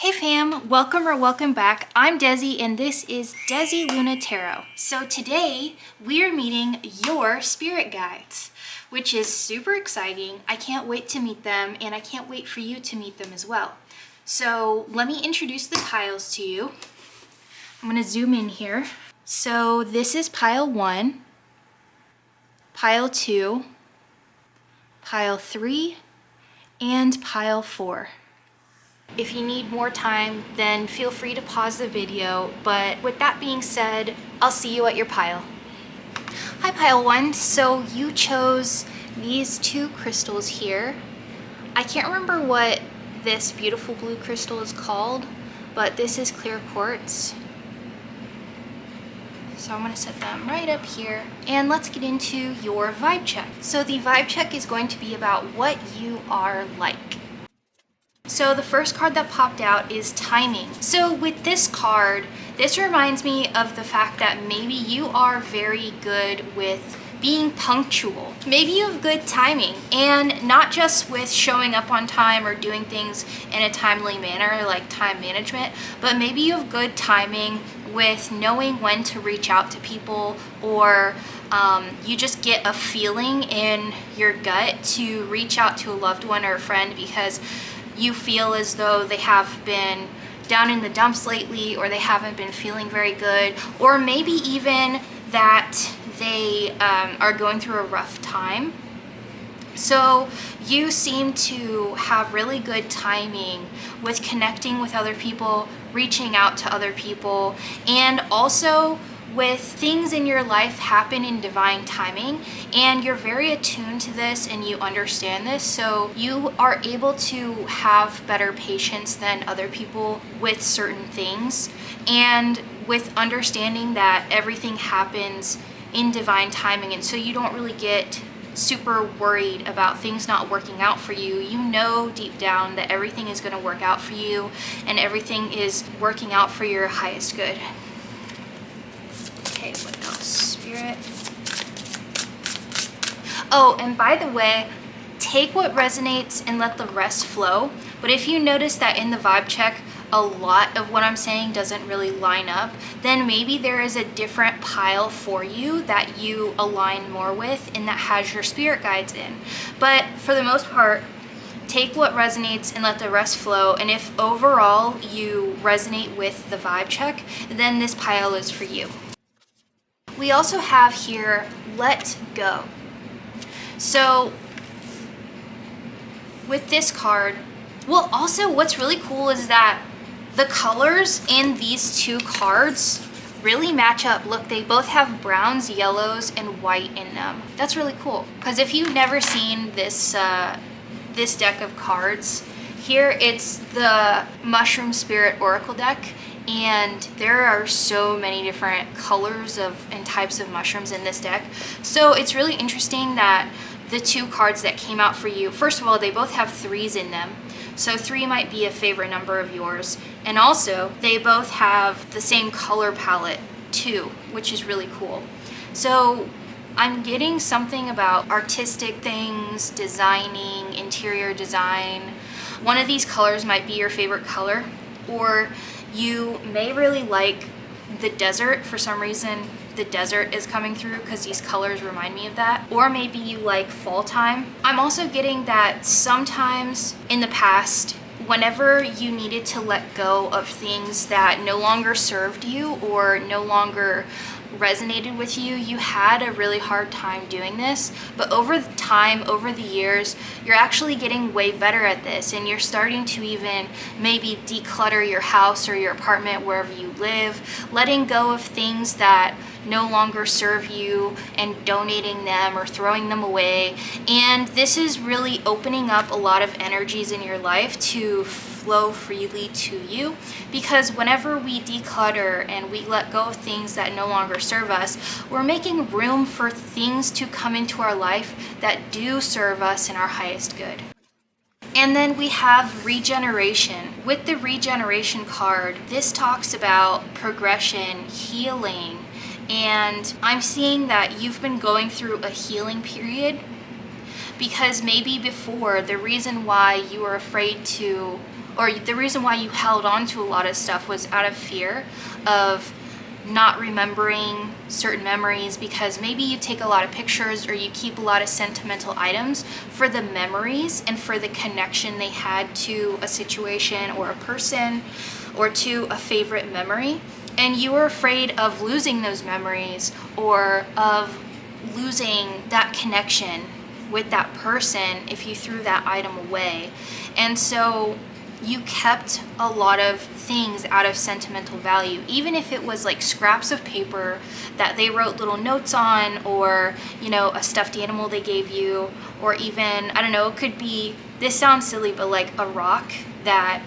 Hey fam, welcome or welcome back. I'm Desi and this is DezzieLunaTarot. So today we are meeting your spirit guides, which is super exciting. I can't wait to meet them and I can't wait for you to meet them as well. So let me introduce the piles to you. I'm going to zoom in here. So this is pile 1, pile 2, pile 3, and pile 4. If you need more time, then feel free to pause the video, but with that being said, I'll see you at your pile. Hi pile 1, so you chose these two crystals here. I can't remember what this beautiful blue crystal is called, but this is clear quartz. So I'm going to set them right up here and let's get into your vibe check. So the vibe check is going to be about what you are like. So the first card that popped out is timing. So with this card, this reminds me of the fact that maybe you are very good with being punctual. Maybe you have good timing, and not just with showing up on time or doing things in a timely manner like time management, but maybe you have good timing with knowing when to reach out to people, or you just get a feeling in your gut to reach out to a loved one or a friend because you feel as though they have been down in the dumps lately, or they haven't been feeling very good, or maybe even that they are going through a rough time. So you seem to have really good timing with connecting with other people, reaching out to other people, and also with things in your life happen in divine timing, and you're very attuned to this and you understand this, so you are able to have better patience than other people with certain things, and with understanding that everything happens in divine timing, and so you don't really get super worried about things not working out for you. You know deep down that everything is going to work out for you and everything is working out for your highest good. Okay, what else? Spirit. Oh, and by the way, take what resonates and let the rest flow. But if you notice that in the vibe check, a lot of what I'm saying doesn't really line up, then maybe there is a different pile for you that you align more with and that has your spirit guides in. But for the most part, take what resonates and let the rest flow. And if overall you resonate with the vibe check, then this pile is for you. We also have here, let go. So with this card, well, also what's really cool is that the colors in these two cards really match up. Look, they both have browns, yellows, and white in them. That's really cool. Because if you've never seen this, this deck of cards, here it's the Mushroom Spirit Oracle deck. And there are so many different colors and types of mushrooms in this deck. So it's really interesting that the two cards that came out for you, first of all, they both have 3s in them. So 3 might be a favorite number of yours. And also, they both have the same color palette too, which is really cool. So I'm getting something about artistic things, designing, interior design. One of these colors might be your favorite color, or you may really like the desert. For some reason, the desert is coming through because these colors remind me of that. Or maybe you like fall time. I'm also getting that sometimes in the past, whenever you needed to let go of things that no longer served you or no longer resonated with you, you had a really hard time doing this. But over the time, over the years, you're actually getting way better at this, and you're starting to even maybe declutter your house or your apartment wherever you live, letting go of things that no longer serve you and donating them or throwing them away. And this is really opening up a lot of energies in your life to flow freely to you, because whenever we declutter and we let go of things that no longer serve us, we're making room for things to come into our life that do serve us in our highest good. And then we have regeneration. With the regeneration card, this talks about progression, healing, and I'm seeing that you've been going through a healing period because maybe before the reason why you were afraid to or the reason why you held on to a lot of stuff was out of fear of not remembering certain memories, because maybe you take a lot of pictures or you keep a lot of sentimental items for the memories and for the connection they had to a situation or a person or to a favorite memory. And you were afraid of losing those memories or of losing that connection with that person if you threw that item away. And so you kept a lot of things out of sentimental value, even if it was like scraps of paper that they wrote little notes on, or, you know, a stuffed animal they gave you, or even, I don't know, it could be, this sounds silly, but like a rock that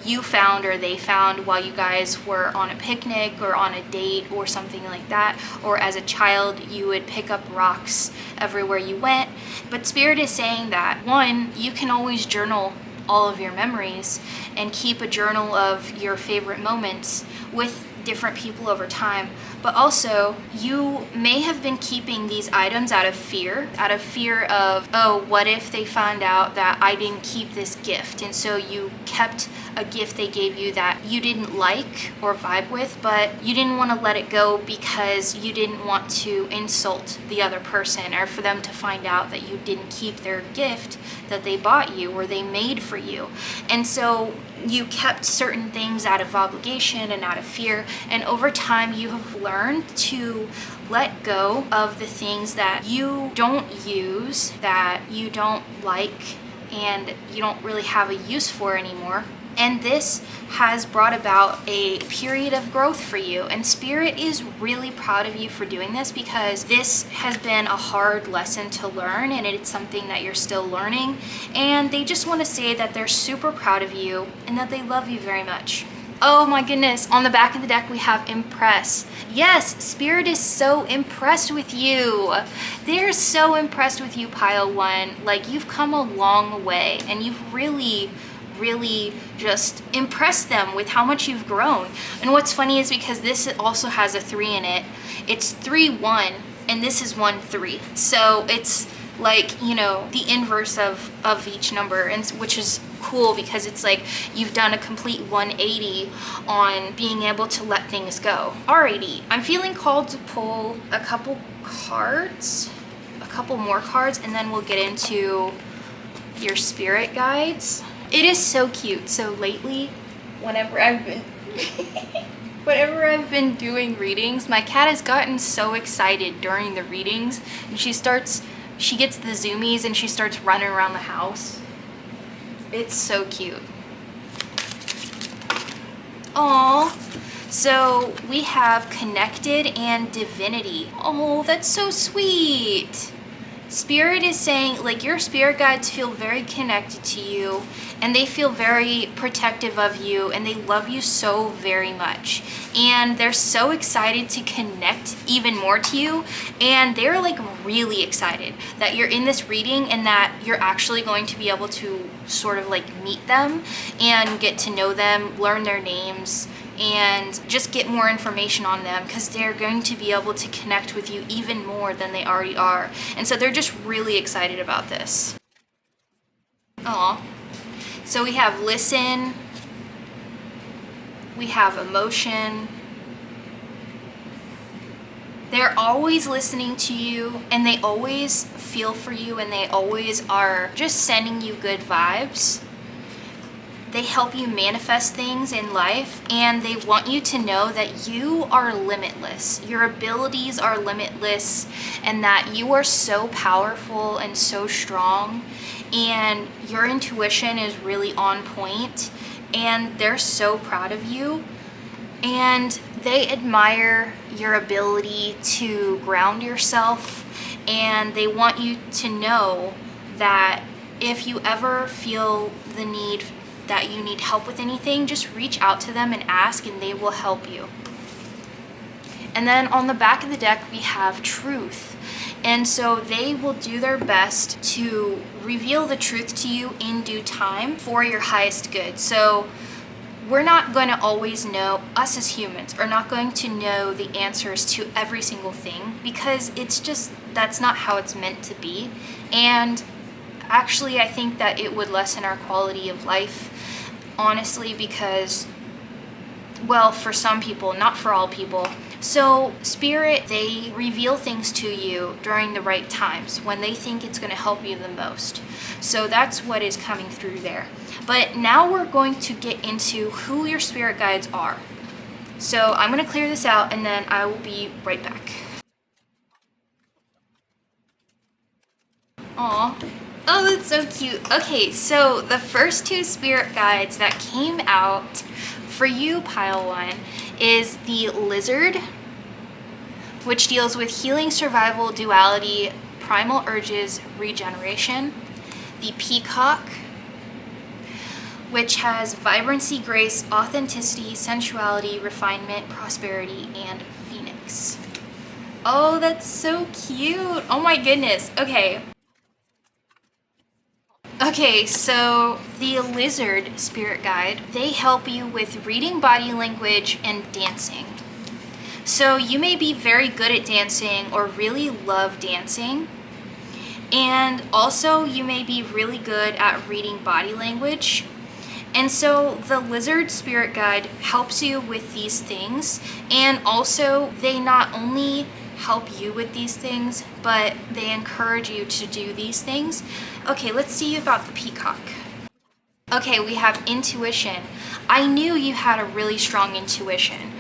you found or they found while you guys were on a picnic or on a date or something like that. Or as a child, you would pick up rocks everywhere you went. But Spirit is saying that, one, you can always journal all of your memories and keep a journal of your favorite moments with different people over time. But also, you may have been keeping these items out of fear of, oh, what if they found out that I didn't keep this gift? And so you kept a gift they gave you that you didn't like or vibe with, but you didn't want to let it go because you didn't want to insult the other person, or for them to find out that you didn't keep their gift that they bought you or they made for you. And so you kept certain things out of obligation and out of fear, and over time you have learned to let go of the things that you don't use, that you don't like, and you don't really have a use for anymore. And this has brought about a period of growth for you. And Spirit is really proud of you for doing this, because this has been a hard lesson to learn, and it's something that you're still learning. And they just want to say that they're super proud of you and that they love you very much. Oh my goodness, on the back of the deck we have impress. Yes, Spirit is so impressed with you. They're so impressed with you, pile one. Like, you've come a long way, and you've really just impressed them with how much you've grown. And what's funny is, because this also has a 3 in it, it's 3-1 and this is 1-3, so it's like, you know, the inverse of each number, and which is cool, because it's like you've done a complete 180 on being able to let things go. Alrighty, I'm feeling called to pull a couple more cards, and then we'll get into your spirit guides. It is so cute. So lately, whenever I've been doing readings, my cat has gotten so excited during the readings, and she gets the zoomies and she starts running around the house. It's so cute. Aww. So we have connected and divinity. Oh, that's so sweet. Spirit is saying, like, your spirit guides feel very connected to you, and they feel very protective of you, and they love you so very much, and they're so excited to connect even more to you. And they're like really excited that you're in this reading, and that you're actually going to be able to sort of like meet them and get to know them, learn their names, and just get more information on them, because they're going to be able to connect with you even more than they already are. And so they're just really excited about this. Aw. So we have listen, we have emotion. They're always listening to you, and they always feel for you, and they always are just sending you good vibes. They help you manifest things in life, and they want you to know that you are limitless. Your abilities are limitless, and that you are so powerful and so strong, and your intuition is really on point, and they're so proud of you. And they admire your ability to ground yourself, and they want you to know that if you ever feel the need that you need help with anything, just reach out to them and ask, and they will help you. And then on the back of the deck we have truth, and so they will do their best to reveal the truth to you in due time for your highest good. So we're not going to always know, us as humans are not going to know the answers to every single thing, because it's just, that's not how it's meant to be. And actually, I think that it would lessen our quality of life honestly, because, well, for some people, not for all people. So Spirit, they reveal things to you during the right times when they think it's going to help you the most. So that's what is coming through there. But now we're going to get into who your spirit guides are. So I'm going to clear this out and then I will be right back. Aw. Oh, that's so cute. Okay, so the first two spirit guides that came out for you, pile one, is the lizard, which deals with healing, survival, duality, primal urges, regeneration. The peacock, which has vibrancy, grace, authenticity, sensuality, refinement, prosperity, and phoenix. Oh, that's so cute. Oh my goodness. Okay. Okay, so the lizard spirit guide, they help you with reading body language and dancing. So you may be very good at dancing or really love dancing. And also you may be really good at reading body language. And so the lizard spirit guide helps you with these things. And also they not only help you with these things, but they encourage you to do these things. Okay, let's see about the peacock. Okay, we have intuition. I knew you had a really strong intuition.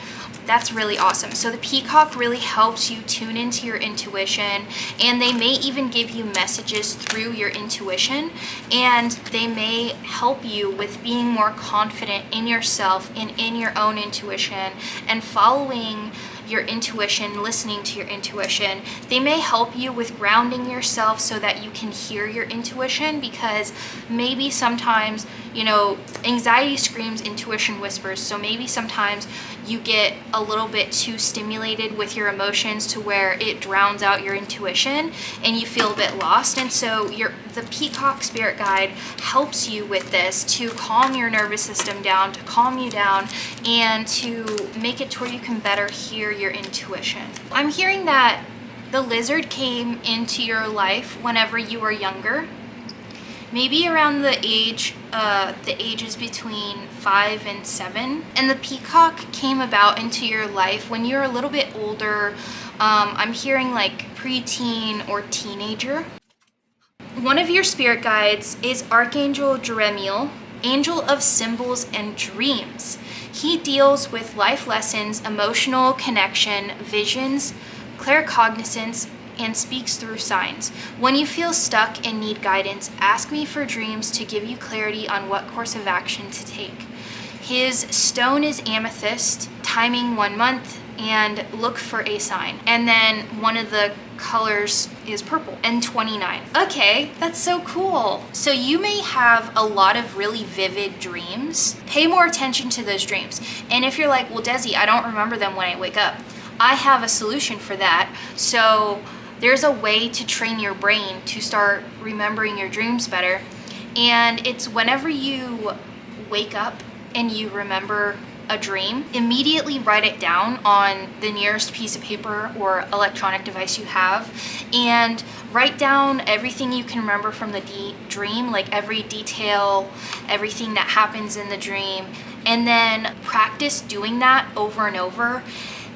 That's really awesome. So the peacock really helps you tune into your intuition, and they may even give you messages through your intuition, and they may help you with being more confident in yourself and in your own intuition and following your intuition, listening to your intuition. They may help you with grounding yourself so that you can hear your intuition, because maybe sometimes, anxiety screams, intuition whispers. So maybe sometimes you get a little bit too stimulated with your emotions to where it drowns out your intuition and you feel a bit lost. And so the peacock spirit guide helps you with this to calm your nervous system down, to calm you down, and to make it to where you can better hear your intuition. I'm hearing that the lizard came into your life whenever you were younger, maybe around the ages between 5 and 7, and the peacock came about into your life when you were a little bit older. I'm hearing like preteen or teenager. One of your spirit guides is Archangel Jeremiel, angel of symbols and dreams. He deals with life lessons, emotional connection, visions, claircognizance, and speaks through signs. When you feel stuck and need guidance, ask me for dreams to give you clarity on what course of action to take. His stone is amethyst, timing 1 month, and look for a sign. And then one of the colors is purple, and 29. Okay, that's so cool. So you may have a lot of really vivid dreams. Pay more attention to those dreams. And if you're like, well, Desi, I don't remember them when I wake up, I have a solution for that. So there's a way to train your brain to start remembering your dreams better. And it's whenever you wake up and you remember a dream, immediately write it down on the nearest piece of paper or electronic device you have, and write down everything you can remember from the dream, like every detail, everything that happens in the dream, and then practice doing that over and over.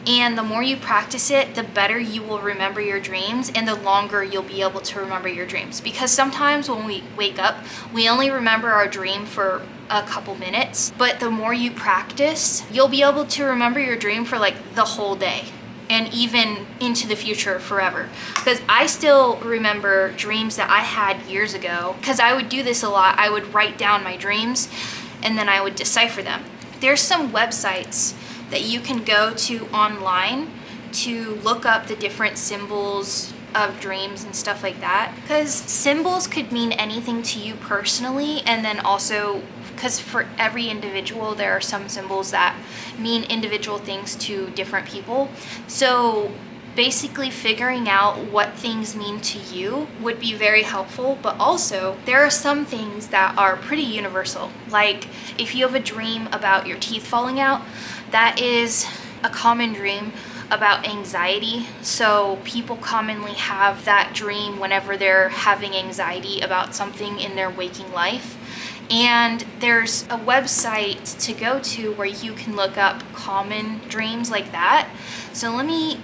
And the more you practice it, the better you will remember your dreams, and the longer you'll be able to remember your dreams. Because sometimes when we wake up, we only remember our dream for a couple minutes, but the more you practice, you'll be able to remember your dream for like the whole day and even into the future forever. Because I still remember dreams that I had years ago, because I would do this a lot. I would write down my dreams and then I would decipher them. There's some websites that you can go to online to look up the different symbols of dreams and stuff like that, because symbols could mean anything to you personally, and then also because for every individual there are some symbols that mean individual things to different people. So basically figuring out what things mean to you would be very helpful. But also there are some things that are pretty universal, like if you have a dream about your teeth falling out, that is a common dream about anxiety. So people commonly have that dream whenever they're having anxiety about something in their waking life. And there's a website to go to where you can look up common dreams like that. So let me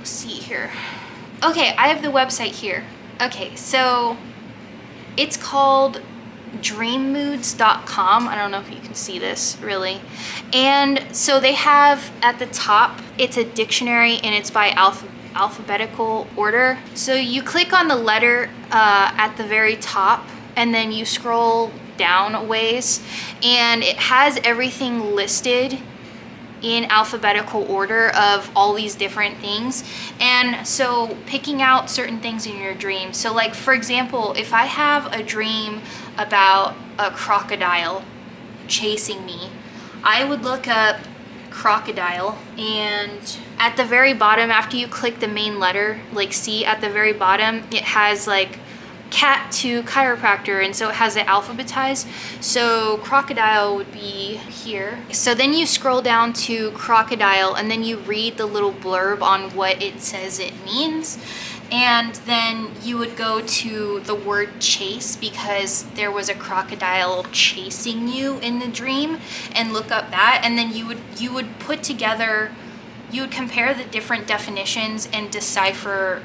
see here. Okay, I have the website here. Okay, so it's called dreammoods.com. I don't know if you can see this really. And so they have at the top, it's a dictionary and it's by alphabetical order. So you click on the letter at the very top and then you scroll down a ways and it has everything listed in alphabetical order of all these different things. And so picking out certain things in your dream. So like, for example, if I have a dream about a crocodile chasing me, I would look up crocodile, and at the very bottom, after you click the main letter, like C at the very bottom, it has like cat to chiropractor, and so it has it alphabetized. So crocodile would be here. So then you scroll down to crocodile and then you read the little blurb on what it says it means. And then you would go to the word chase because there was a crocodile chasing you in the dream, and look up that, and then you would put together, you would compare the different definitions and decipher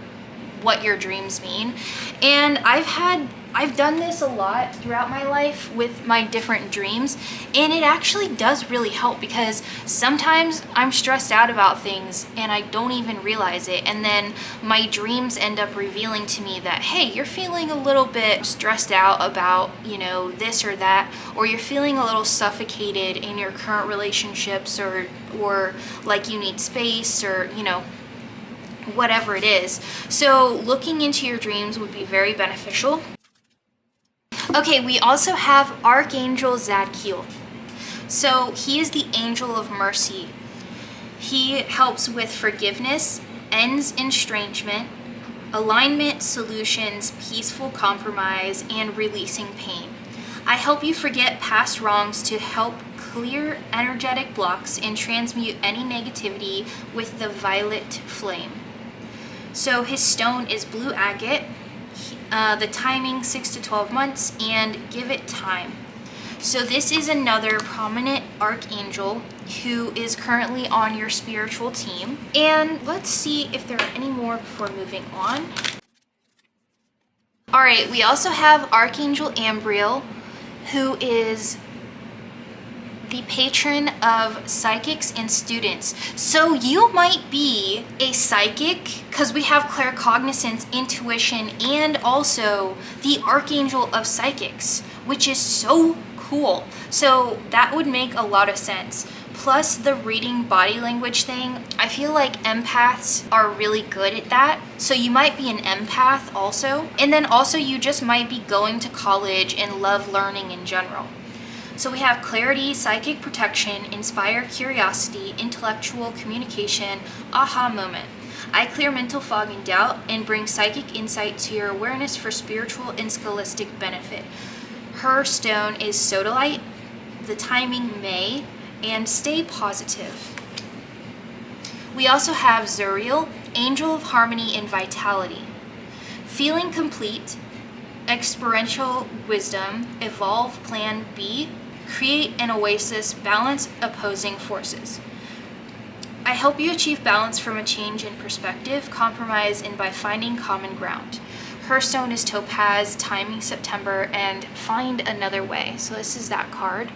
what your dreams mean. And I've done this a lot throughout my life with my different dreams, and it actually does really help because sometimes I'm stressed out about things and I don't even realize it, and then my dreams end up revealing to me that, hey, you're feeling a little bit stressed out about, you know, this or that, or you're feeling a little suffocated in your current relationships, or like you need space, or, you know, whatever it is. So looking into your dreams would be very beneficial. Okay, we also have Archangel Zadkiel. So he is the angel of mercy. He helps with forgiveness, ends estrangement, alignment, solutions, peaceful compromise, and releasing pain. I help you forget past wrongs to help clear energetic blocks and transmute any negativity with the violet flame. So his stone is blue agate, the timing 6 to 12 months, and give it time. So this is another prominent archangel who is currently on your spiritual team. And let's see if there are any more before moving on. All right, we also have Archangel Ambriel, who is the patron of psychics and students. So you might be a psychic because we have claircognizance, intuition, and also the archangel of psychics, which is so cool. So that would make a lot of sense. Plus the reading body language thing, I feel like empaths are really good at that. So you might be an empath also. And then also you just might be going to college and love learning in general. So we have clarity, psychic protection, inspire curiosity, intellectual communication, aha moment. I clear mental fog and doubt and bring psychic insight to your awareness for spiritual and scholastic benefit. Her stone is sodalite, the timing May, and stay positive. We also have Zuriel, angel of harmony and vitality. Feeling complete, experiential wisdom, evolve plan B, create an oasis, balance opposing forces. I help you achieve balance from a change in perspective, compromise, and by finding common ground. Her stone is topaz, timing September, and find another way. So this is that card.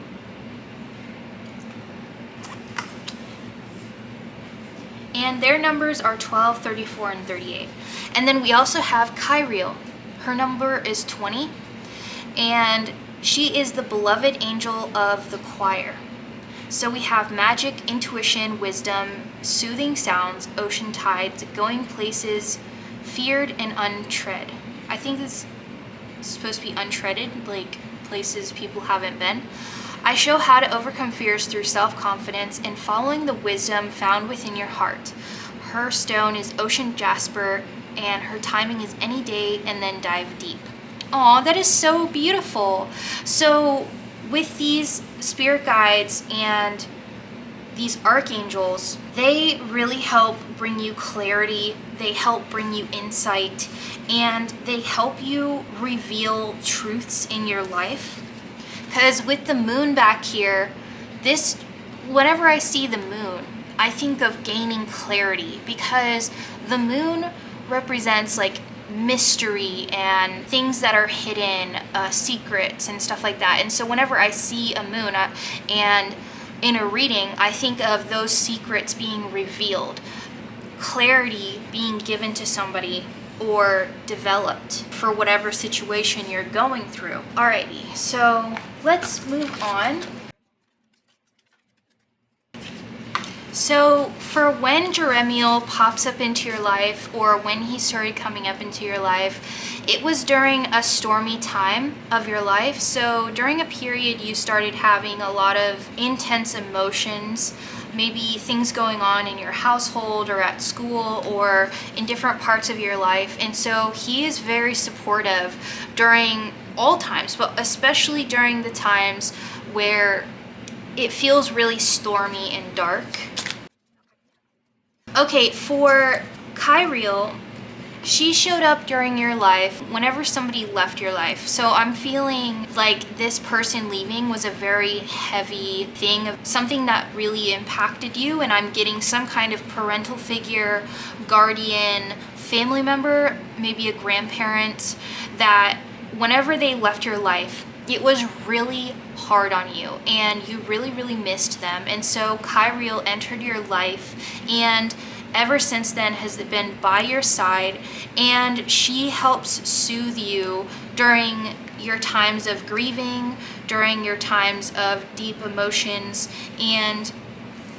And their numbers are 12, 34, and 38. And then we also have Kyriel. Her number is 20, and she is the beloved angel of the choir. So we have magic, intuition, wisdom, soothing sounds, ocean tides, going places, feared and untread. I think it's supposed to be untreaded, like places people haven't been. I show how to overcome fears through self-confidence and following the wisdom found within your heart. Her stone is ocean jasper, and her timing is any day and then dive deep. Aw, that is so beautiful. So with these spirit guides and these archangels, they really help bring you clarity, they help bring you insight, and they help you reveal truths in your life. Because with the moon back here, whenever I see the moon, I think of gaining clarity, because the moon represents like mystery and things that are hidden, secrets and stuff like that. And so whenever I see a moon and in a reading, I think of those secrets being revealed, clarity being given to somebody or developed for whatever situation you're going through. Alrighty, so let's move on. So for when Jeremiel pops up into your life, or when he started coming up into your life, it was during a stormy time of your life. So during a period you started having a lot of intense emotions, maybe things going on in your household or at school or in different parts of your life. And so he is very supportive during all times, but especially during the times where it feels really stormy and dark. Okay, for Kyriel, she showed up during your life whenever somebody left your life. So I'm feeling like this person leaving was a very heavy thing, something that really impacted you, and I'm getting some kind of parental figure, guardian, family member, maybe a grandparent, that whenever they left your life, it was really hard on you and you really, really missed them. And so Kyriel entered your life, and ever since then has been by your side, and she helps soothe you during your times of grieving, during your times of deep emotions, and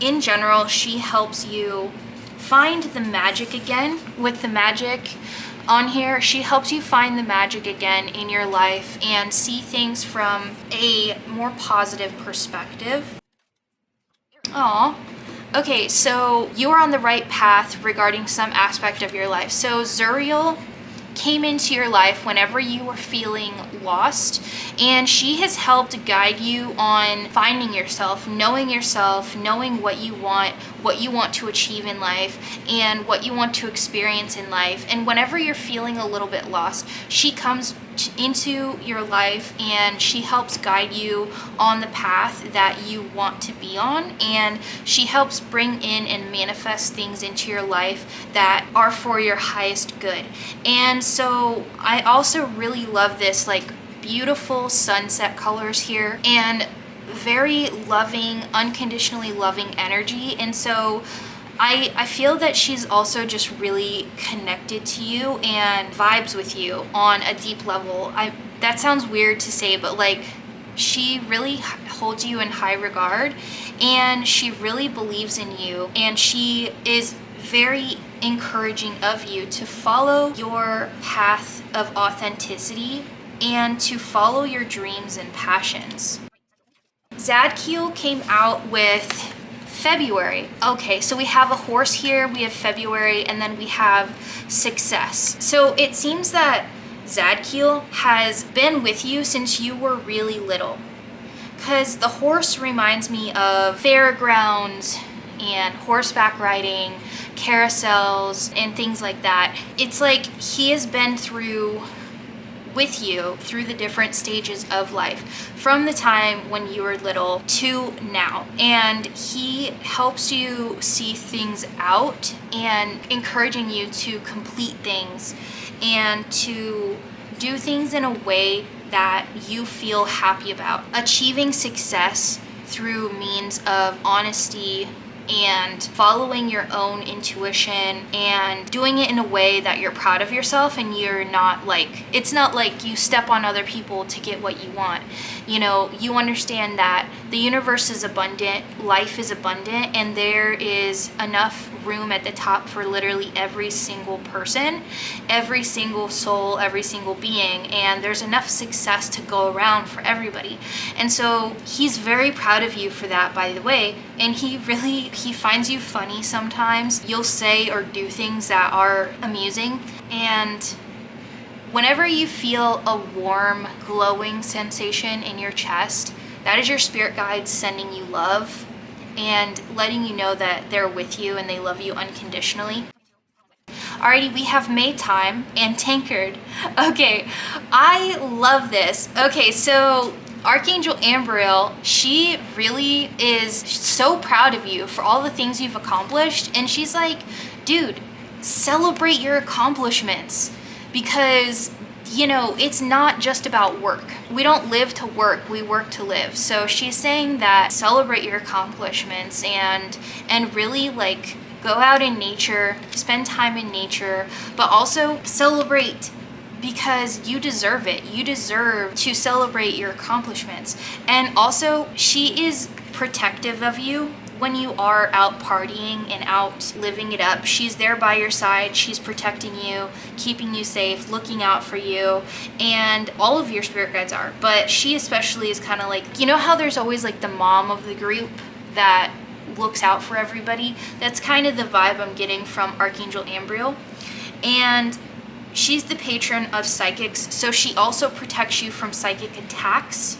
in general, she helps you find the magic again. With the magic on here, she helps you find the magic again in your life and see things from a more positive perspective. Aw. Okay, so you are on the right path regarding some aspect of your life. So Zuriel came into your life whenever you were feeling lost, and she has helped guide you on finding yourself, knowing what you want to achieve in life, and what you want to experience in life. And whenever you're feeling a little bit lost, she comes into your life and she helps guide you on the path that you want to be on, and she helps bring in and manifest things into your life that are for your highest good. And so I also really love this like beautiful sunset colors here, and very loving, unconditionally loving energy. And so I feel that she's also just really connected to you and vibes with you on a deep level. That sounds weird to say, but like she really holds you in high regard, and she really believes in you, and she is very encouraging of you to follow your path of authenticity and to follow your dreams and passions. Zadkiel came out with February. Okay, so we have a horse here, we have February, and then we have success. So it seems that Zadkiel has been with you since you were really little, because the horse reminds me of fairgrounds and horseback riding, carousels, and things like that. It's like he has been with you through the different stages of life, from the time when you were little to now, and he helps you see things out and encouraging you to complete things and to do things in a way that you feel happy about. Achieving success through means of honesty and following your own intuition and doing it in a way that you're proud of yourself, and you're not like, it's not like you step on other people to get what you want. You know, you understand that the universe is abundant, life is abundant, and there is enough room at the top for literally every single person, every single soul, every single being, and there's enough success to go around for everybody. And so he's very proud of you for that, by the way, and he finds you funny sometimes. You'll say or do things that are amusing, and whenever you feel a warm, glowing sensation in your chest, that is your spirit guides sending you love and letting you know that they're with you and they love you unconditionally. Alrighty, we have Maytime and Tankard. Okay, I love this. Okay, so Archangel Ambriel, she really is so proud of you for all the things you've accomplished. And she's like, dude, celebrate your accomplishments, because you know, it's not just about work. We don't live to work, we work to live. So she's saying that celebrate your accomplishments and really like go out in nature, spend time in nature, but also celebrate, because you deserve it. You deserve to celebrate your accomplishments. And also, she is protective of you when you are out partying and out living it up. She's there by your side. She's protecting you, keeping you safe, looking out for you, and all of your spirit guides are. But she especially is kind of like, you know how there's always like the mom of the group that looks out for everybody? That's kind of the vibe I'm getting from Archangel Ambriel. And she's the patron of psychics, so she also protects you from psychic attacks,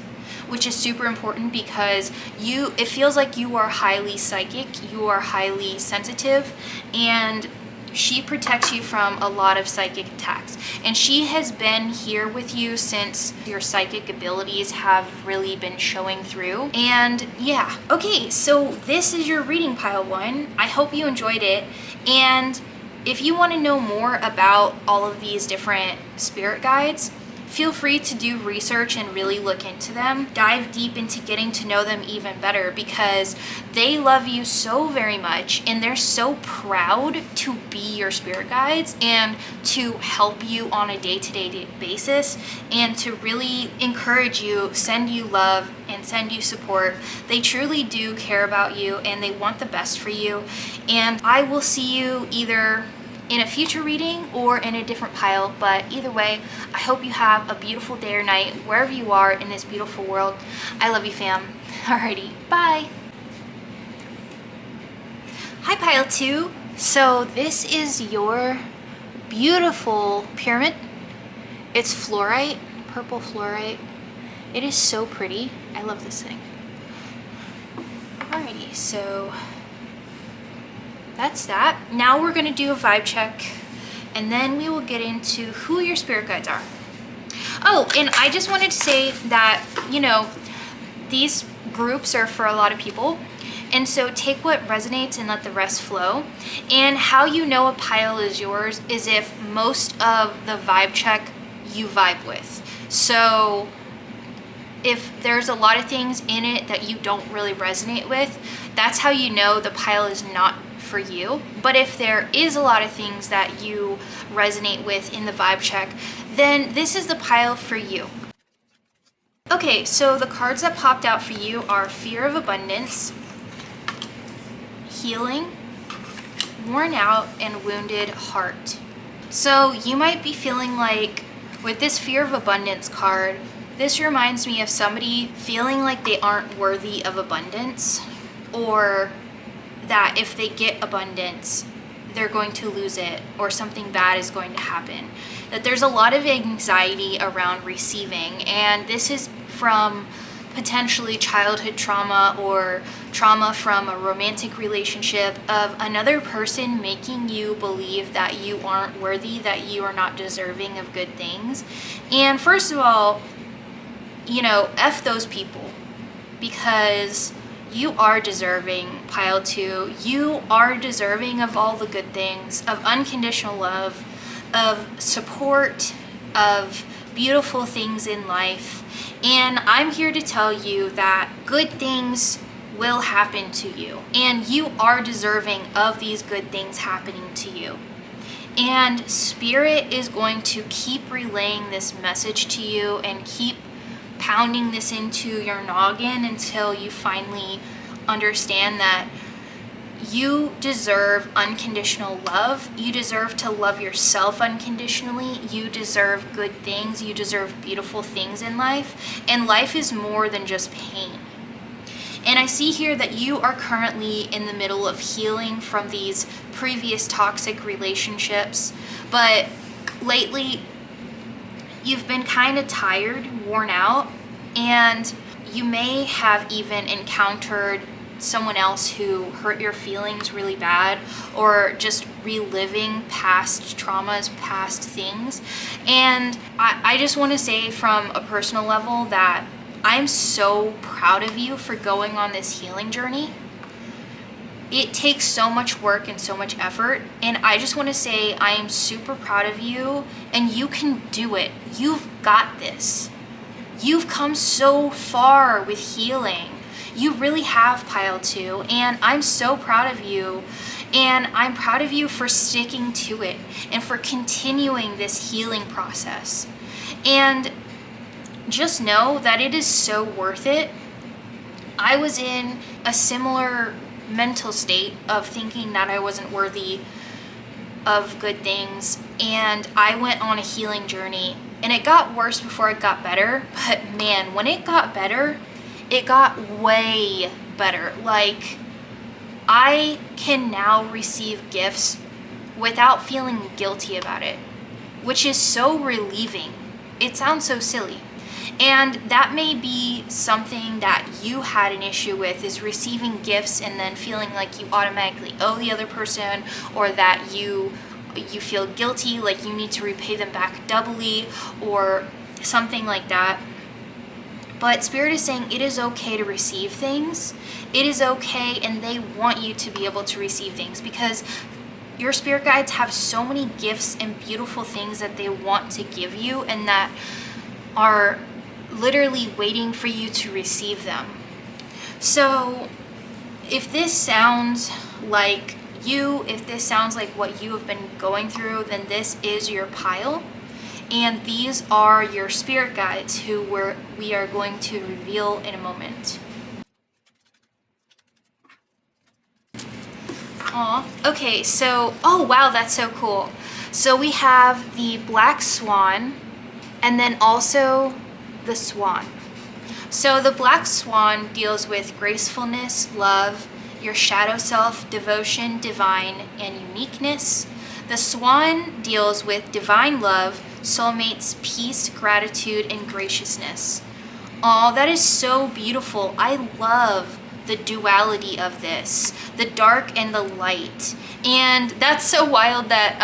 which is super important, because it feels like you are highly psychic, you are highly sensitive, and she protects you from a lot of psychic attacks. And she has been here with you since your psychic abilities have really been showing through. And yeah, okay, so this is your reading, pile one. I hope you enjoyed it. And if you want to know more about all of these different spirit guides, feel free to do research and really look into them. Dive deep into getting to know them even better, because they love you so very much and they're so proud to be your spirit guides and to help you on a day-to-day basis and to really encourage you, send you love and send you support. They truly do care about you and they want the best for you. And I will see you either in a future reading or in a different pile, but either way, I hope you have a beautiful day or night wherever you are in this beautiful world. I love you, fam. Alrighty, bye. Hi, pile two. So this is your beautiful pyramid. It's fluorite, purple fluorite. It is so pretty. I love this thing. Alrighty, so that's that. Now we're going to do a vibe check, and then we will get into who your spirit guides are. Oh, and I just wanted to say that, you know, these groups are for a lot of people, and so take what resonates and let the rest flow. And how you know a pile is yours is if most of the vibe check you vibe with. So if there's a lot of things in it that you don't really resonate with, that's how you know the pile is not for you. But if there is a lot of things that you resonate with in the vibe check, then this is the pile for you. Okay, so the cards that popped out for you are Fear of Abundance, Healing, Worn Out, and Wounded Heart. So you might be feeling like with this Fear of Abundance card, this reminds me of somebody feeling like they aren't worthy of abundance, or that if they get abundance, they're going to lose it, or something bad is going to happen. That there's a lot of anxiety around receiving, and this is from potentially childhood trauma or trauma from a romantic relationship of another person making you believe that you aren't worthy, that you are not deserving of good things. And first of all, you know, F those people, because you are deserving, pile two. You are deserving of all the good things, of unconditional love, of support, of beautiful things in life. And I'm here to tell you that good things will happen to you, and you are deserving of these good things happening to you. And Spirit is going to keep relaying this message to you and keep pounding this into your noggin until you finally understand that you deserve unconditional love. You deserve to love yourself unconditionally. You deserve good things. You deserve beautiful things in life. And life is more than just pain. And I see here that you are currently in the middle of healing from these previous toxic relationships. But lately, you've been kind of tired, worn out, and you may have even encountered someone else who hurt your feelings really bad, or just reliving past traumas, past things. And I just want to say from a personal level that I'm so proud of you for going on this healing journey. It takes so much work and so much effort, and I just want to say I am super proud of you, and you can do it. You've got this. You've come so far with healing. You really have, Pile 2, and I'm so proud of you, and I'm proud of you for sticking to it and for continuing this healing process. And just know that it is so worth it. I was in a similar mental state of thinking that I wasn't worthy of good things, and I went on a healing journey, and it got worse before it got better. But man, when it got better, it got way better. Like, I can now receive gifts without feeling guilty about it, which is so relieving. It sounds so silly. And that may be something that you had an issue with, is receiving gifts and then feeling like you automatically owe the other person, or that you feel guilty, like you need to repay them back doubly or something like that. But Spirit is saying it is okay to receive things. It is okay, and they want you to be able to receive things, because your spirit guides have so many gifts and beautiful things that they want to give you, and that are literally waiting for you to receive them. So if this sounds like you, if this sounds like what you have been going through, then this is your pile. And these are your spirit guides who we are going to reveal in a moment. Aw, okay, so, oh wow, that's so cool. So we have the black swan, and then also the swan. So the black swan deals with gracefulness, love, your shadow self, devotion, divine, and uniqueness. The swan deals with divine love, soulmates, peace, gratitude, and graciousness. Oh, that is so beautiful. I love the duality of this, the dark and the light. And that's so wild that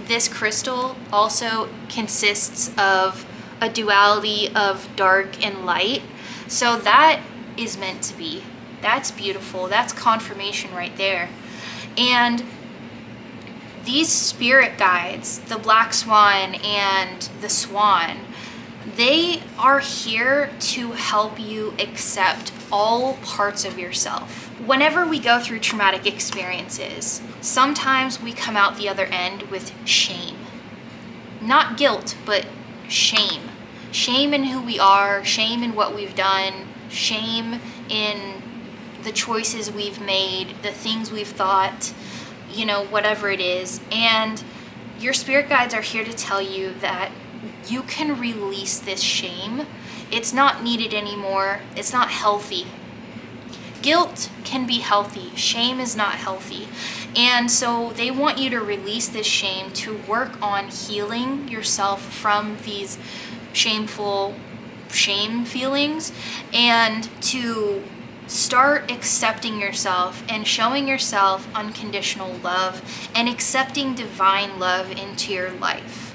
this crystal also consists of a duality of dark and light. So that is meant to be. That's beautiful. That's confirmation right there. And these spirit guides, the black swan and the swan, they are here to help you accept all parts of yourself. Whenever we go through traumatic experiences, sometimes we come out the other end with shame. Not guilt, but shame. Shame in who we are, shame in what we've done, shame in the choices we've made, the things we've thought, you know, whatever it is. And your spirit guides are here to tell you that you can release this shame. It's not needed anymore. It's not healthy. Guilt can be healthy. Shame is not healthy. And so they want you to release this shame, to work on healing yourself from these shameful shame feelings, and to start accepting yourself and showing yourself unconditional love and accepting divine love into your life.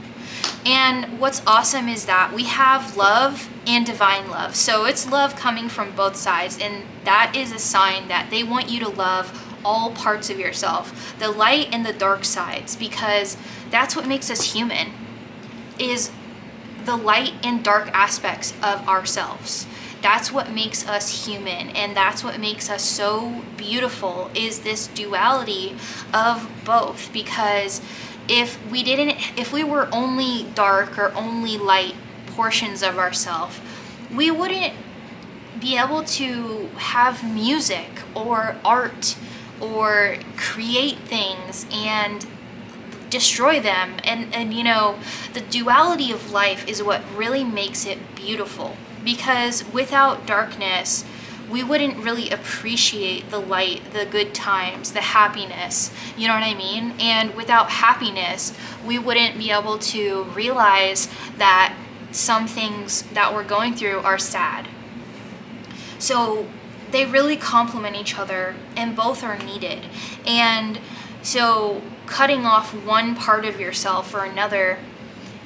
And what's awesome is that we have love and divine love. So it's love coming from both sides, and that is a sign that they want you to love all parts of yourself, the light and the dark sides, because that's what makes us human, is the light and dark aspects of ourselves. That's what makes us human, and that's what makes us so beautiful, is this duality of both. Because if we were only dark or only light portions of ourselves, we wouldn't be able to have music or art or create things and destroy them. And you know, the duality of life is what really makes it beautiful, because without darkness we wouldn't really appreciate the light, the good times, the happiness, you know what I mean? And without happiness, we wouldn't be able to realize that some things that we're going through are sad. So they really complement each other, and both are needed. And so cutting off one part of yourself for another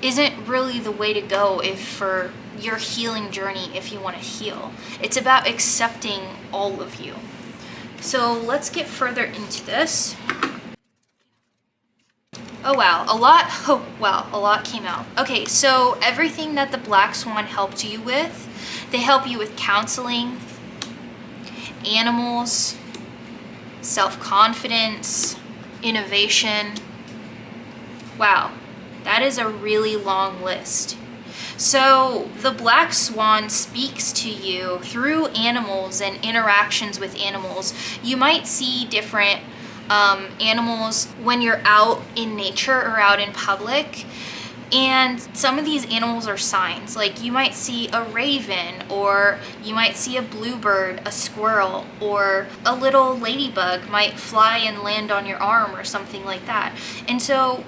isn't really the way to go if for your healing journey if you want to heal. It's about accepting all of you. So let's get further into this. Oh wow, a lot came out. Okay, so everything that the Black Swan helped you with, they help you with counseling, animals, self-confidence, innovation. Wow, that is a really long list. So the Black Swan speaks to you through animals and interactions with animals. You might see different animals when you're out in nature or out in public. And some of these animals are signs. Like you might see a raven, or you might see a bluebird, a squirrel, or a little ladybug might fly and land on your arm or something like that. And so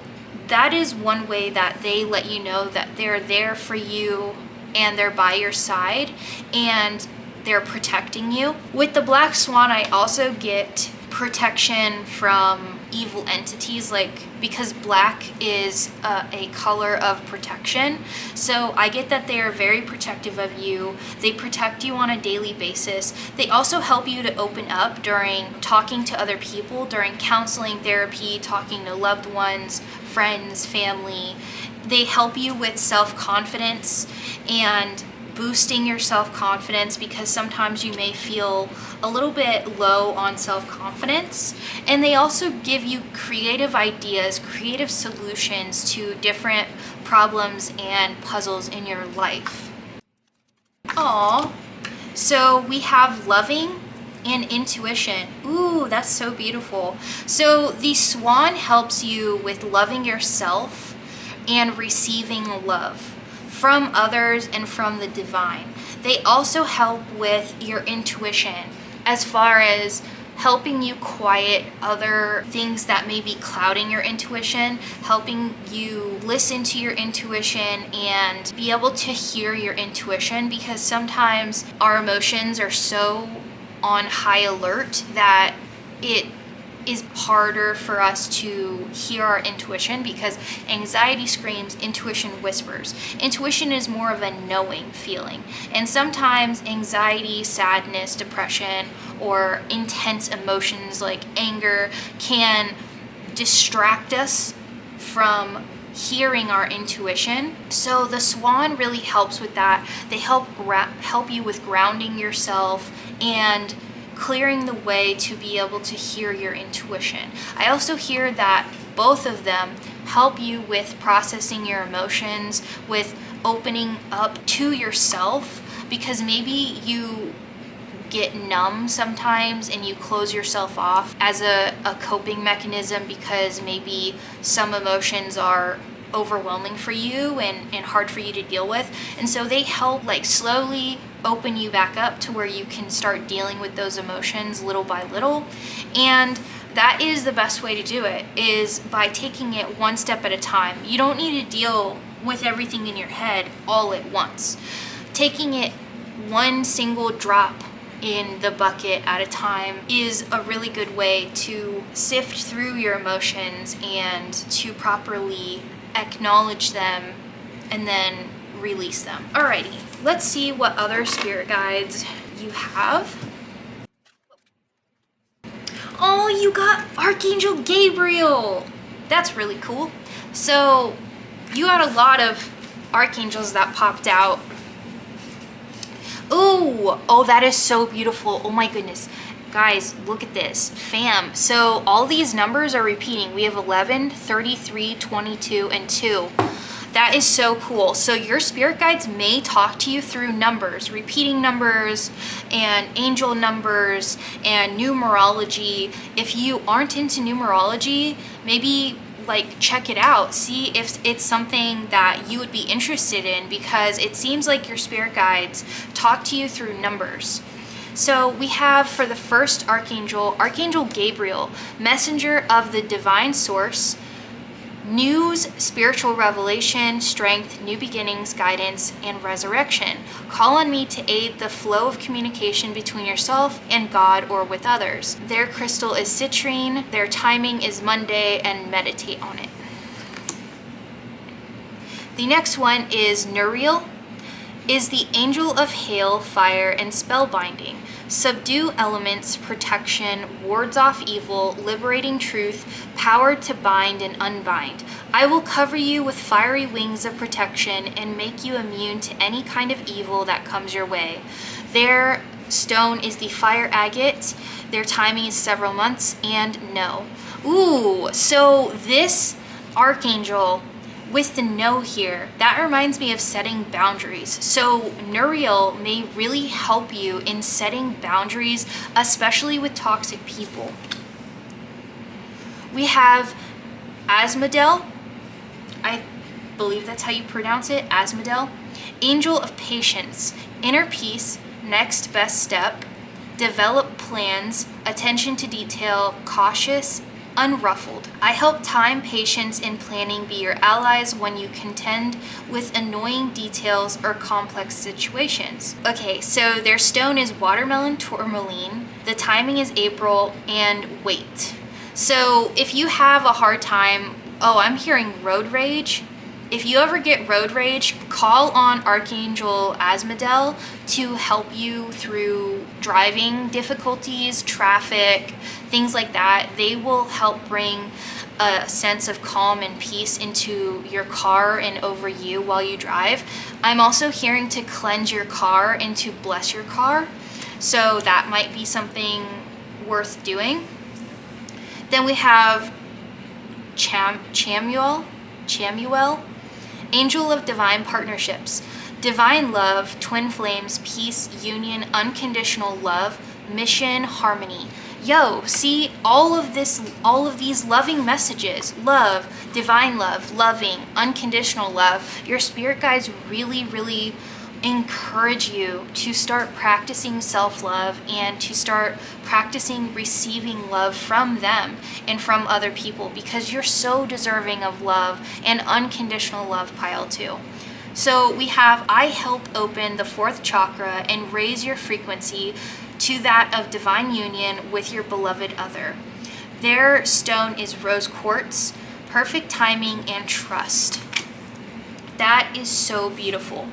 that is one way that they let you know that they're there for you and they're by your side and they're protecting you. With the Black Swan, I also get protection from evil entities, like because black is a color of protection, so I get that they are very protective of you. They protect you on a daily basis. They also help you to open up during talking to other people, during counseling, therapy, talking to loved ones, friends, family. They help you with self-confidence and boosting your self-confidence, because sometimes you may feel a little bit low on self-confidence. And they also give you creative ideas, creative solutions to different problems and puzzles in your life. Aww. So we have loving and intuition. Ooh, that's so beautiful. So the swan helps you with loving yourself and receiving love from others and from the divine. They also help with your intuition, as far as helping you quiet other things that may be clouding your intuition, helping you listen to your intuition and be able to hear your intuition, because sometimes our emotions are so on high alert that it is harder for us to hear our intuition, because anxiety screams, intuition whispers. Intuition is more of a knowing feeling. And sometimes anxiety, sadness, depression, or intense emotions like anger can distract us from hearing our intuition. So the swan really helps with that. They help you with grounding yourself and clearing the way to be able to hear your intuition. I also hear that both of them help you with processing your emotions, with opening up to yourself, because maybe you get numb sometimes and you close yourself off as a coping mechanism, because maybe some emotions are overwhelming for you and hard for you to deal with. And so they help like slowly open you back up to where you can start dealing with those emotions little by little. And that is the best way to do it, is by taking it one step at a time. You don't need to deal with everything in your head all at once. Taking it one single drop in the bucket at a time is a really good way to sift through your emotions and to properly acknowledge them and then release them. Alrighty, let's see what other spirit guides you have. Oh, you got Archangel Gabriel. That's really cool. So you got a lot of archangels that popped out. Oh, that is so beautiful. Oh my goodness. Guys, look at this. Fam. So all these numbers are repeating. We have 11, 33, 22, and 2. That is so cool. So your spirit guides may talk to you through numbers, repeating numbers and angel numbers and numerology. If you aren't into numerology, maybe like check it out. See if it's something that you would be interested in, because it seems like your spirit guides talk to you through numbers. So we have for the first archangel, Archangel Gabriel, messenger of the divine source, news, spiritual revelation, strength, new beginnings, guidance, and resurrection. Call on me to aid the flow of communication between yourself and God or with others. Their crystal is citrine, their timing is Monday, and meditate on it. The next one is Nuriel. is the Angel of Hail, Fire, and Spellbinding. Subdue elements, protection, wards off evil, liberating truth, power to bind and unbind. I will cover you with fiery wings of protection and make you immune to any kind of evil that comes your way. Their stone is the fire agate. Their timing is several months, and no. Ooh, so this archangel with the no here, that reminds me of setting boundaries. So Nuriel may really help you in setting boundaries, especially with toxic people. We have Asmodel. I believe that's how you pronounce it, Asmodel. Angel of Patience, inner peace, next best step, develop plans, attention to detail, cautious, unruffled. I help time, patience, and planning be your allies when you contend with annoying details or complex situations. Okay, so their stone is watermelon tourmaline. The timing is April, and wait. So if you have a hard time, I'm hearing road rage. If you ever get road rage, call on Archangel Asmodel to help you through driving difficulties, traffic, things like that. They will help bring a sense of calm and peace into your car and over you while you drive. I'm also hearing to cleanse your car and to bless your car. So that might be something worth doing. Then we have Chamuel, Angel of Divine Partnerships, divine love, twin flames, peace, union, unconditional love, mission, harmony. Yo, see all of these loving messages, love, divine love, loving, unconditional love. Your spirit guides really, really encourage you to start practicing self-love and to start practicing receiving love from them and from other people, because you're so deserving of love and unconditional love, pile 2. So we have, I help open the 4th chakra and raise your frequency to that of divine union with your beloved other. Their stone is rose quartz, perfect timing, and trust. That is so beautiful.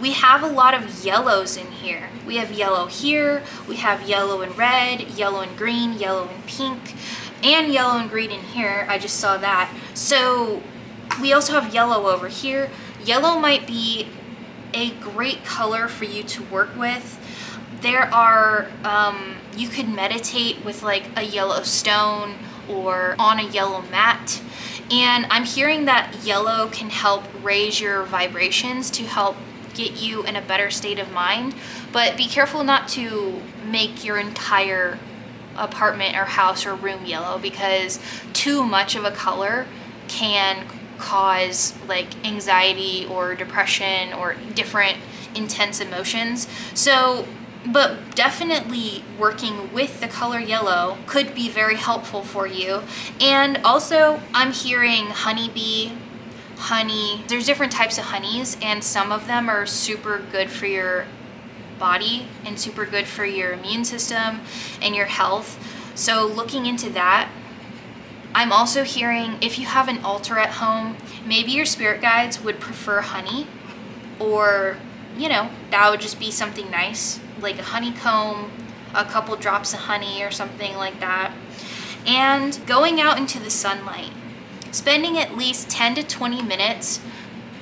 We have a lot of yellows in here. We have yellow here, we have yellow and red, yellow and green, yellow and pink, and yellow and green in here. I just saw that. So we also have yellow over here. Yellow might be a great color for you to work with. There are, you could meditate with like a yellow stone or on a yellow mat. And I'm hearing that yellow can help raise your vibrations to help get you in a better state of mind, but be careful not to make your entire apartment or house or room yellow, because too much of a color can cause like anxiety or depression or different intense emotions. So, but definitely working with the color yellow could be very helpful for you. And also I'm hearing honeybee, honey. There's different types of honeys, and some of them are super good for your body and super good for your immune system and your health. So looking into that. I'm also hearing if you have an altar at home, maybe your spirit guides would prefer honey, or that would just be something nice, like a honeycomb, a couple drops of honey or something like that. And going out into the sunlight. Spending at least 10 to 20 minutes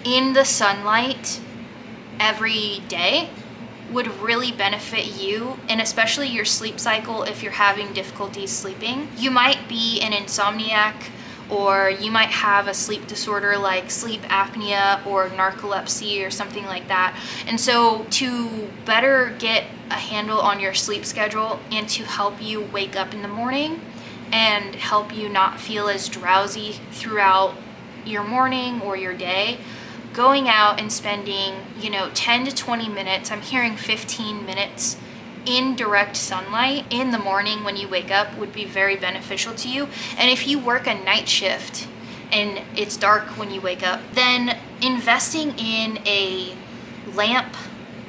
in the sunlight every day would really benefit you, and especially your sleep cycle if you're having difficulties sleeping. You might be an insomniac, or you might have a sleep disorder like sleep apnea or narcolepsy or something like that. And so to better get a handle on your sleep schedule and to help you wake up in the morning and help you not feel as drowsy throughout your morning or your day, going out and spending 10 to 20 minutes, I'm hearing 15 minutes in direct sunlight in the morning when you wake up would be very beneficial to you. And if you work a night shift and it's dark when you wake up, then investing in a lamp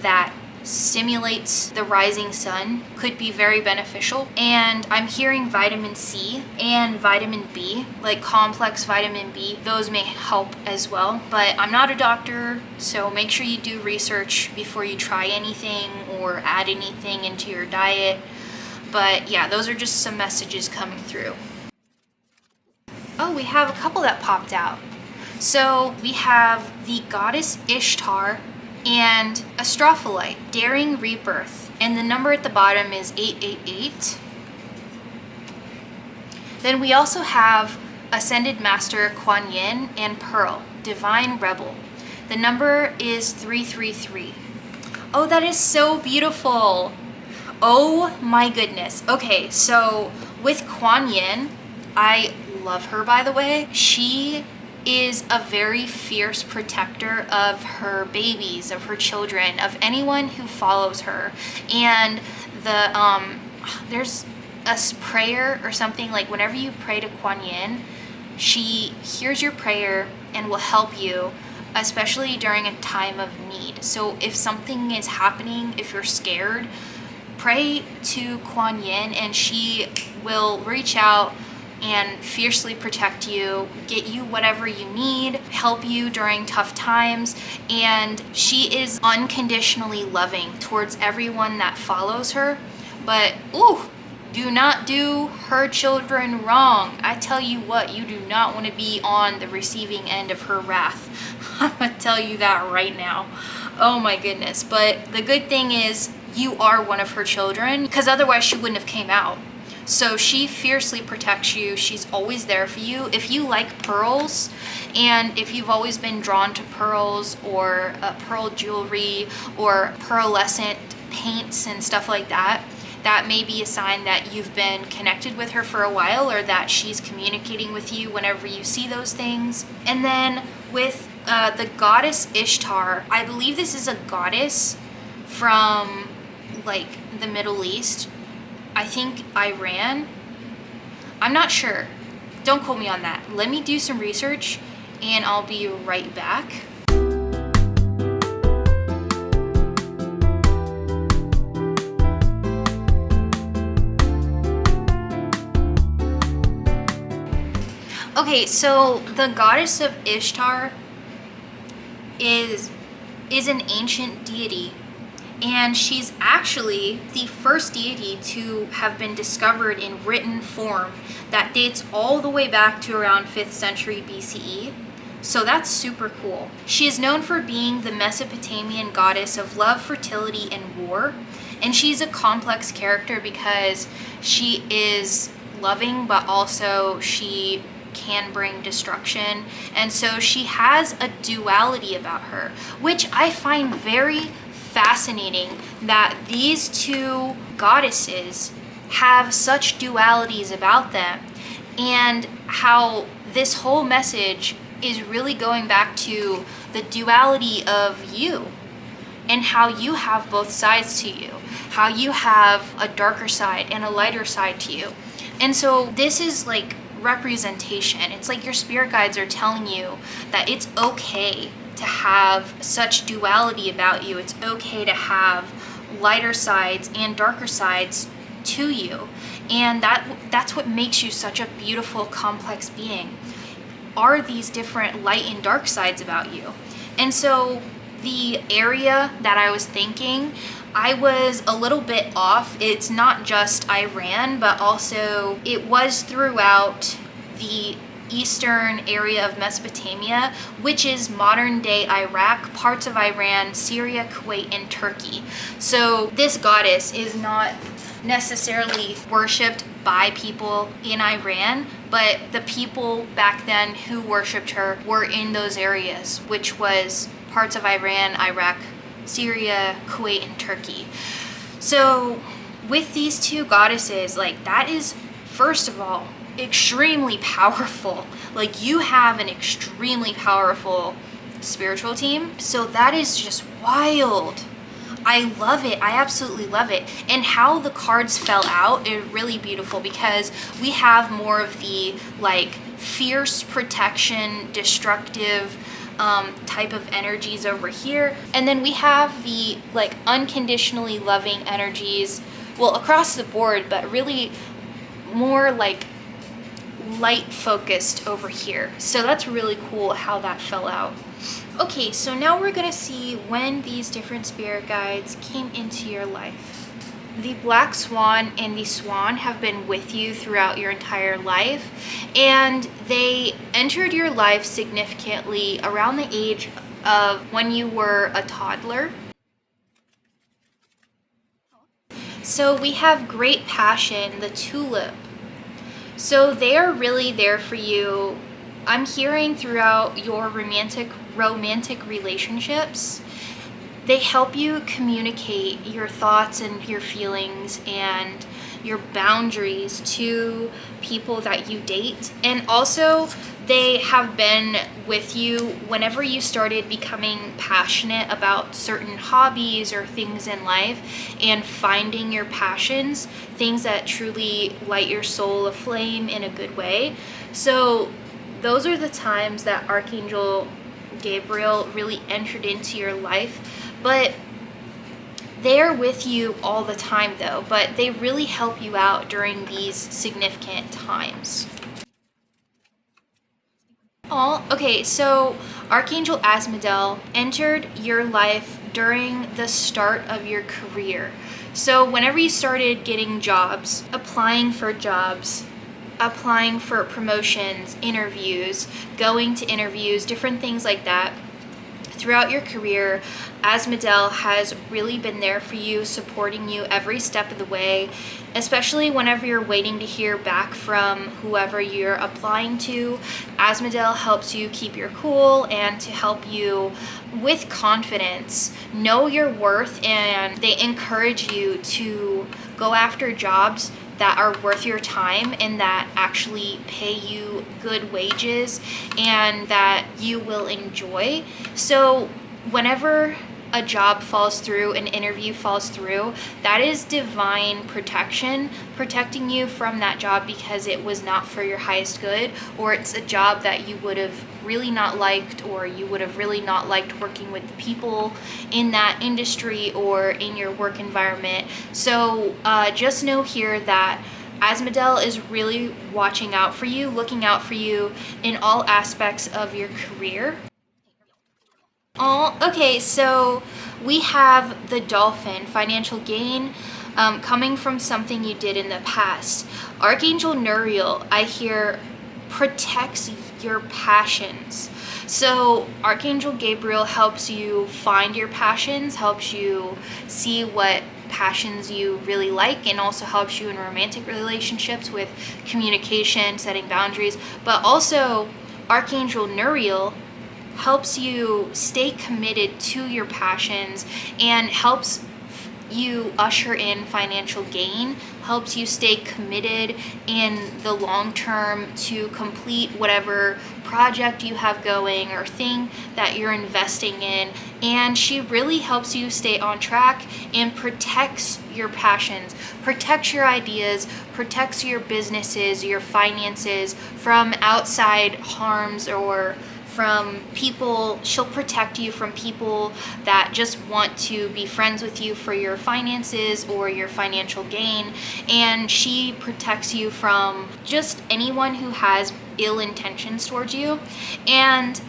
that simulates the rising sun could be very beneficial. And I'm hearing vitamin C and vitamin B, like complex vitamin B, those may help as well. But I'm not a doctor, so make sure you do research before you try anything or add anything into your diet. But yeah, those are just some messages coming through. Oh, we have a couple that popped out. So we have the goddess Ishtar and Astrophyllite, Daring Rebirth. And the number at the bottom is 888. Then we also have Ascended Master Kuan Yin and Pearl, Divine Rebel. The number is 333. Oh, that is so beautiful. Oh my goodness. Okay, so with Kuan Yin, I love her, by the way. She is a very fierce protector of her babies, of her children, of anyone who follows her. And there's a prayer or something, like whenever you pray to Kuan Yin, she hears your prayer and will help you, especially during a time of need. So if something is happening, if you're scared, pray to Kuan Yin and she will reach out and fiercely protect you, get you whatever you need, help you during tough times. And she is unconditionally loving towards everyone that follows her. But do not do her children wrong. I tell you what, you do not want to be on the receiving end of her wrath. I'm gonna tell you that right now. Oh my goodness. But the good thing is you are one of her children, because otherwise she wouldn't have came out. So she fiercely protects you. She's always there for you. If you like pearls, and if you've always been drawn to pearls or pearl jewelry or pearlescent paints and stuff like that, that may be a sign that you've been connected with her for a while, or that she's communicating with you whenever you see those things. And then with the goddess Ishtar, I believe this is a goddess from like the Middle East. I think Iran. I'm not sure. Don't quote me on that. Let me do some research and I'll be right back. Okay, so the goddess of Ishtar is an ancient deity. And she's actually the first deity to have been discovered in written form that dates all the way back to around 5th century BCE. So that's super cool. She is known for being the Mesopotamian goddess of love, fertility, and war. And she's a complex character because she is loving, but also she can bring destruction. And so she has a duality about her, which I find very fascinating, that these two goddesses have such dualities about them, and how this whole message is really going back to the duality of you and how you have both sides to you, how you have a darker side and a lighter side to you. And so this is like representation. It's like your spirit guides are telling you that it's okay to have such duality about you. It's okay to have lighter sides and darker sides to you. And that's what makes you such a beautiful, complex being, are these different light and dark sides about you. And so the area that I was thinking, I was a little bit off. It's not just Iran, but also it was throughout the eastern area of Mesopotamia, which is modern day Iraq, parts of Iran, Syria, Kuwait, and Turkey. So this goddess is not necessarily worshipped by people in Iran, but the people back then who worshipped her were in those areas, which was parts of Iran, Iraq, Syria, Kuwait, and Turkey. So with these two goddesses, like, that is, first of all, extremely powerful. Like, you have an extremely powerful spiritual team. So that is just wild. I love it. I absolutely love it. And how the cards fell out is really beautiful, because we have more of the like fierce protection, destructive, type of energies over here. And then we have the like unconditionally loving energies, well, across the board, but really more like light focused over here. So that's really cool how that fell out. Okay, so now we're gonna see when these different spirit guides came into your life. The Black Swan and the Swan have been with you throughout your entire life, and they entered your life significantly around the age of when you were a toddler. So we have Great Passion, the Tulip. So they are really there for you. I'm hearing throughout your romantic relationships, they help you communicate your thoughts and your feelings and your boundaries to people that you date. And also they have been with you whenever you started becoming passionate about certain hobbies or things in life and finding your passions, things that truly light your soul aflame in a good way. So those are the times that Archangel Gabriel really entered into your life. But they're with you all the time though, but they really help you out during these significant times. Oh, okay, so Archangel Asmodel entered your life during the start of your career. So whenever you started getting jobs, applying for promotions, interviews, going to interviews, different things like that, throughout your career, Asmodel has really been there for you, supporting you every step of the way, especially whenever you're waiting to hear back from whoever you're applying to. Asmodel helps you keep your cool and to help you with confidence, know your worth, and they encourage you to go after jobs that are worth your time and that actually pay you good wages and that you will enjoy. So whenever a job falls through, an interview falls through, that is divine protection, protecting you from that job because it was not for your highest good, or it's a job that you would have really not liked, or you would have really not liked working with the people in that industry or in your work environment. So just know here that Asmodel is really watching out for you, looking out for you in all aspects of your career. Oh, okay, so we have the Dolphin, financial gain, coming from something you did in the past. Archangel Nuriel, I hear, protects your passions. So Archangel Gabriel helps you find your passions, helps you see what passions you really like, and also helps you in romantic relationships with communication, setting boundaries. But also Archangel Nuriel helps you stay committed to your passions and helps you usher in financial gain, helps you stay committed in the long term to complete whatever project you have going or thing that you're investing in. And she really helps you stay on track and protects your passions, protects your ideas, protects your businesses, your finances from outside harms or from people. She'll protect you from people that just want to be friends with you for your finances or your financial gain. And she protects you from just anyone who has ill intentions towards you and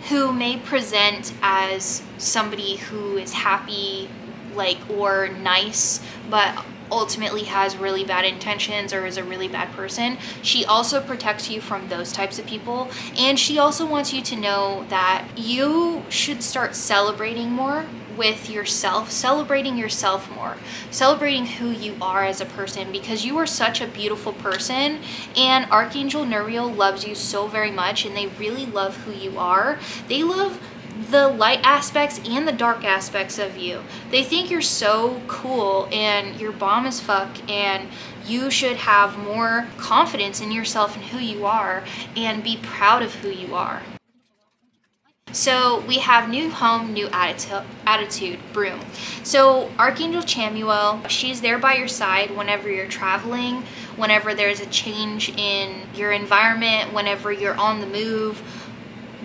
who may present as somebody who is happy, like, or nice, but ultimately has really bad intentions or is a really bad person. She also protects you from those types of people, and she also wants you to know that you should start celebrating more with yourself, celebrating yourself more, celebrating who you are as a person, because you are such a beautiful person, and Archangel Nuriel loves you so very much, and they really love who you are. They love the light aspects and the dark aspects of you. They think you're so cool and you're bomb as fuck, and you should have more confidence in yourself and who you are and be proud of who you are. So we have new home, new attitude, broom. So Archangel Chamuel, she's there by your side whenever you're traveling, whenever there's a change in your environment, whenever you're on the move,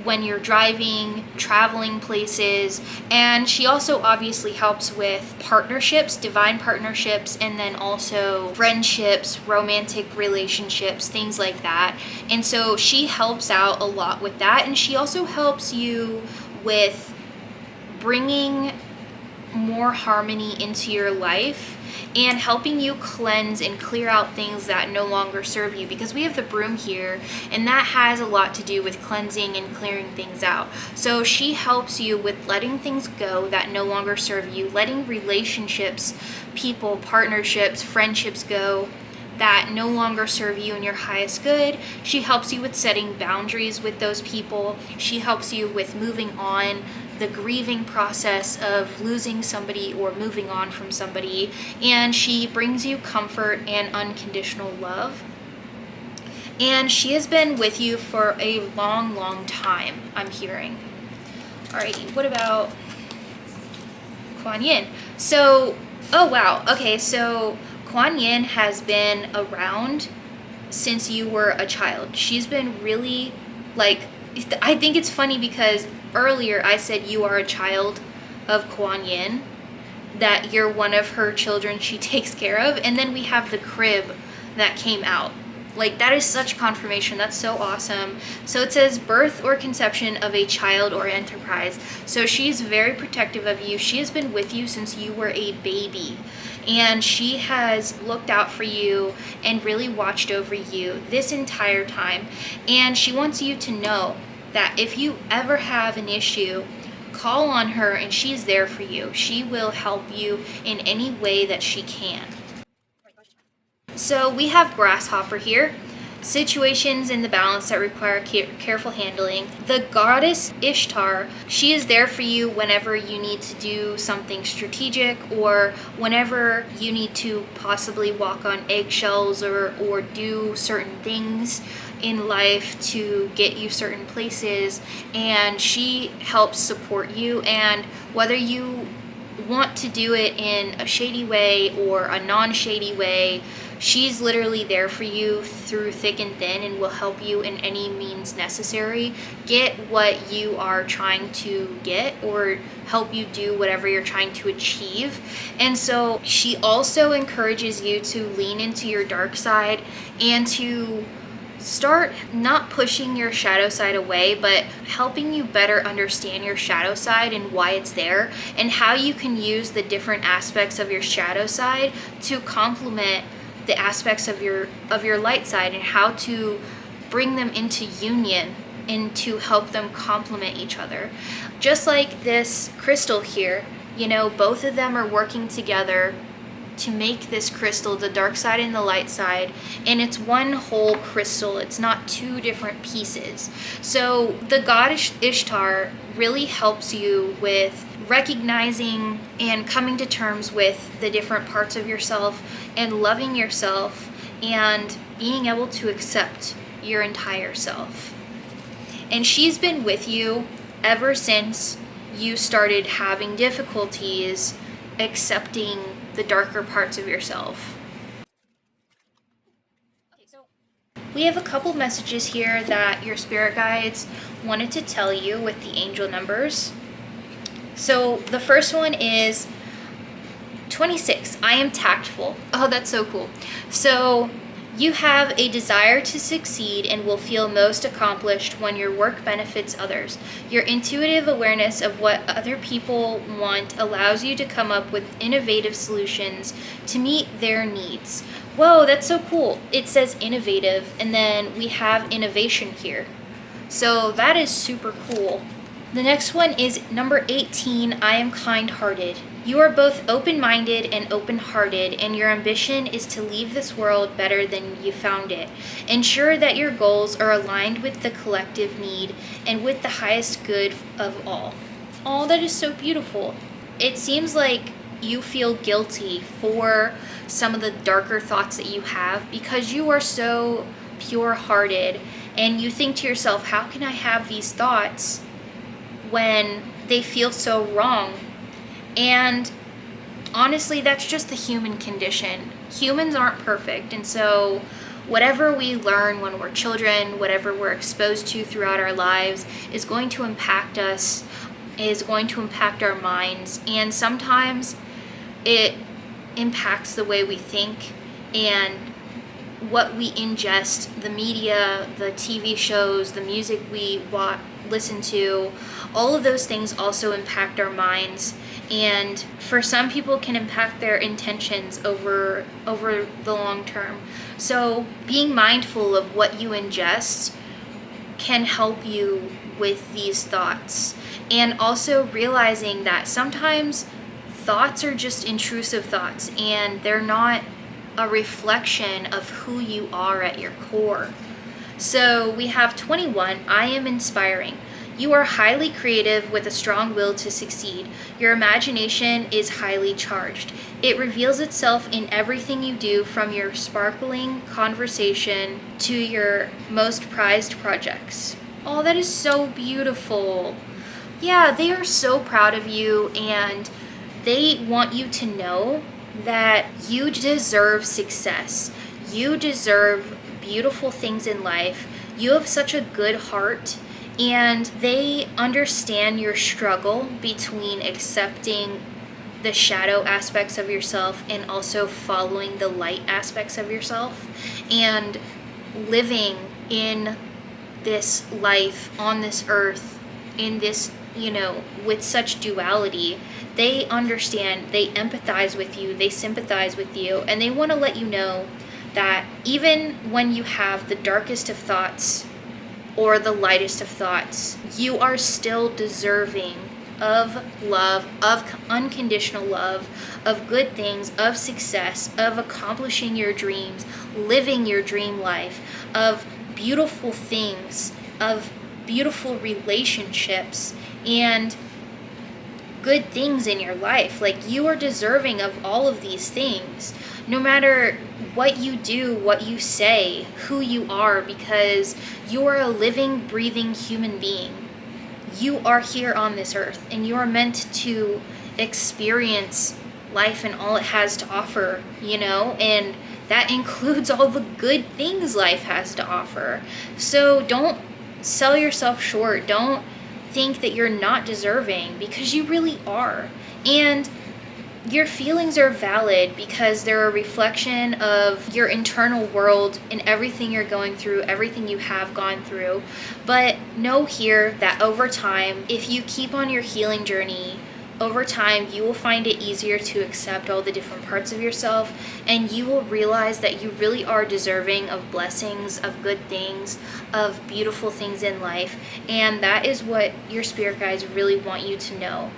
when you're driving, traveling places. And she also obviously helps with partnerships, divine partnerships, and then also friendships, romantic relationships, things like that. And so she helps out a lot with that. And she also helps you with bringing more harmony into your life and helping you cleanse and clear out things that no longer serve you, because we have the broom here and that has a lot to do with cleansing and clearing things out. So she helps you with letting things go that no longer serve you, letting relationships, people, partnerships, friendships go that no longer serve you in your highest good. She helps you with setting boundaries with those people. She helps you with moving on, the grieving process of losing somebody or moving on from somebody. And she brings you comfort and unconditional love. And she has been with you for a long, long time, I'm hearing. All right, what about Kuan Yin? So, oh wow, okay, so Kuan Yin has been around since you were a child. She's been really, like, I think it's funny because earlier I said you are a child of Kuan Yin, that you're one of her children she takes care of, and then we have the crib that came out. Like, that is such confirmation. That's so awesome. So it says birth or conception of a child or enterprise. So she's very protective of you. She has been with you since you were a baby. And she has looked out for you and really watched over you this entire time. And she wants you to know that if you ever have an issue, call on her and she's there for you. She will help you in any way that she can. So we have Grasshopper here. Situations in the balance that require careful handling. The goddess Ishtar, she is there for you whenever you need to do something strategic, or whenever you need to possibly walk on eggshells or do certain things in life to get you certain places. And she helps support you, and whether you want to do it in a shady way or a non-shady way, she's literally there for you through thick and thin and will help you in any means necessary get what you are trying to get, or help you do whatever you're trying to achieve. And so she also encourages you to lean into your dark side and to start not pushing your shadow side away, but helping you better understand your shadow side and why it's there, and how you can use the different aspects of your shadow side to complement the aspects of your light side, and how to bring them into union and to help them complement each other. Just like this crystal here, you know, both of them are working together to make this crystal, the dark side and the light side, and it's one whole crystal. It's not two different pieces. So the goddess Ishtar really helps you with recognizing and coming to terms with the different parts of yourself and loving yourself and being able to accept your entire self. And she's been with you ever since you started having difficulties accepting the darker parts of yourself. We have a couple messages here that your spirit guides wanted to tell you with the angel numbers. So the first one is 26. I am tactful. Oh, that's so cool. So you have a desire to succeed and will feel most accomplished when your work benefits others. Your intuitive awareness of what other people want allows you to come up with innovative solutions to meet their needs. Whoa, that's so cool. It says innovative, and then we have innovation here. So that is super cool. The next one is number 18, I am kind-hearted. You are both open-minded and open-hearted, and your ambition is to leave this world better than you found it. Ensure that your goals are aligned with the collective need and with the highest good of all. Oh, that is so beautiful. It seems like you feel guilty for some of the darker thoughts that you have because you are so pure-hearted, and you think to yourself, how can I have these thoughts when they feel so wrong? And honestly, that's just the human condition. Humans aren't perfect, and so whatever we learn when we're children, whatever we're exposed to throughout our lives is going to impact us, is going to impact our minds. And sometimes it impacts the way we think and what we ingest, the media, the TV shows, the music we listen to. All of those things also impact our minds, and for some people can impact their intentions over the long term. So being mindful of what you ingest can help you with these thoughts, and also realizing that sometimes thoughts are just intrusive thoughts and they're not a reflection of who you are at your core. So we have 21, I am inspiring. You are highly creative with a strong will to succeed. Your imagination is highly charged. It reveals itself in everything you do, from your sparkling conversation to your most prized projects. Oh, that is so beautiful. Yeah, they are so proud of you, and they want you to know that you deserve success. You deserve beautiful things in life. You have such a good heart, and they understand your struggle between accepting the shadow aspects of yourself and also following the light aspects of yourself, and living in this life on this earth, in this, with such duality. They understand, they empathize with you, they sympathize with you, and they want to let you know that even when you have the darkest of thoughts or the lightest of thoughts, you are still deserving of love, of unconditional love, of good things, of success, of accomplishing your dreams, living your dream life, of beautiful things, of beautiful relationships, and good things in your life. Like, you are deserving of all of these things, no matter what you do, what you say, who you are, because you are a living, breathing human being. You are here on this earth, and you are meant to experience life and all it has to offer, and that includes all the good things life has to offer. So don't sell yourself short. Don't think that you're not deserving, because you really are. And your feelings are valid because they're a reflection of your internal world and everything you're going through, everything you have gone through. But know here that over time, if you keep on your healing journey, over time you will find it easier to accept all the different parts of yourself, and you will realize that you really are deserving of blessings, of good things, of beautiful things in life. And that is what your spirit guides really want you to know,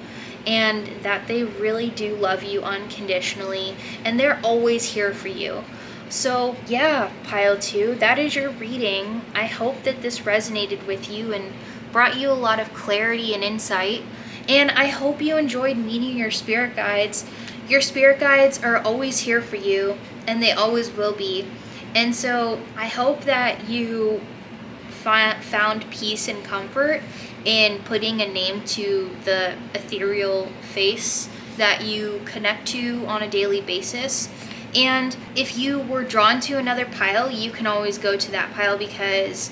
and that they really do love you unconditionally, and they're always here for you. So yeah, pile 2, that is your reading. I hope that this resonated with you and brought you a lot of clarity and insight. And I hope you enjoyed meeting your spirit guides. Your spirit guides are always here for you, and they always will be. And so I hope that you found peace and comfort in putting a name to the ethereal face that you connect to on a daily basis. And if you were drawn to another pile, you can always go to that pile, because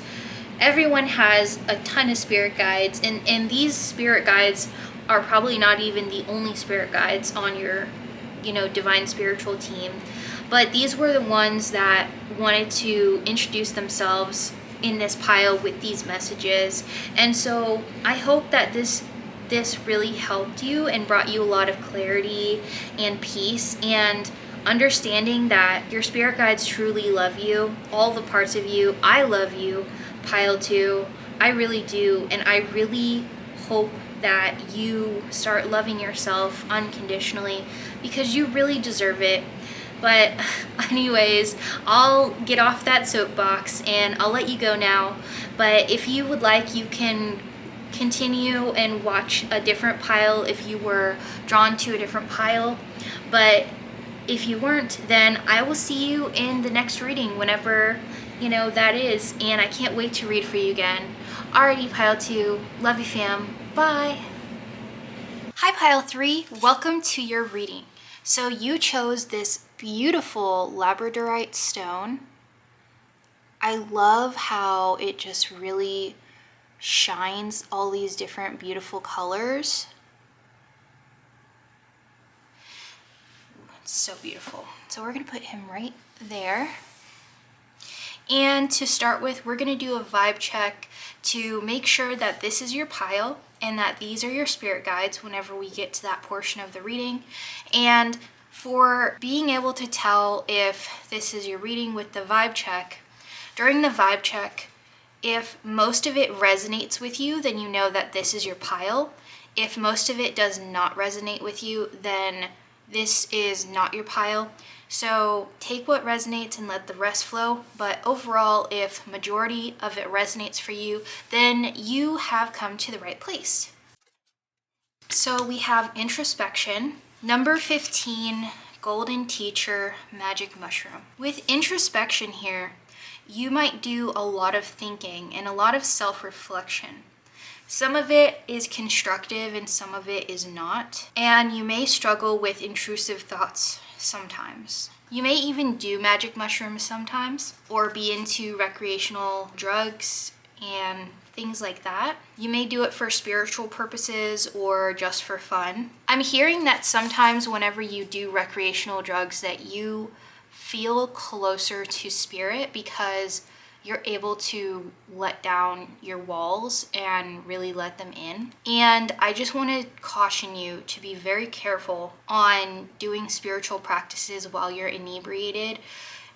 everyone has a ton of spirit guides, and these spirit guides are probably not even the only spirit guides on your, divine spiritual team. But these were the ones that wanted to introduce themselves in this pile with these messages. And so I hope that this really helped you and brought you a lot of clarity and peace, and understanding that your spirit guides truly love you, all the parts of you. I love you, pile 2. I really do. And I really hope that you start loving yourself unconditionally, because you really deserve it. But anyways, I'll get off that soapbox and I'll let you go now. But if you would like, you can continue and watch a different pile if you were drawn to a different pile. But if you weren't, then I will see you in the next reading, whenever, that is. And I can't wait to read for you again. Alrighty, pile 2. Love you, fam. Bye. Hi, pile 3. Welcome to your reading. So you chose this beautiful labradorite stone. I love how it just really shines all these different beautiful colors. It's so beautiful. So we're gonna put him right there. And to start with, we're gonna do a vibe check to make sure that this is your pile and that these are your spirit guides whenever we get to that portion of the reading. And for being able to tell if this is your reading with the vibe check, during the vibe check, if most of it resonates with you, then you know that this is your pile. If most of it does not resonate with you, then this is not your pile. So take what resonates and let the rest flow. But overall, if majority of it resonates for you, then you have come to the right place. So we have introspection, number 15, golden teacher, magic mushroom. With introspection here, you might do a lot of thinking and a lot of self-reflection. Some of it is constructive and some of it is not. And you may struggle with intrusive thoughts sometimes. You may even do magic mushrooms sometimes, or be into recreational drugs and things like that. You may do it for spiritual purposes or just for fun. I'm hearing that sometimes whenever you do recreational drugs that you feel closer to spirit because you're able to let down your walls and really let them in. And I just want to caution you to be very careful on doing spiritual practices while you're inebriated.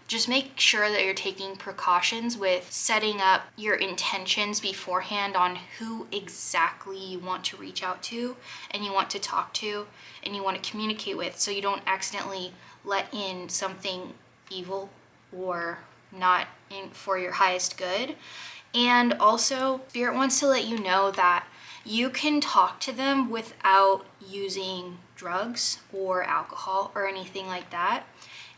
Just make sure that you're taking precautions with setting up your intentions beforehand on who exactly you want to reach out to and you want to talk to and you want to communicate with, so you don't accidentally let in something evil or not in for your highest good. And also, Spirit wants to let you know that you can talk to them without using drugs or alcohol or anything like that.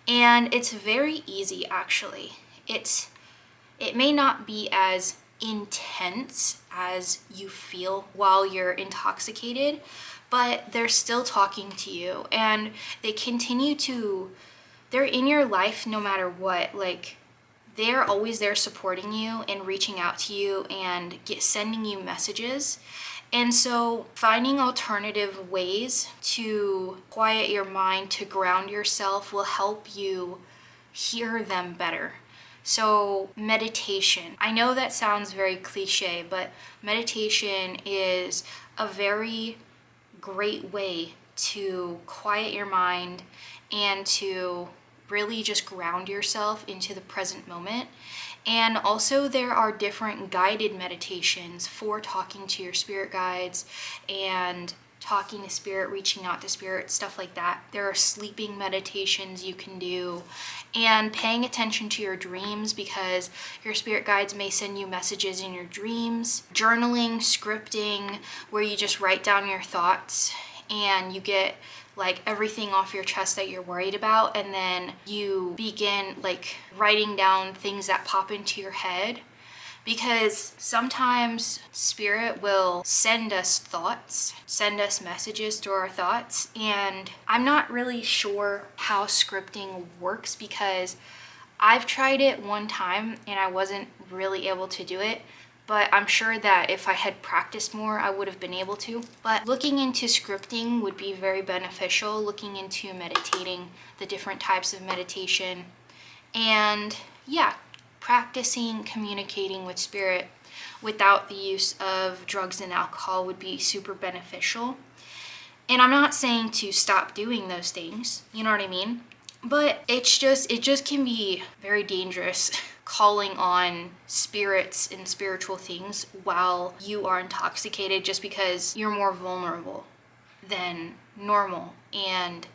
And it's very easy, actually. It may not be as intense as you feel while you're intoxicated, but they're still talking to you and they're in your life no matter what. Like, they're always there supporting you and reaching out to you and sending you messages. And so finding alternative ways to quiet your mind, to ground yourself, will help you hear them better. So meditation. I know that sounds very cliche, but meditation is a very great way to quiet your mind and to really just ground yourself into the present moment. And also there are different guided meditations for talking to your spirit guides and talking to spirit, reaching out to spirit, stuff like that. There are sleeping meditations you can do, and paying attention to your dreams because your spirit guides may send you messages in your dreams. Journaling, scripting, where you just write down your thoughts and you get like everything off your chest that you're worried about, and then you begin like writing down things that pop into your head, because sometimes spirit will send us thoughts, send us messages through our thoughts. And I'm not really sure how scripting works because I've tried it one time and I wasn't really able to do it. But I'm sure that if I had practiced more, I would have been able to. But looking into scripting would be very beneficial, looking into meditating, the different types of meditation. And yeah, practicing communicating with spirit without the use of drugs and alcohol would be super beneficial. And I'm not saying to stop doing those things, you know what I mean? But it just can be very dangerous calling on spirits and spiritual things while you are intoxicated, just because you're more vulnerable than normal, and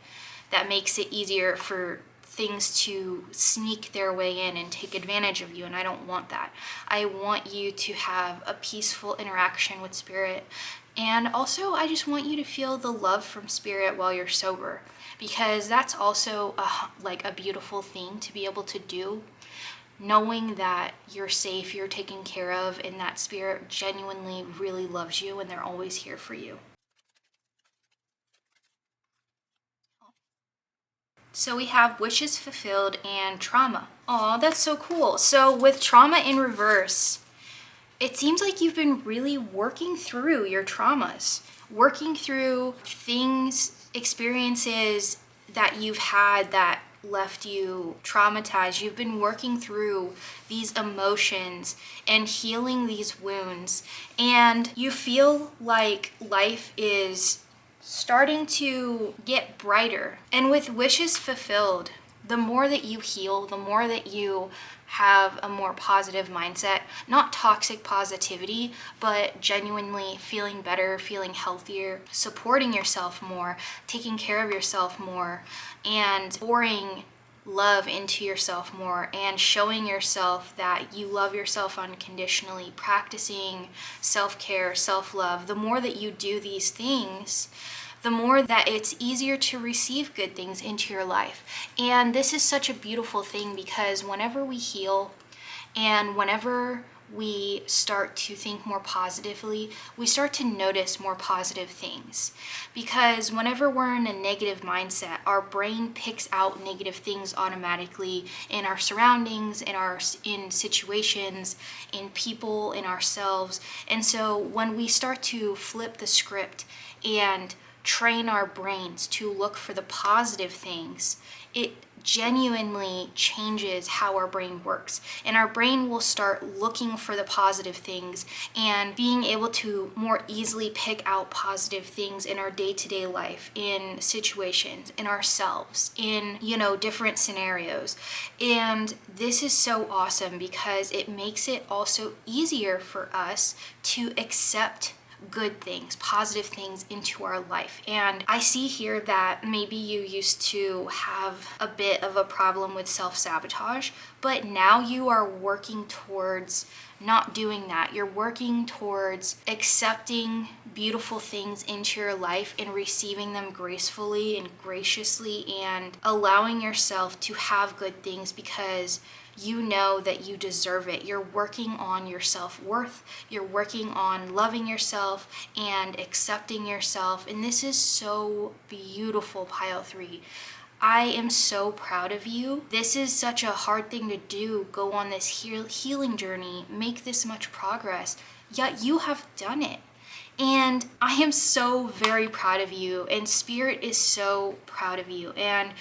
that makes it easier for things to sneak their way in and take advantage of you, and I don't want that. I want you to have a peaceful interaction with spirit, and also I just want you to feel the love from spirit while you're sober, because that's also a beautiful thing to be able to do, knowing that you're safe, you're taken care of, and that spirit genuinely really loves you and they're always here for you. So we have wishes fulfilled and trauma. Aw, that's so cool. So with trauma in reverse, it seems like you've been really working through your traumas, working through things, experiences that you've had that left you traumatized. You've been working through these emotions and healing these wounds, and you feel like life is starting to get brighter. And with wishes fulfilled, the more that you heal, the more that you have a more positive mindset, not toxic positivity, but genuinely feeling better, feeling healthier, supporting yourself more, taking care of yourself more, and pouring love into yourself more, and showing yourself that you love yourself unconditionally, practicing self-care, self-love. The more that you do these things, the more that it's easier to receive good things into your life. And this is such a beautiful thing, because whenever we heal and whenever we start to think more positively, we start to notice more positive things. Because whenever we're in a negative mindset, our brain picks out negative things automatically in our surroundings, in situations, in people, in ourselves. And so when we start to flip the script and train our brains to look for the positive things, it genuinely changes how our brain works. And our brain will start looking for the positive things and being able to more easily pick out positive things in our day-to-day life, in situations, in ourselves, in, different scenarios. And this is so awesome, because it makes it also easier for us to accept good things, positive things into our life. And I see here that maybe you used to have a bit of a problem with self-sabotage, but now you are working towards not doing that. You're working towards accepting beautiful things into your life and receiving them gracefully and graciously, and allowing yourself to have good things because you know that you deserve it. You're working on your self-worth. You're working on loving yourself and accepting yourself. And this is so beautiful, Pile 3. I am so proud of you. This is such a hard thing to do, go on this healing journey, make this much progress, yet you have done it. And I am so very proud of you, and Spirit is so proud of you. And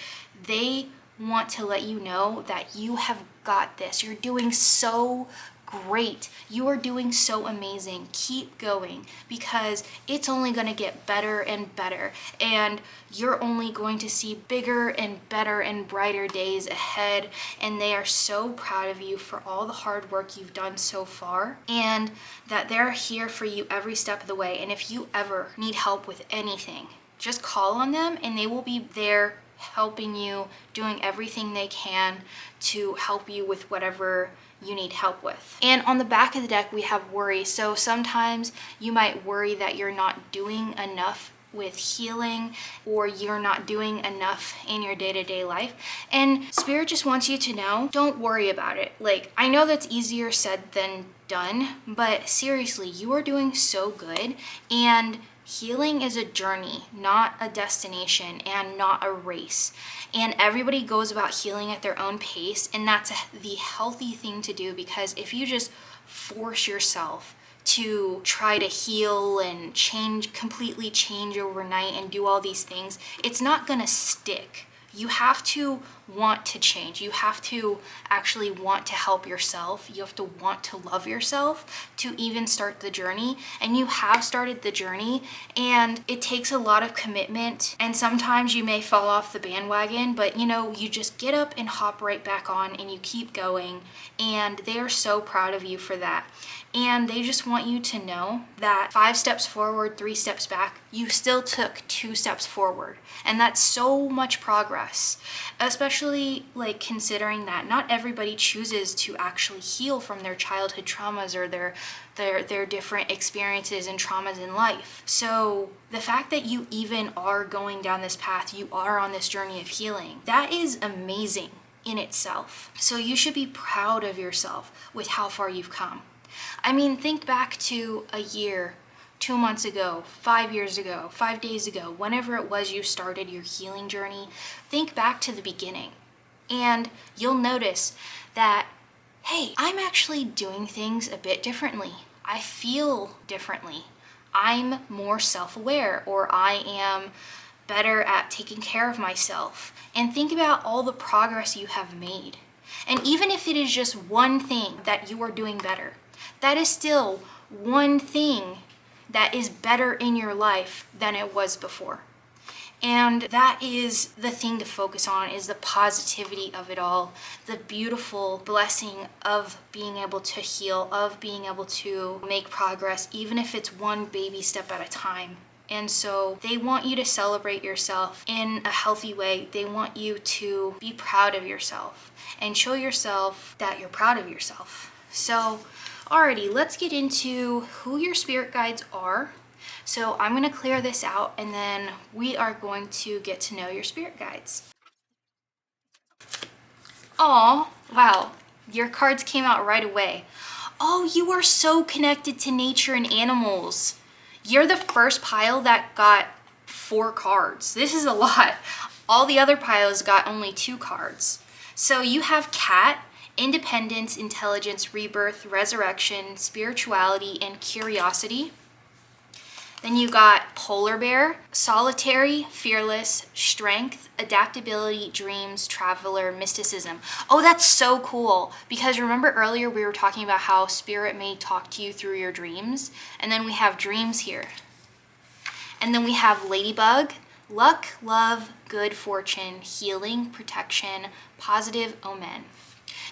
they want to let you know that you have got this. You're doing so great. You are doing so amazing. Keep going, because it's only going to get better and better, and you're only going to see bigger and better and brighter days ahead. And they are so proud of you for all the hard work you've done so far, and that they're here for you every step of the way. And if you ever need help with anything, just call on them, and they will be there helping you, doing everything they can to help you with whatever you need help with. And on the back of the deck, we have worry. So sometimes you might worry that you're not doing enough with healing, or you're not doing enough in your day-to-day life. And Spirit just wants you to know, don't worry about it. Like, I know that's easier said than done, but seriously, you are doing so good. And healing is a journey, not a destination, and not a race. And everybody goes about healing at their own pace, and that's the healthy thing to do, because if you just force yourself to try to heal and completely change overnight and do all these things, it's not gonna stick. You have to want to change. You have to actually want to help yourself. You have to want to love yourself to even start the journey. And you have started the journey, and it takes a lot of commitment. And sometimes you may fall off the bandwagon, but you just get up and hop right back on, and you keep going. And they are so proud of you for that. And they just want you to know that 5 steps forward, 3 steps back, you still took 2 steps forward. And that's so much progress, especially considering that not everybody chooses to actually heal from their childhood traumas or their different experiences and traumas in life. So the fact that you even are going down this path, you are on this journey of healing, that is amazing in itself. So you should be proud of yourself with how far you've come. I mean, think back to a year, 2 months ago, 5 years ago, 5 days ago, whenever it was you started your healing journey. Think back to the beginning. And you'll notice that, hey, I'm actually doing things a bit differently. I feel differently. I'm more self-aware, or I am better at taking care of myself. And think about all the progress you have made. And even if it is just one thing that you are doing better, that is still one thing that is better in your life than it was before. And that is the thing to focus on, is the positivity of it all, the beautiful blessing of being able to heal, of being able to make progress, even if it's one baby step at a time. And so they want you to celebrate yourself in a healthy way. They want you to be proud of yourself and show yourself that you're proud of yourself. So, alrighty, let's get into who your spirit guides are. So I'm going to clear this out, and then we are going to get to know your spirit guides. Oh, wow, your cards came out right away. Oh, you are so connected to nature and animals. You're the first pile that got 4 cards. This is a lot. All the other piles got only 2 cards. So you have cat, independence, intelligence, rebirth, resurrection, spirituality, and curiosity. Then you got polar bear, solitary, fearless, strength, adaptability, dreams, traveler, mysticism. Oh, that's so cool. Because remember earlier we were talking about how spirit may talk to you through your dreams. And then we have dreams here. And then we have ladybug, luck, love, good fortune, healing, protection, positive omen.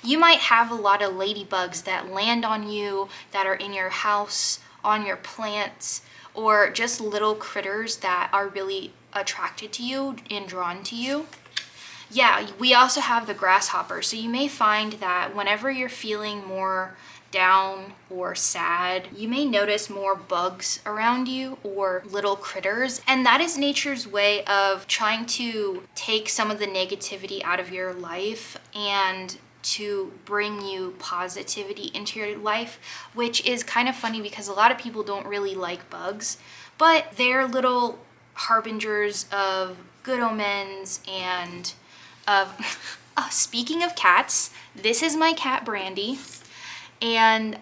You might have a lot of ladybugs that land on you, that are in your house, on your plants, or just little critters that are really attracted to you and drawn to you. Yeah, we also have the grasshopper. So you may find that whenever you're feeling more down or sad, you may notice more bugs around you or little critters. And that is nature's way of trying to take some of the negativity out of your life and to bring you positivity into your life, which is kind of funny because a lot of people don't really like bugs, but they're little harbingers of good omens and of speaking of cats, this is my cat Brandy, and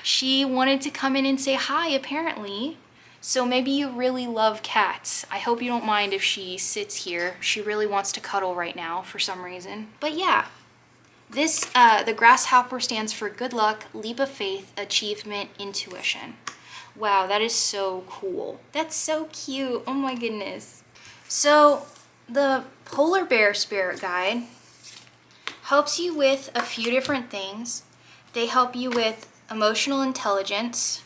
she wanted to come in and say hi apparently. So maybe you really love cats. I hope you don't mind if she sits here. She really wants to cuddle right now for some reason. But yeah, this the grasshopper stands for good luck, leap of faith, achievement, intuition. Wow, that is so cool. That's so cute. Oh my goodness. So the polar bear spirit guide helps you with a few different things. They help you with emotional intelligence.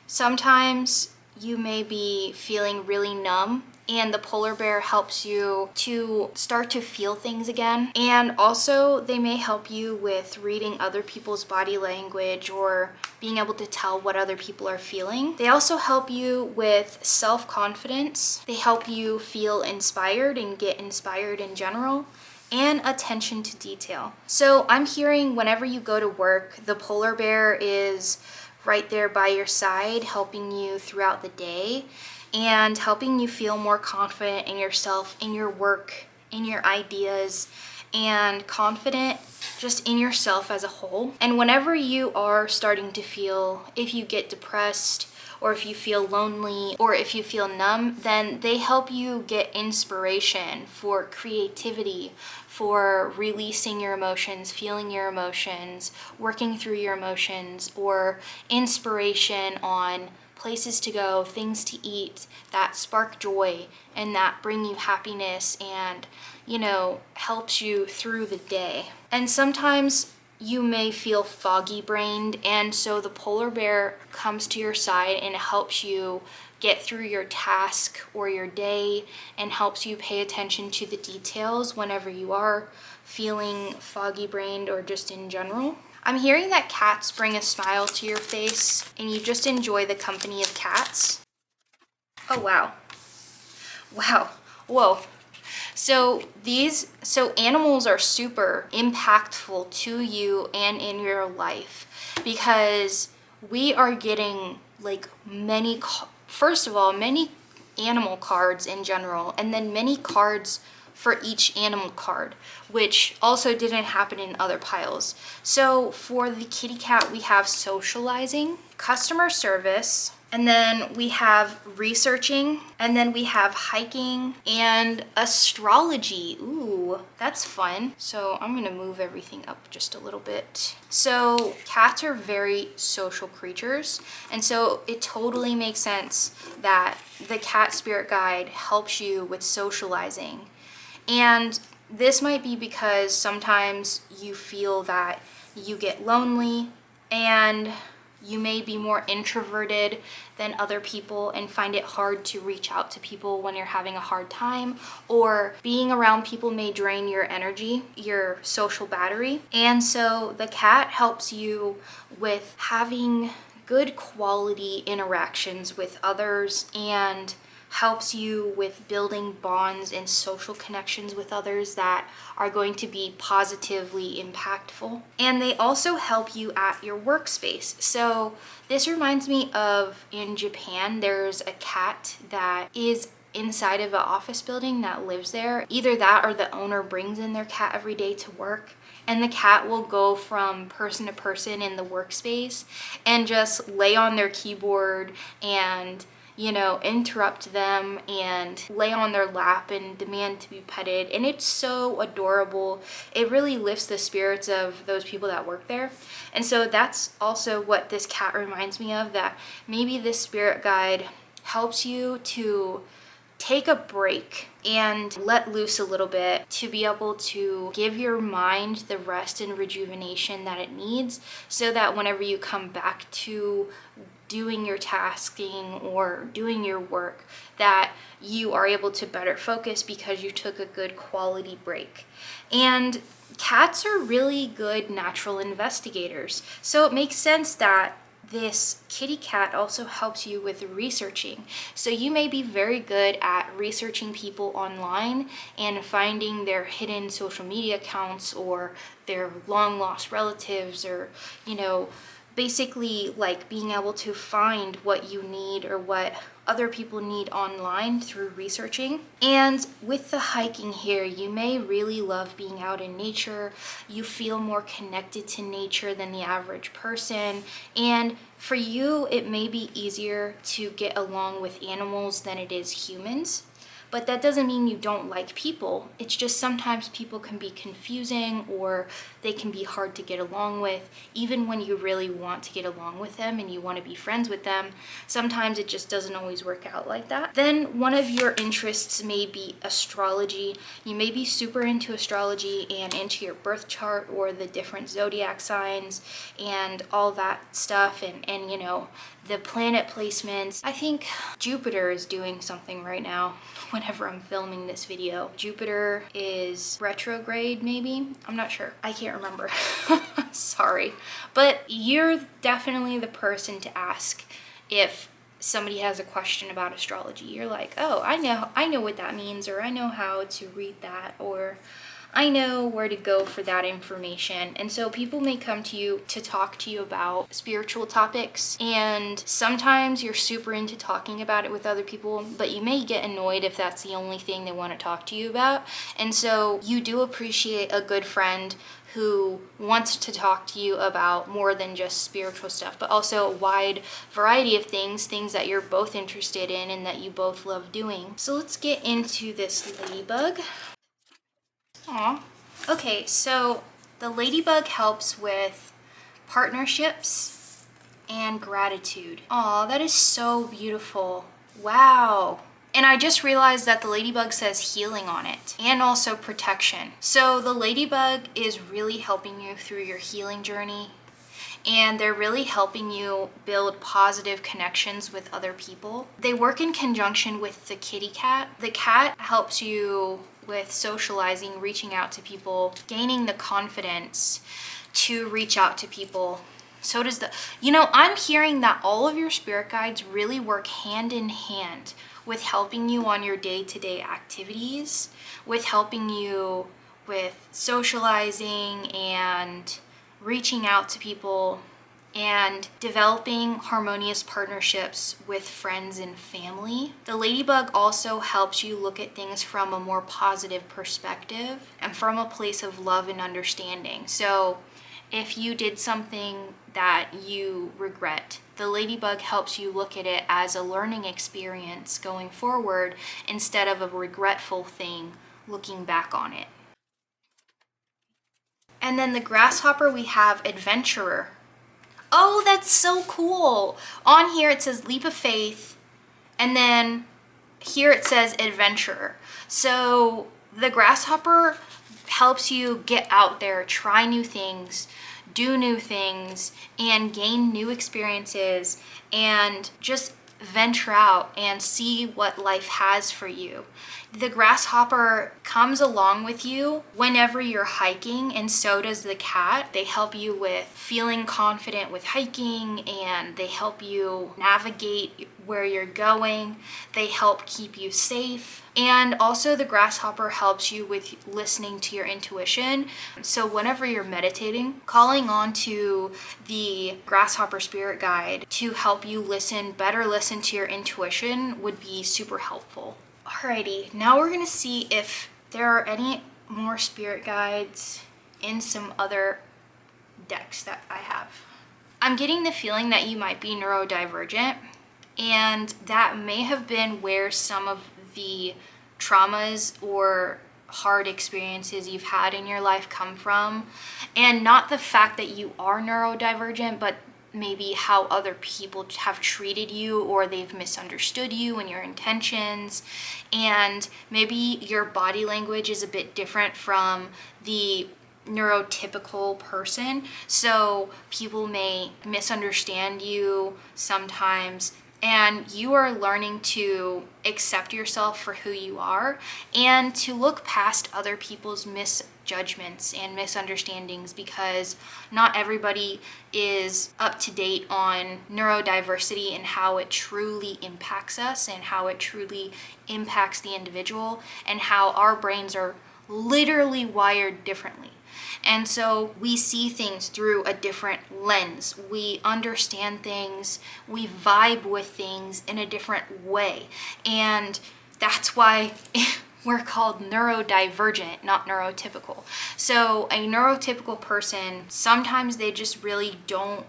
Sometimes you may be feeling really numb, and the polar bear helps you to start to feel things again. And also they may help you with reading other people's body language or being able to tell what other people are feeling. They also help you with self-confidence. They help you feel inspired and get inspired in general, and attention to detail. So I'm hearing whenever you go to work, the polar bear is right there by your side, helping you throughout the day and helping you feel more confident in yourself, in your work, in your ideas, and confident just in yourself as a whole. And whenever you are starting to feel, if you get depressed, or if you feel lonely, or if you feel numb, then they help you get inspiration for creativity, for releasing your emotions, feeling your emotions, working through your emotions, or inspiration on places to go, things to eat that spark joy and that bring you happiness and, you know, helps you through the day. And sometimes you may feel foggy brained, and so the polar bear comes to your side and helps you get through your task or your day and helps you pay attention to the details whenever you are feeling foggy brained or just in general. I'm hearing that cats bring a smile to your face and you just enjoy the company of cats. Oh wow. Wow. Whoa. So animals are super impactful to you and in your life because we are getting like many animal cards in general, and then many cards for each animal card, which also didn't happen in other piles. So for the kitty cat, we have socializing, customer service, and then we have researching, and then we have hiking and astrology. Ooh, that's fun. So I'm gonna move everything up just a little bit. So cats are very social creatures, and so it totally makes sense that the cat spirit guide helps you with socializing. And this might be because sometimes you feel that you get lonely and you may be more introverted than other people and find it hard to reach out to people when you're having a hard time, or being around people may drain your energy, your social battery. And so the cat helps you with having good quality interactions with others and helps you with building bonds and social connections with others that are going to be positively impactful. And they also help you at your workspace. So this reminds me of, in Japan, there's a cat that is inside of an office building that lives there. Either that or the owner brings in their cat every day to work, and the cat will go from person to person in the workspace and just lay on their keyboard and, you know, interrupt them and lay on their lap and demand to be petted. And it's so adorable. It really lifts the spirits of those people that work there. And so that's also what this cat reminds me of, that maybe this spirit guide helps you to take a break and let loose a little bit to be able to give your mind the rest and rejuvenation that it needs, so that whenever you come back to doing your tasking or doing your work, that you are able to better focus because you took a good quality break. And cats are really good natural investigators, so it makes sense that this kitty cat also helps you with researching. So you may be very good at researching people online and finding their hidden social media accounts or their long lost relatives, or, you know, basically like being able to find what you need or what other people need online through researching. And with the hiking here, you may really love being out in nature. You feel more connected to nature than the average person. And for you, it may be easier to get along with animals than it is humans. But that doesn't mean you don't like people. It's just sometimes people can be confusing, or they can be hard to get along with. Even when you really want to get along with them and you want to be friends with them, sometimes it just doesn't always work out like that. Then one of your interests may be astrology. You may be super into astrology and into your birth chart or the different zodiac signs and all that stuff, and you know, the planet placements. I think Jupiter is doing something right now whenever I'm filming this video. Jupiter is retrograde, maybe? I'm not sure. I can't remember. Sorry. But you're definitely the person to ask if somebody has a question about astrology. You're like, oh, I know what that means, or I know how to read that, or I know where to go for that information. And so people may come to you to talk to you about spiritual topics, and sometimes you're super into talking about it with other people, but you may get annoyed if that's the only thing they want to talk to you about. And so you do appreciate a good friend who wants to talk to you about more than just spiritual stuff, but also a wide variety of things that you're both interested in and that you both love doing. So let's get into this ladybug. Aw. Okay, so the ladybug helps with partnerships and gratitude. Aw, that is so beautiful. Wow. And I just realized that the ladybug says healing on it, and also protection. So the ladybug is really helping you through your healing journey, and they're really helping you build positive connections with other people. They work in conjunction with the kitty cat. The cat helps you with socializing, reaching out to people, gaining the confidence to reach out to people. So does the, you know, I'm hearing that all of your spirit guides really work hand in hand with helping you on your day-to-day activities, with helping you with socializing and reaching out to people and developing harmonious partnerships with friends and family. The ladybug also helps you look at things from a more positive perspective and from a place of love and understanding. So if you did something that you regret, the ladybug helps you look at it as a learning experience going forward instead of a regretful thing looking back on it. And then the grasshopper, we have adventurer. Oh, that's so cool. On here it says leap of faith, and then here it says adventurer. So the grasshopper helps you get out there, try new things, do new things, and gain new experiences, and just venture out and see what life has for you. The grasshopper comes along with you whenever you're hiking, and so does the cat. They help you with feeling confident with hiking, and they help you navigate where you're going. They help keep you safe. And also the grasshopper helps you with listening to your intuition. So whenever you're meditating, calling on to the grasshopper spirit guide to help you better listen to your intuition would be super helpful. Alrighty, now we're gonna see if there are any more spirit guides in some other decks that I have. I'm getting the feeling that you might be neurodivergent, and that may have been where some of the traumas or hard experiences you've had in your life come from. And not the fact that you are neurodivergent, but maybe how other people have treated you, or they've misunderstood you and your intentions. And maybe your body language is a bit different from the neurotypical person. So people may misunderstand you sometimes, and you are learning to accept yourself for who you are and to look past other people's misjudgments and misunderstandings, because not everybody is up to date on neurodiversity and how it truly impacts us and how it truly impacts the individual, and how our brains are literally wired differently. And so we see things through a different lens. We understand things, we vibe with things in a different way. And that's why we're called neurodivergent, not neurotypical. So a neurotypical person, sometimes they just really don't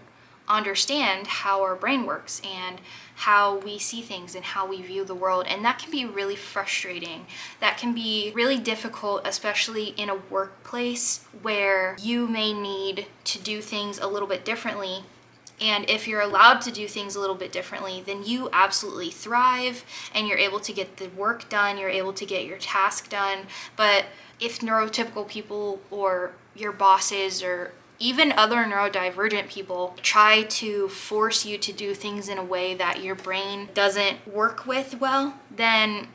understand how our brain works and how we see things and how we view the world. And that can be really frustrating. That can be really difficult, especially in a workplace where you may need to do things a little bit differently. And if you're allowed to do things a little bit differently, then you absolutely thrive and you're able to get the work done, you're able to get your task done. But if neurotypical people or your bosses or even other neurodivergent people try to force you to do things in a way that your brain doesn't work with well, then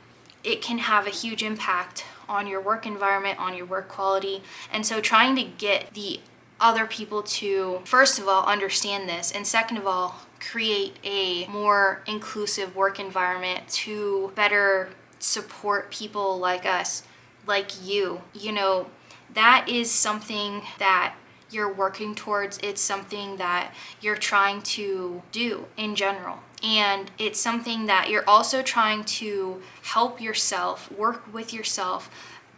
it can have a huge impact on your work environment, on your work quality. And so trying to get the other people to, first of all, understand this, and second of all, create a more inclusive work environment to better support people like us, like you. You know, that is something that you're working towards. It's something that you're trying to do in general. And it's something that you're also trying to help yourself, work with yourself,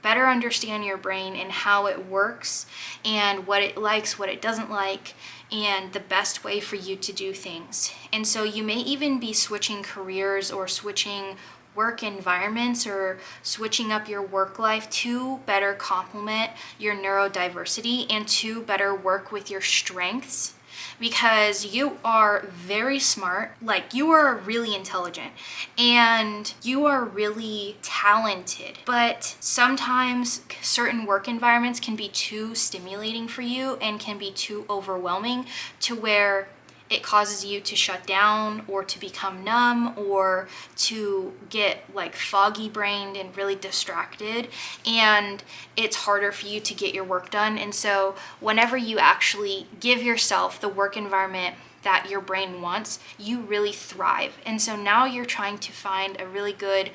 better understand your brain and how it works and what it likes, what it doesn't like, and the best way for you to do things. And so you may even be switching careers or switching work environments or switching up your work life to better complement your neurodiversity and to better work with your strengths, because you are very smart, like you are really intelligent and you are really talented, but sometimes certain work environments can be too stimulating for you and can be too overwhelming to where it causes you to shut down or to become numb or to get like foggy brained and really distracted, and it's harder for you to get your work done. And so whenever you actually give yourself the work environment that your brain wants, you really thrive. And so now you're trying to find a really good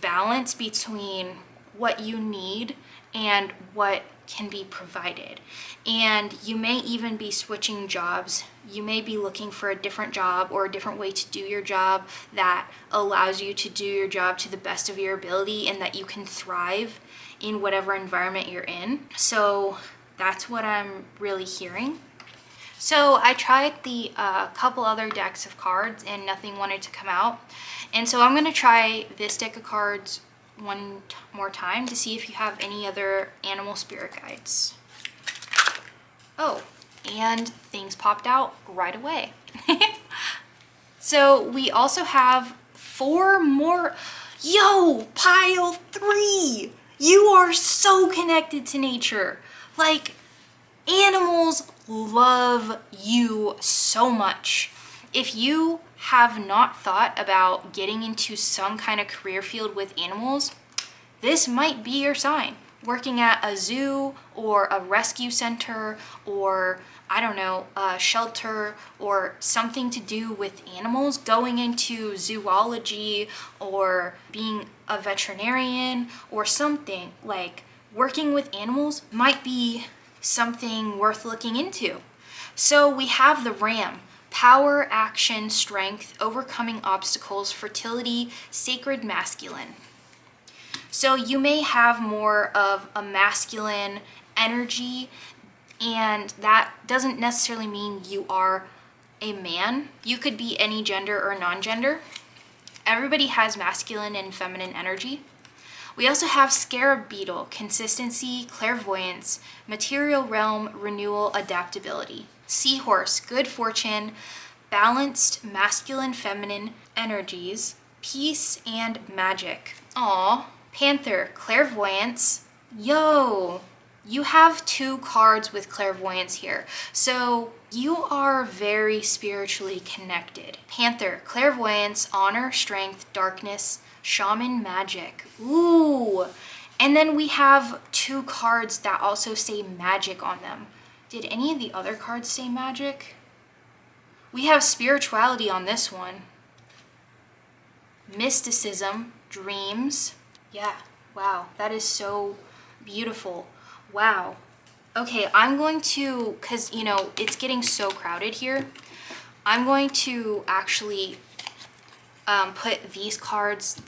balance between what you need and what can be provided. And you may even be switching jobs. You may be looking for a different job or a different way to do your job that allows you to do your job to the best of your ability and that you can thrive in whatever environment you're in. So that's what I'm really hearing. So I tried the couple other decks of cards and nothing wanted to come out. And so I'm gonna try this deck of cards one more time to see if you have any other animal spirit guides. Oh, and things popped out right away. So we also have 4 more. Yo, pile 3. You are so connected to nature. Like, animals love you so much. If you have not thought about getting into some kind of career field with animals, this might be your sign. Working at a zoo or a rescue center or, I don't know, a shelter or something to do with animals, going into zoology or being a veterinarian or something. Like, working with animals might be something worth looking into. So we have the ram. Power, action, strength, overcoming obstacles, fertility, sacred masculine. So you may have more of a masculine energy, and that doesn't necessarily mean you are a man. You could be any gender or non-gender. Everybody has masculine and feminine energy. We also have scarab beetle, consistency, clairvoyance, material realm, renewal, adaptability. Seahorse, good fortune, balanced masculine, feminine energies, peace and magic. Aw. Panther, clairvoyance. Yo, you have 2 cards with clairvoyance here. So you are very spiritually connected. Panther, clairvoyance, honor, strength, darkness, shaman, magic. Ooh. And then we have 2 cards that also say magic on them. Did any of the other cards say magic? We have spirituality on this one. Mysticism, dreams. Yeah, wow, that is so beautiful. Wow. Okay, I'm going to, because, you know, it's getting so crowded here, I'm going to actually put these cards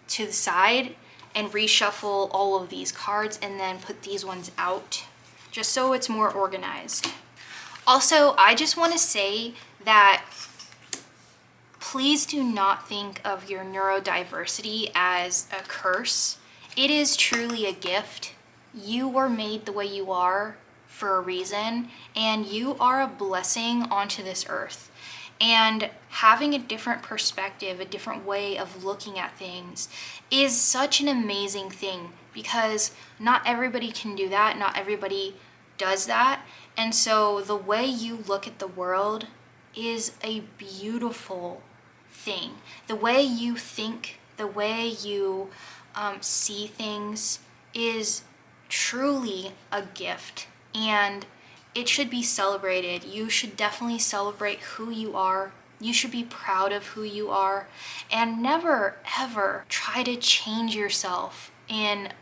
to the side and reshuffle all of these cards and then put these ones out, just so it's more organized. Also, I just want to say that please do not think of your neurodiversity as a curse. It is truly a gift. You were made the way you are for a reason, and you are a blessing onto this earth. And having a different perspective, a different way of looking at things is such an amazing thing, because not everybody can do that, not everybody does that. And so the way you look at the world is a beautiful thing. The way you think, the way you see things is truly a gift, and it should be celebrated. You should definitely celebrate who you are. You should be proud of who you are, and never ever try to change yourself in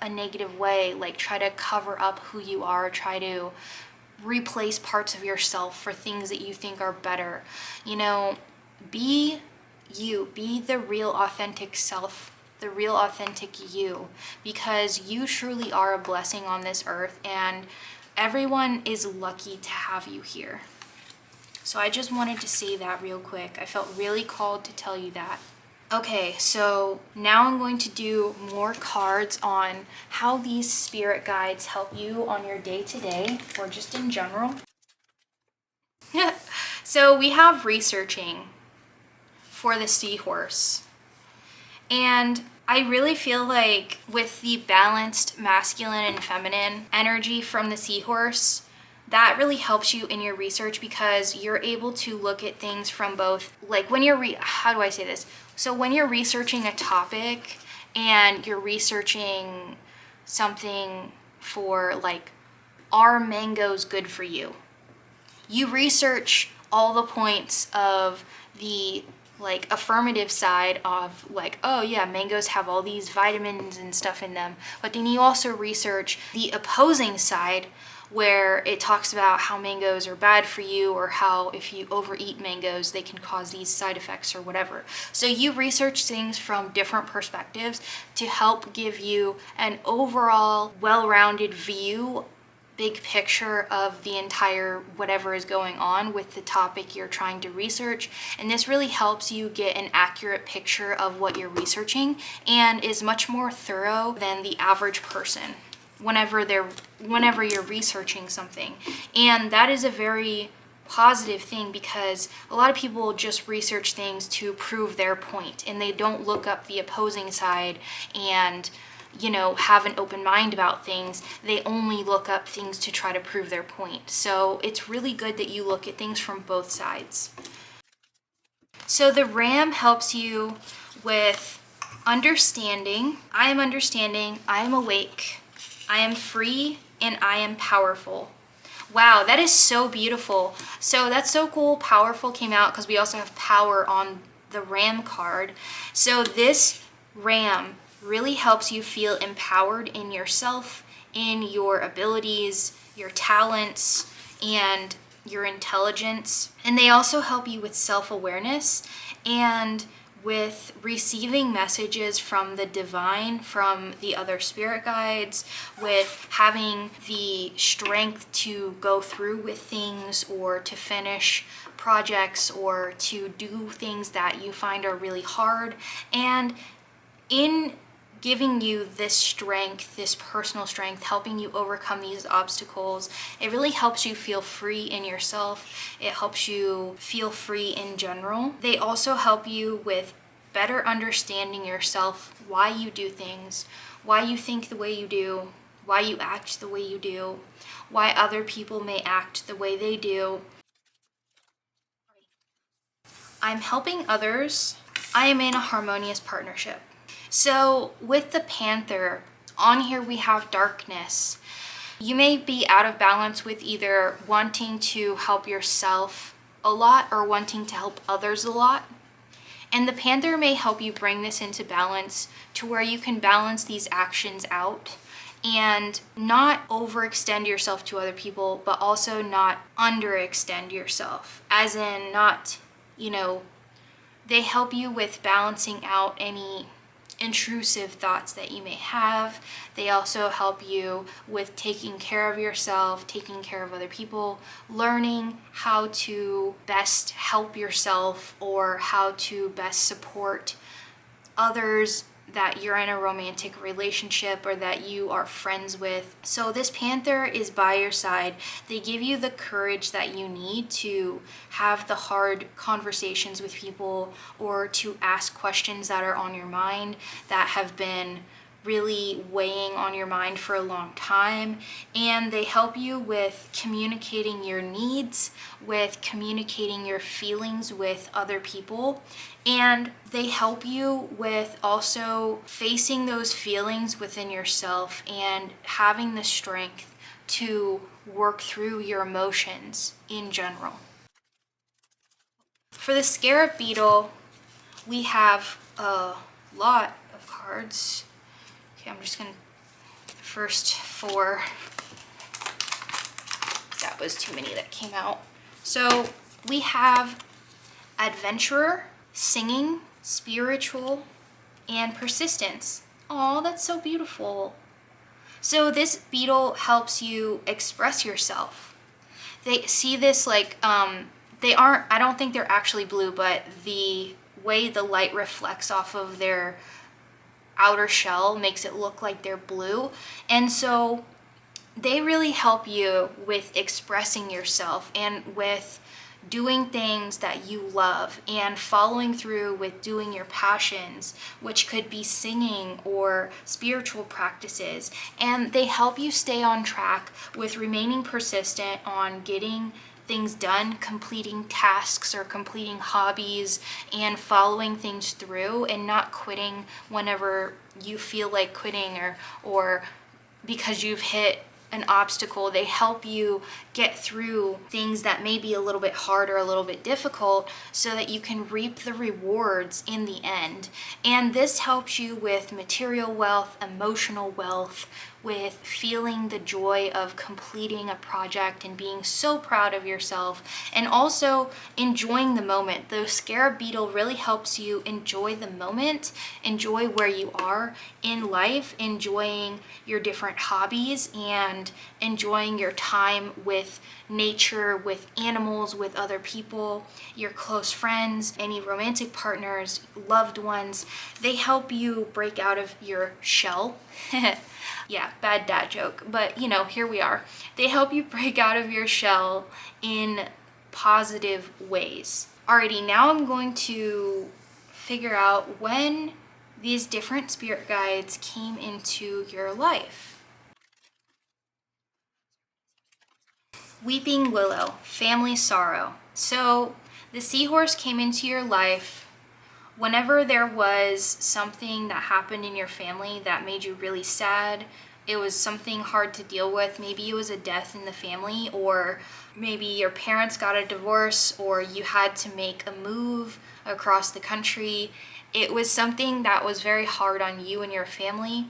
a negative way, like try to cover up who you are, try to replace parts of yourself for things that you think are better. You know, be you, be the real authentic self, the real authentic you, because you truly are a blessing on this earth, and everyone is lucky to have you here. So I just wanted to say that real quick. I felt really called to tell you that. Okay, so now I'm going to do more cards on how these spirit guides help you on your day-to-day or just in general. So we have researching for the seahorse. And I really feel like with the balanced masculine and feminine energy from the seahorse, that really helps you in your research, because you're able to look at things from both, like when you're, how do I say this? So when you're researching a topic and you're researching something for like, are mangoes good for you? You research all the points of the like affirmative side of like, oh yeah, mangoes have all these vitamins and stuff in them. But then you also research the opposing side where it talks about how mangoes are bad for you, or how if you overeat mangoes, they can cause these side effects or whatever. So you research things from different perspectives to help give you an overall well-rounded view, big picture of the entire whatever is going on with the topic you're trying to research. And this really helps you get an accurate picture of what you're researching, and is much more thorough than the average person whenever you're researching something. And that is a very positive thing, because a lot of people just research things to prove their point, and they don't look up the opposing side and, you know, have an open mind about things. They only look up things to try to prove their point. So it's really good that you look at things from both sides. So the Ram helps you with understanding. I am awake, I am free, and I am powerful. Wow, that is so beautiful. So that's so cool. Powerful came out because we also have power on the Ram card. So this Ram really helps you feel empowered in yourself, in your abilities, your talents, and your intelligence. And they also help you with self-awareness and with receiving messages from the divine, from the other spirit guides, with having the strength to go through with things, or to finish projects, or to do things that you find are really hard. And in giving you this strength, this personal strength, helping you overcome these obstacles, it really helps you feel free in yourself. It helps you feel free in general. They also help you with better understanding yourself, why you do things, why you think the way you do, why you act the way you do, why other people may act the way they do. I'm helping others. I am in a harmonious partnership. So with the Panther, on here we have darkness. You may be out of balance with either wanting to help yourself a lot or wanting to help others a lot. And the Panther may help you bring this into balance to where you can balance these actions out and not overextend yourself to other people, but also not underextend yourself. As in not, you know, they help you with balancing out any intrusive thoughts that you may have. They also help you with taking care of yourself, taking care of other people, learning how to best help yourself, or how to best support others that you're in a romantic relationship or that you are friends with. So this Panther is by your side. They give you the courage that you need to have the hard conversations with people, or to ask questions that are on your mind that have been really weighing on your mind for a long time. And they help you with communicating your needs, with communicating your feelings with other people. And they help you with also facing those feelings within yourself and having the strength to work through your emotions in general. For the Scarab Beetle, we have a lot of cards. Okay, I'm just gonna, first four, that was too many that came out. So we have Adventurer, Singing, Spiritual, and Persistence. Oh, that's so beautiful. So this beetle helps you express yourself. They see this like, they aren't, I don't think they're actually blue, but the way the light reflects off of their outer shell makes it look like they're blue. And so they really help you with expressing yourself and with doing things that you love and following through with doing your passions, which could be singing or spiritual practices. And they help you stay on track with remaining persistent on getting things done, completing tasks or completing hobbies, and following things through and not quitting whenever you feel like quitting, or because you've hit an obstacle. They help you get through things that may be a little bit hard or a little bit difficult so that you can reap the rewards in the end. And this helps you with material wealth, emotional wealth, with feeling the joy of completing a project and being so proud of yourself, and also enjoying the moment. The scarab beetle really helps you enjoy the moment, enjoy where you are in life, enjoying your different hobbies, and enjoying your time with nature, with animals, with other people, your close friends, any romantic partners, loved ones. They help you break out of your shell. Yeah, bad dad joke, but you know, here we are. They help you break out of your shell in positive ways. Alrighty, now I'm going to figure out when these different spirit guides came into your life. Weeping willow, family sorrow. So the seahorse came into your life whenever there was something that happened in your family that made you really sad. It was something hard to deal with. Maybe it was a death in the family, or maybe your parents got a divorce, or you had to make a move across the country. It was something that was very hard on you and your family.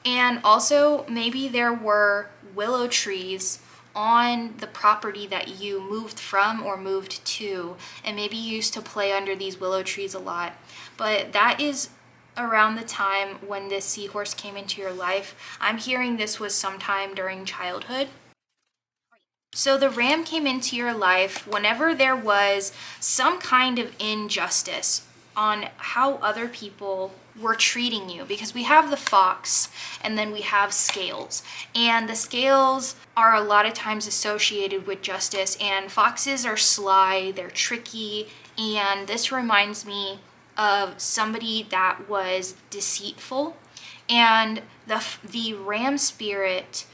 And also, maybe there were willow trees on the property that you moved from or moved to, and maybe you used to play under these willow trees a lot. But that is around the time when this seahorse came into your life. I'm hearing this was sometime during childhood. So the ram came into your life whenever there was some kind of injustice on how other people were treating you, because we have the fox and then we have scales, and the scales are a lot of times associated with justice, and foxes are sly, they're tricky, and this reminds me of somebody that was deceitful. And the ram spirit,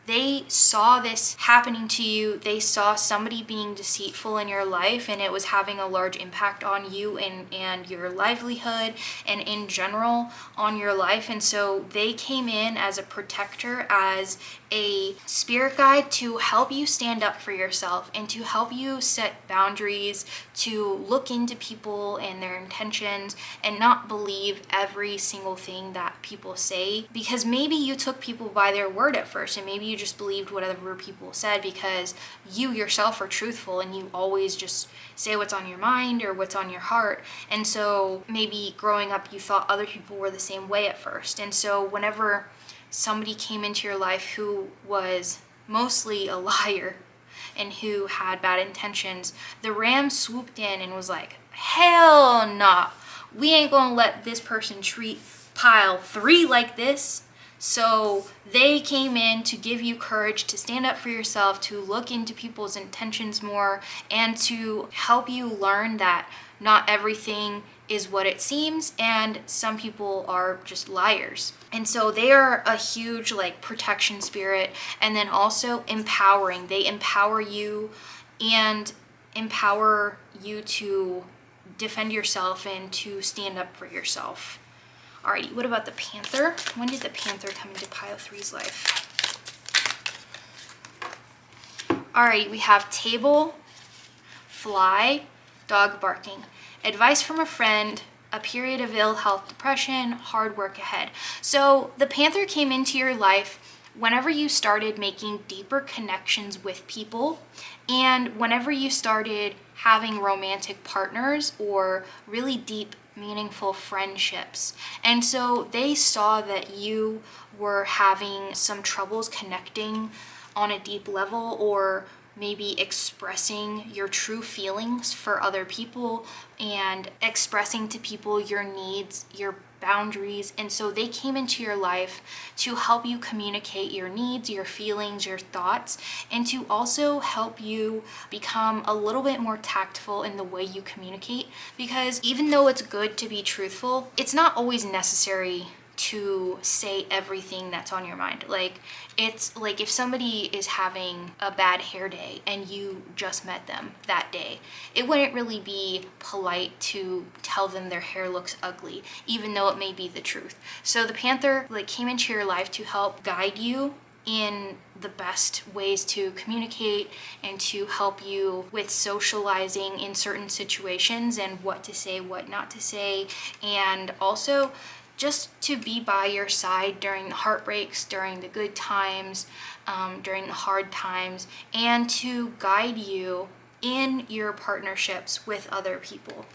they saw this happening to you. They saw somebody being deceitful in your life, and it was having a large impact on you and your livelihood and in general on your life. And so they came in as a protector, as a spirit guide to help you stand up for yourself and to help you set boundaries, to look into people and their intentions and not believe every single thing that people say, because maybe you took people by their word at first, and maybe you just believed whatever people said because you yourself are truthful and you always just say what's on your mind or what's on your heart. And so maybe growing up you thought other people were the same way at first. And so whenever somebody came into your life who was mostly a liar and who had bad intentions, the ram swooped in and was like, hell nah, we ain't gonna let this person treat pile 3 like this. So they came in to give you courage to stand up for yourself, to look into people's intentions more, and to help you learn that not everything is what it seems, and some people are just liars. And so they are a huge protection spirit, and then also empowering. They empower you and empower you to defend yourself and to stand up for yourself. Alrighty, what about the panther? When did the panther come into pile 3's life? Alrighty, we have table, fly, dog barking. Advice from a friend, a period of ill health, depression, hard work ahead. So the panther came into your life whenever you started making deeper connections with people, and whenever you started having romantic partners or really deep, meaningful friendships. And so they saw that you were having some troubles connecting on a deep level, or maybe expressing your true feelings for other people and expressing to people your needs, your boundaries. And so they came into your life to help you communicate your needs, your feelings, your thoughts, and to also help you become a little bit more tactful in the way you communicate. Because even though it's good to be truthful, it's not always necessary to say everything that's on your mind. It's like if somebody is having a bad hair day and you just met them that day, it wouldn't really be polite to tell them their hair looks ugly, even though it may be the truth. So the panther came into your life to help guide you in the best ways to communicate and to help you with socializing in certain situations and what to say, what not to say, and also just to be by your side during the heartbreaks, during the good times, during the hard times, and to guide you in your partnerships with other people.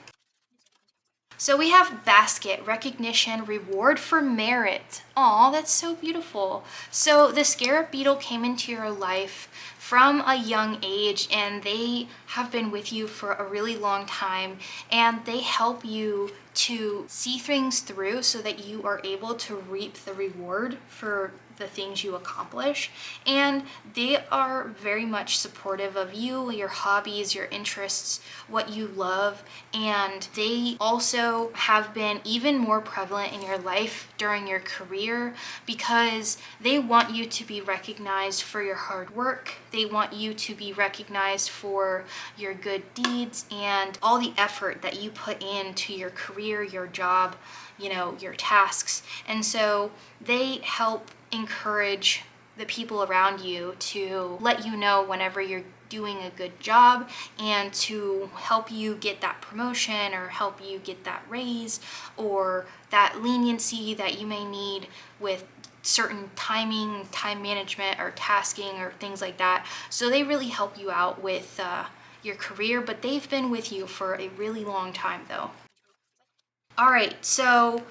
So we have basket, recognition, reward for merit. Aw, that's so beautiful. So the scarab beetle came into your life from a young age, and they have been with you for a really long time, and they help you to see things through so that you are able to reap the reward for the things you accomplish. And they are very much supportive of you, your hobbies, your interests, what you love, and they also have been even more prevalent in your life during your career because they want you to be recognized for your hard work. They want you to be recognized for your good deeds and all the effort that you put into your career, your job, your tasks. And so they help encourage the people around you to let you know whenever you're doing a good job and to help you get that promotion or help you get that raise or that leniency that you may need with certain timing, time management, or tasking or things like that. So they really help you out with your career, but they've been with you for a really long time though. All right, so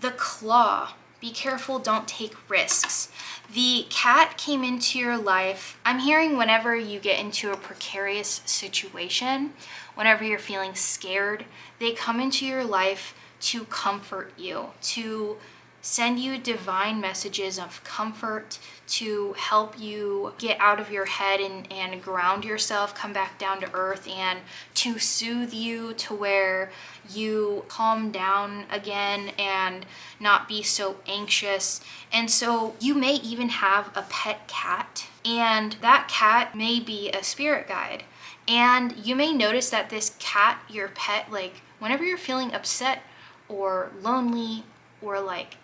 the claw. Be careful, don't take risks. The cat came into your life. I'm hearing whenever you get into a precarious situation, whenever you're feeling scared, they come into your life to comfort you, to send you divine messages of comfort, to help you get out of your head and ground yourself, come back down to earth, and to soothe you to where you calm down again and not be so anxious. And so you may even have a pet cat, and that cat may be a spirit guide. And you may notice that this cat, your pet, like whenever you're feeling upset or lonely or like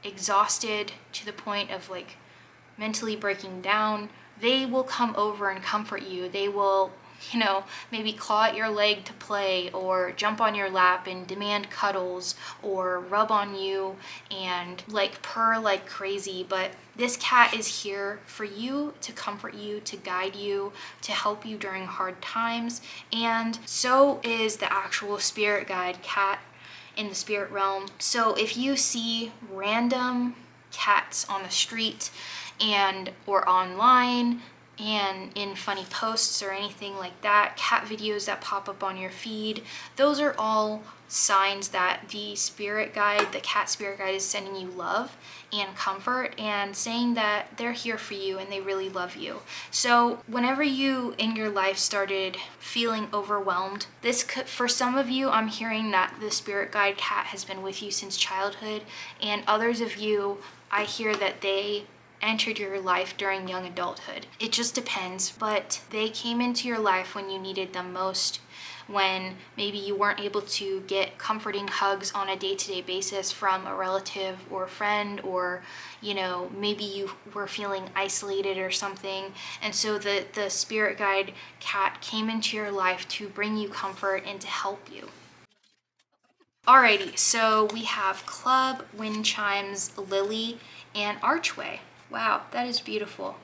exhausted to the point of like mentally breaking down, they will come over and comfort you. They will, maybe claw at your leg to play or jump on your lap and demand cuddles or rub on you and like purr like crazy. But this cat is here for you, to comfort you, to guide you, to help you during hard times. And so is the actual spirit guide cat in the spirit realm. So if you see random cats on the street or online and in funny posts or anything like that, cat videos that pop up on your feed, those are all signs that the spirit guide, the cat spirit guide, is sending you love and comfort and saying that they're here for you and they really love you. So whenever you in your life started feeling overwhelmed, this could, for some of you, I'm hearing that the spirit guide cat has been with you since childhood, and others of you, I hear that they entered your life during young adulthood. It just depends, but they came into your life when you needed them most, when maybe you weren't able to get comforting hugs on a day-to-day basis from a relative or a friend, or maybe you were feeling isolated or something, and so the spirit guide cat came into your life to bring you comfort and to help you. Alrighty, so we have club, wind chimes, lily, and archway. Wow, that is beautiful.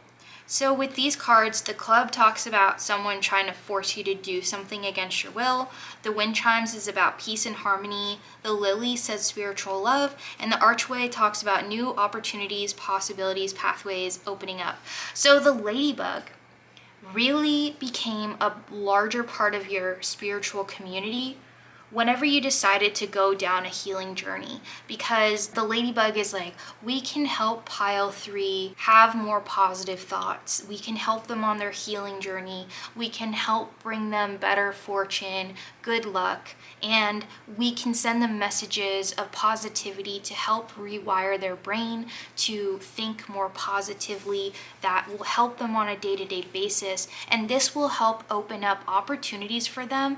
So with these cards, the club talks about someone trying to force you to do something against your will. The wind chimes is about peace and harmony. The lily says spiritual love. And the archway talks about new opportunities, possibilities, pathways opening up. So the ladybug really became a larger part of your spiritual community whenever you decided to go down a healing journey, because the ladybug is like, we can help pile 3 have more positive thoughts. We can help them on their healing journey. We can help bring them better fortune, good luck, and we can send them messages of positivity to help rewire their brain to think more positively. That will help them on a day-to-day basis, and this will help open up opportunities for them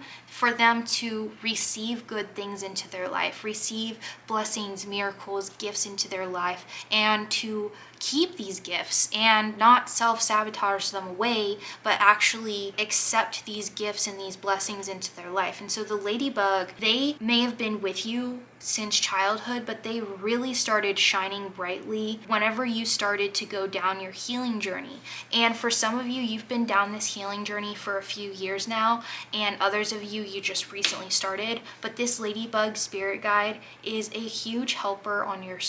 to receive good things into their life, receive blessings, miracles, gifts into their life, and to keep these gifts and not self-sabotage them away, but actually accept these gifts and these blessings into their life. And so the ladybug, they may have been with you since childhood, but they really started shining brightly whenever you started to go down your healing journey. And for some of you, you've been down this healing journey for a few years now, and others of you, you just recently started. But this ladybug spirit guide is a huge helper on your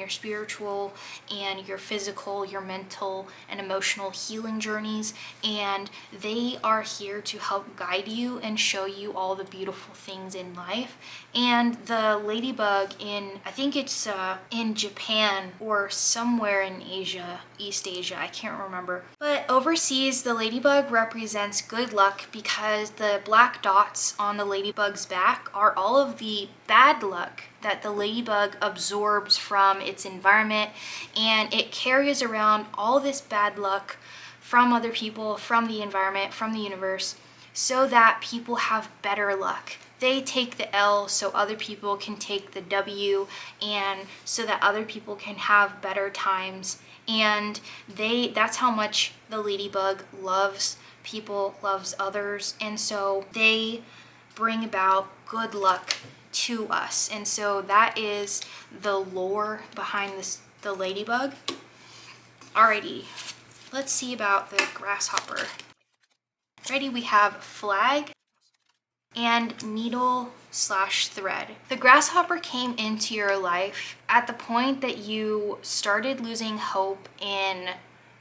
spiritual and your physical, your mental and emotional healing journeys, and they are here to help guide you and show you all the beautiful things in life. And the ladybug I think it's in Japan or somewhere in Asia, East Asia, I can't remember. But overseas, the ladybug represents good luck because the black dots on the ladybug's back are all of the bad luck that the ladybug absorbs from its environment, and it carries around all this bad luck from other people, from the environment, from the universe, so that people have better luck. They take the L so other people can take the W, and so that other people can have better times. And that's how much the ladybug loves people, loves others, and so they bring about good luck to us. And so that is the lore behind the ladybug. Alrighty, let's see about the grasshopper. Ready, we have flag and needle/thread. The grasshopper came into your life at the point that you started losing hope in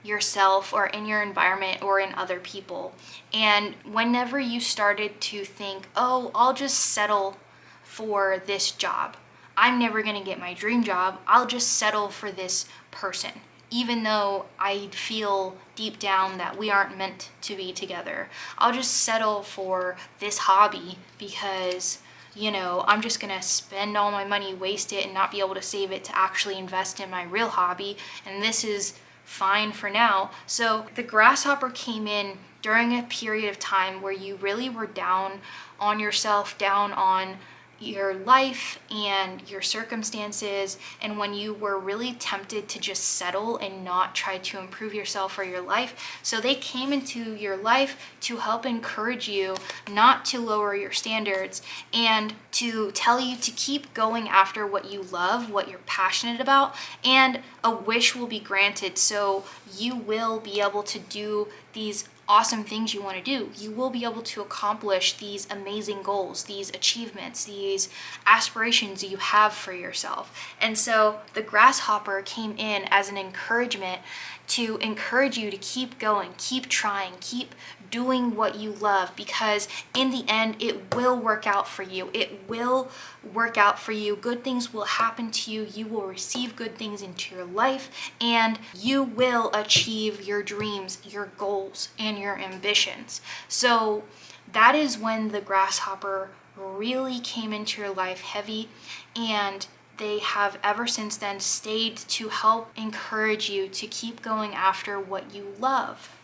yourself or in your environment or in other people. And whenever you started to think, oh, I'll just settle for this job. I'm never gonna get my dream job. I'll just settle for this person, even though I feel deep down that we aren't meant to be together. I'll just settle for this hobby because, I'm just gonna spend all my money, waste it, and not be able to save it to actually invest in my real hobby. And this is fine for now. So the grasshopper came in during a period of time where you really were down on yourself, down on your life and your circumstances, and when you were really tempted to just settle and not try to improve yourself or your life. So they came into your life to help encourage you not to lower your standards and to tell you to keep going after what you love, what you're passionate about, and a wish will be granted. So you will be able to do these awesome things you want to do. You will be able to accomplish these amazing goals, these achievements, these aspirations you have for yourself. And so the grasshopper came in as an encouragement to encourage you to keep going, keep trying, keep doing what you love, because in the end, it will work out for you. It will work out for you. Good things will happen to you. You will receive good things into your life, and you will achieve your dreams, your goals, and your ambitions. So that is when the grasshopper really came into your life heavy, and they have ever since then stayed to help encourage you to keep going after what you love.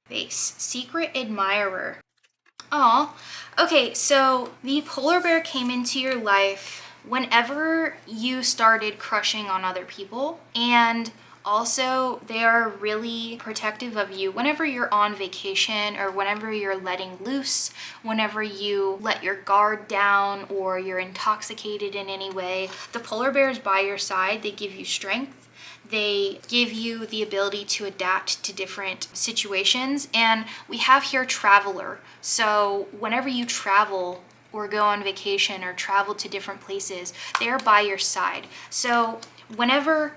Face, secret admirer. Oh, okay, so the polar bear came into your life whenever you started crushing on other people, and also they are really protective of you whenever you're on vacation or whenever you're letting loose, whenever you let your guard down or you're intoxicated in any way. The polar bear is by your side. They give you strength. They give you the ability to adapt to different situations. And we have here traveler. So whenever you travel or go on vacation or travel to different places, they're by your side. So whenever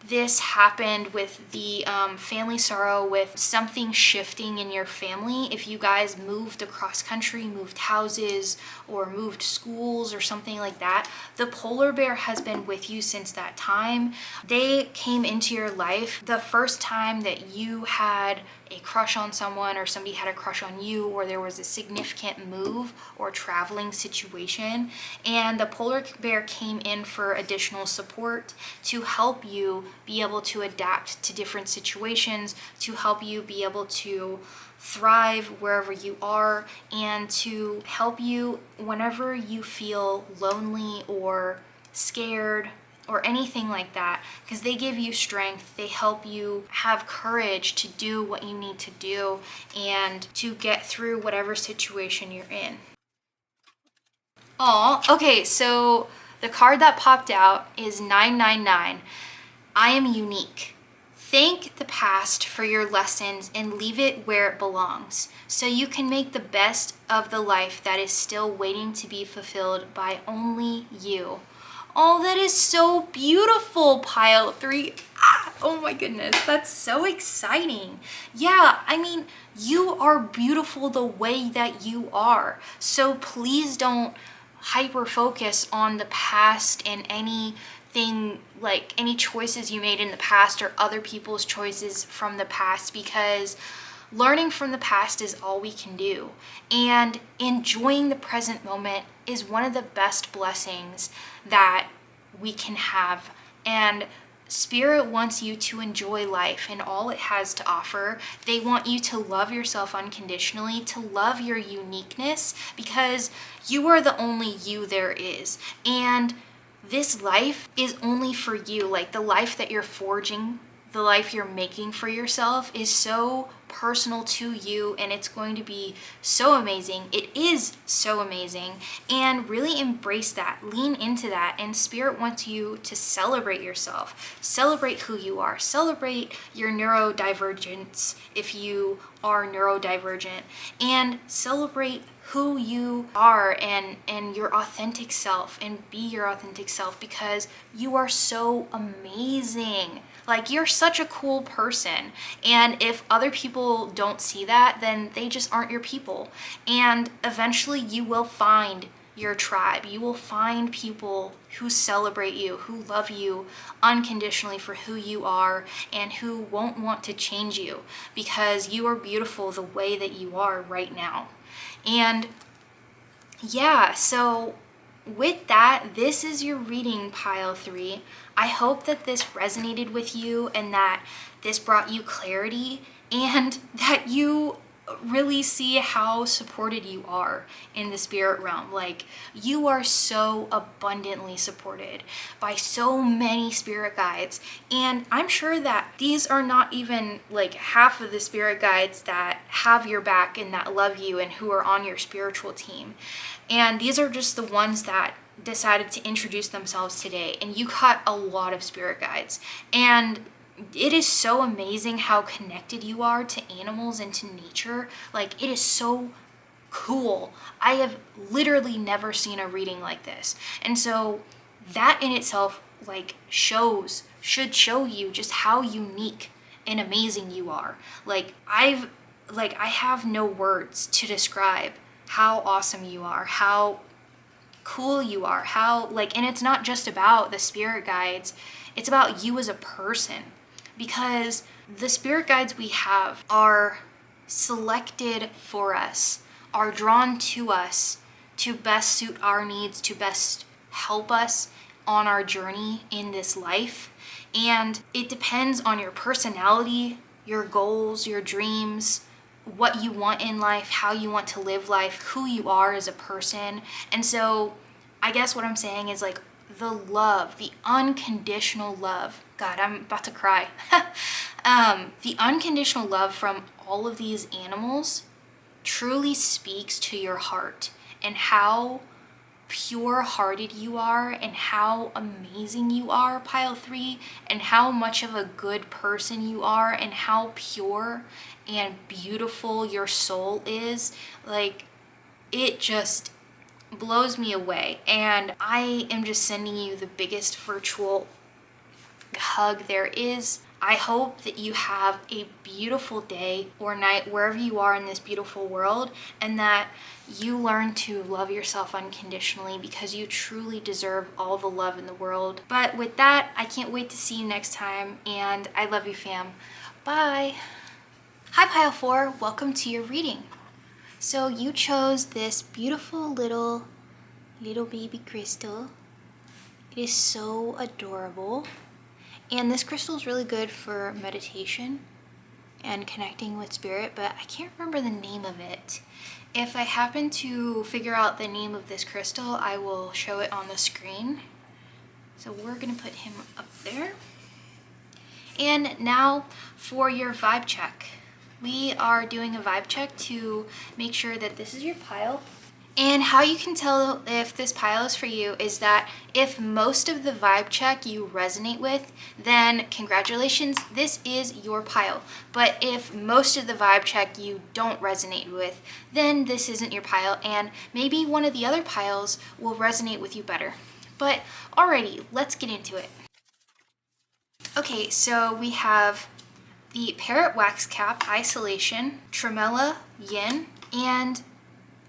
this happened with the family sorrow, with something shifting in your family, if you guys moved across country, moved houses, or moved schools or something like that, the polar bear has been with you since that time. They came into your life the first time that you had a crush on someone, or somebody had a crush on you, or there was a significant move or traveling situation, and the polar bear came in for additional support to help you be able to adapt to different situations, to help you be able to thrive wherever you are, and to help you whenever you feel lonely or scared or anything like that, because they give you strength. They help you have courage to do what you need to do and to get through whatever situation you're in. Oh, okay, so the card that popped out is 999. I am unique. Thank the past for your lessons and leave it where it belongs, so you can make the best of the life that is still waiting to be fulfilled by only you. Oh, that is so beautiful, pile 3. Oh my goodness, that's so exciting. Yeah, I mean, you are beautiful the way that you are. So please don't hyper focus on the past and anything, like any choices you made in the past or other people's choices from the past, because learning from the past is all we can do. And enjoying the present moment is one of the best blessings that we can have. And Spirit wants you to enjoy life and all it has to offer. They want you to love yourself unconditionally, to love your uniqueness, because you are the only you there is. And this life is only for you. Like, the life that you're forging, the life you're making for yourself is so personal to you, and it's going to be so amazing. It is so amazing, and really embrace that, lean into that. And Spirit wants you to celebrate yourself, celebrate who you are, celebrate your neurodivergence if you are neurodivergent, and celebrate who you are and your authentic self, and be your authentic self, because you are so amazing. Like, you're such a cool person. And if other people don't see that, then they just aren't your people. And eventually you will find your tribe. You will find people who celebrate you, who love you unconditionally for who you are, and who won't want to change you, because you are beautiful the way that you are right now. And yeah, so with that, this is your reading, pile 3. I hope that this resonated with you, and that this brought you clarity, and that you really see how supported you are in the spirit realm. Like, you are so abundantly supported by so many spirit guides, and I'm sure that these are not even like half of the spirit guides that have your back and that love you and who are on your spiritual team. And these are just the ones that decided to introduce themselves today, and you caught a lot of spirit guides. And it is so amazing how connected you are to animals and to nature. Like, it is so cool. I have literally never seen a reading like this. And so that in itself, like, should show you just how unique and amazing you are. Like, I have no words to describe how awesome you are, how cool you are, how, like, and it's not just about the spirit guides, it's about you as a person. Because the spirit guides we have are selected for us, are drawn to us to best suit our needs, to best help us on our journey in this life. And it depends on your personality, your goals, your dreams, what you want in life, how you want to live life, who you are as a person. And so I guess what I'm saying is, like, the love, the unconditional love. God, I'm about to cry. The unconditional love from all of these animals truly speaks to your heart, and how pure-hearted you are, and how amazing you are, pile 3, and how much of a good person you are, and how pure and beautiful your soul is. Like, it just blows me away. And I am just sending you the biggest virtual hug there is. I hope that you have a beautiful day or night wherever you are in this beautiful world, and that you learn to love yourself unconditionally, because you truly deserve all the love in the world. But with that, I can't wait to see you next time, and I love you, fam. Bye. Hi, pile 4. Welcome to your reading. So you chose this beautiful little baby crystal. It is so adorable. And this crystal is really good for meditation and connecting with spirit, but I can't remember the name of it. If I happen to figure out the name of this crystal, I will show it on the screen. So we're gonna put him up there. And now for your vibe check. We are doing a vibe check to make sure that this is your pile. And how you can tell if this pile is for you is that if most of the vibe check you resonate with, then congratulations, this is your pile. But if most of the vibe check you don't resonate with, then this isn't your pile, and maybe one of the other piles will resonate with you better. But alrighty, let's get into it. Okay, so we have the Parrot Wax Cap Isolation, Tremella Yin, and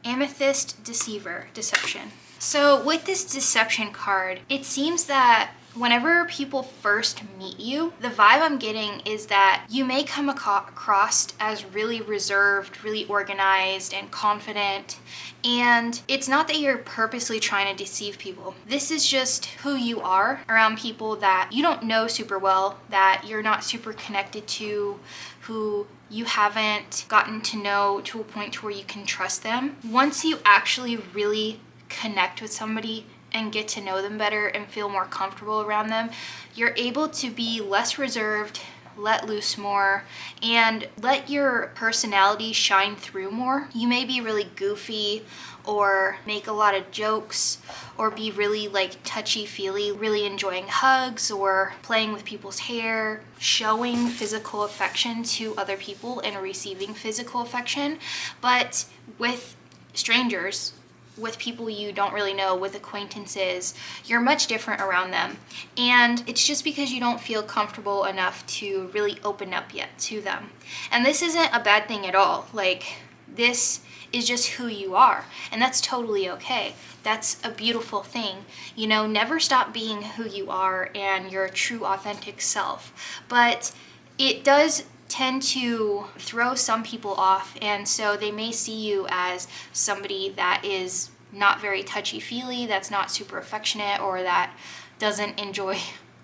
Amethyst Deception. So with this Deception card, it seems that whenever people first meet you, the vibe I'm getting is that you may come across as really reserved, really organized, and confident. And it's not that you're purposely trying to deceive people. This is just who you are around people that you don't know super well, that you're not super connected to, who you haven't gotten to know to a point where you can trust them. Once you actually really connect with somebody and get to know them better and feel more comfortable around them, you're able to be less reserved, let loose more, and let your personality shine through more. You may be really goofy or make a lot of jokes or be really like touchy-feely, really enjoying hugs or playing with people's hair, showing physical affection to other people and receiving physical affection. But with strangers, with people you don't really know, with acquaintances, you're much different around them. And it's just because you don't feel comfortable enough to really open up yet to them. And this isn't a bad thing at all. Like, this is just who you are, and that's totally okay. That's a beautiful thing. You know, never stop being who you are and your true authentic self. But it does tend to throw some people off, and so they may see you as somebody that is not very touchy-feely, that's not super affectionate, or that doesn't enjoy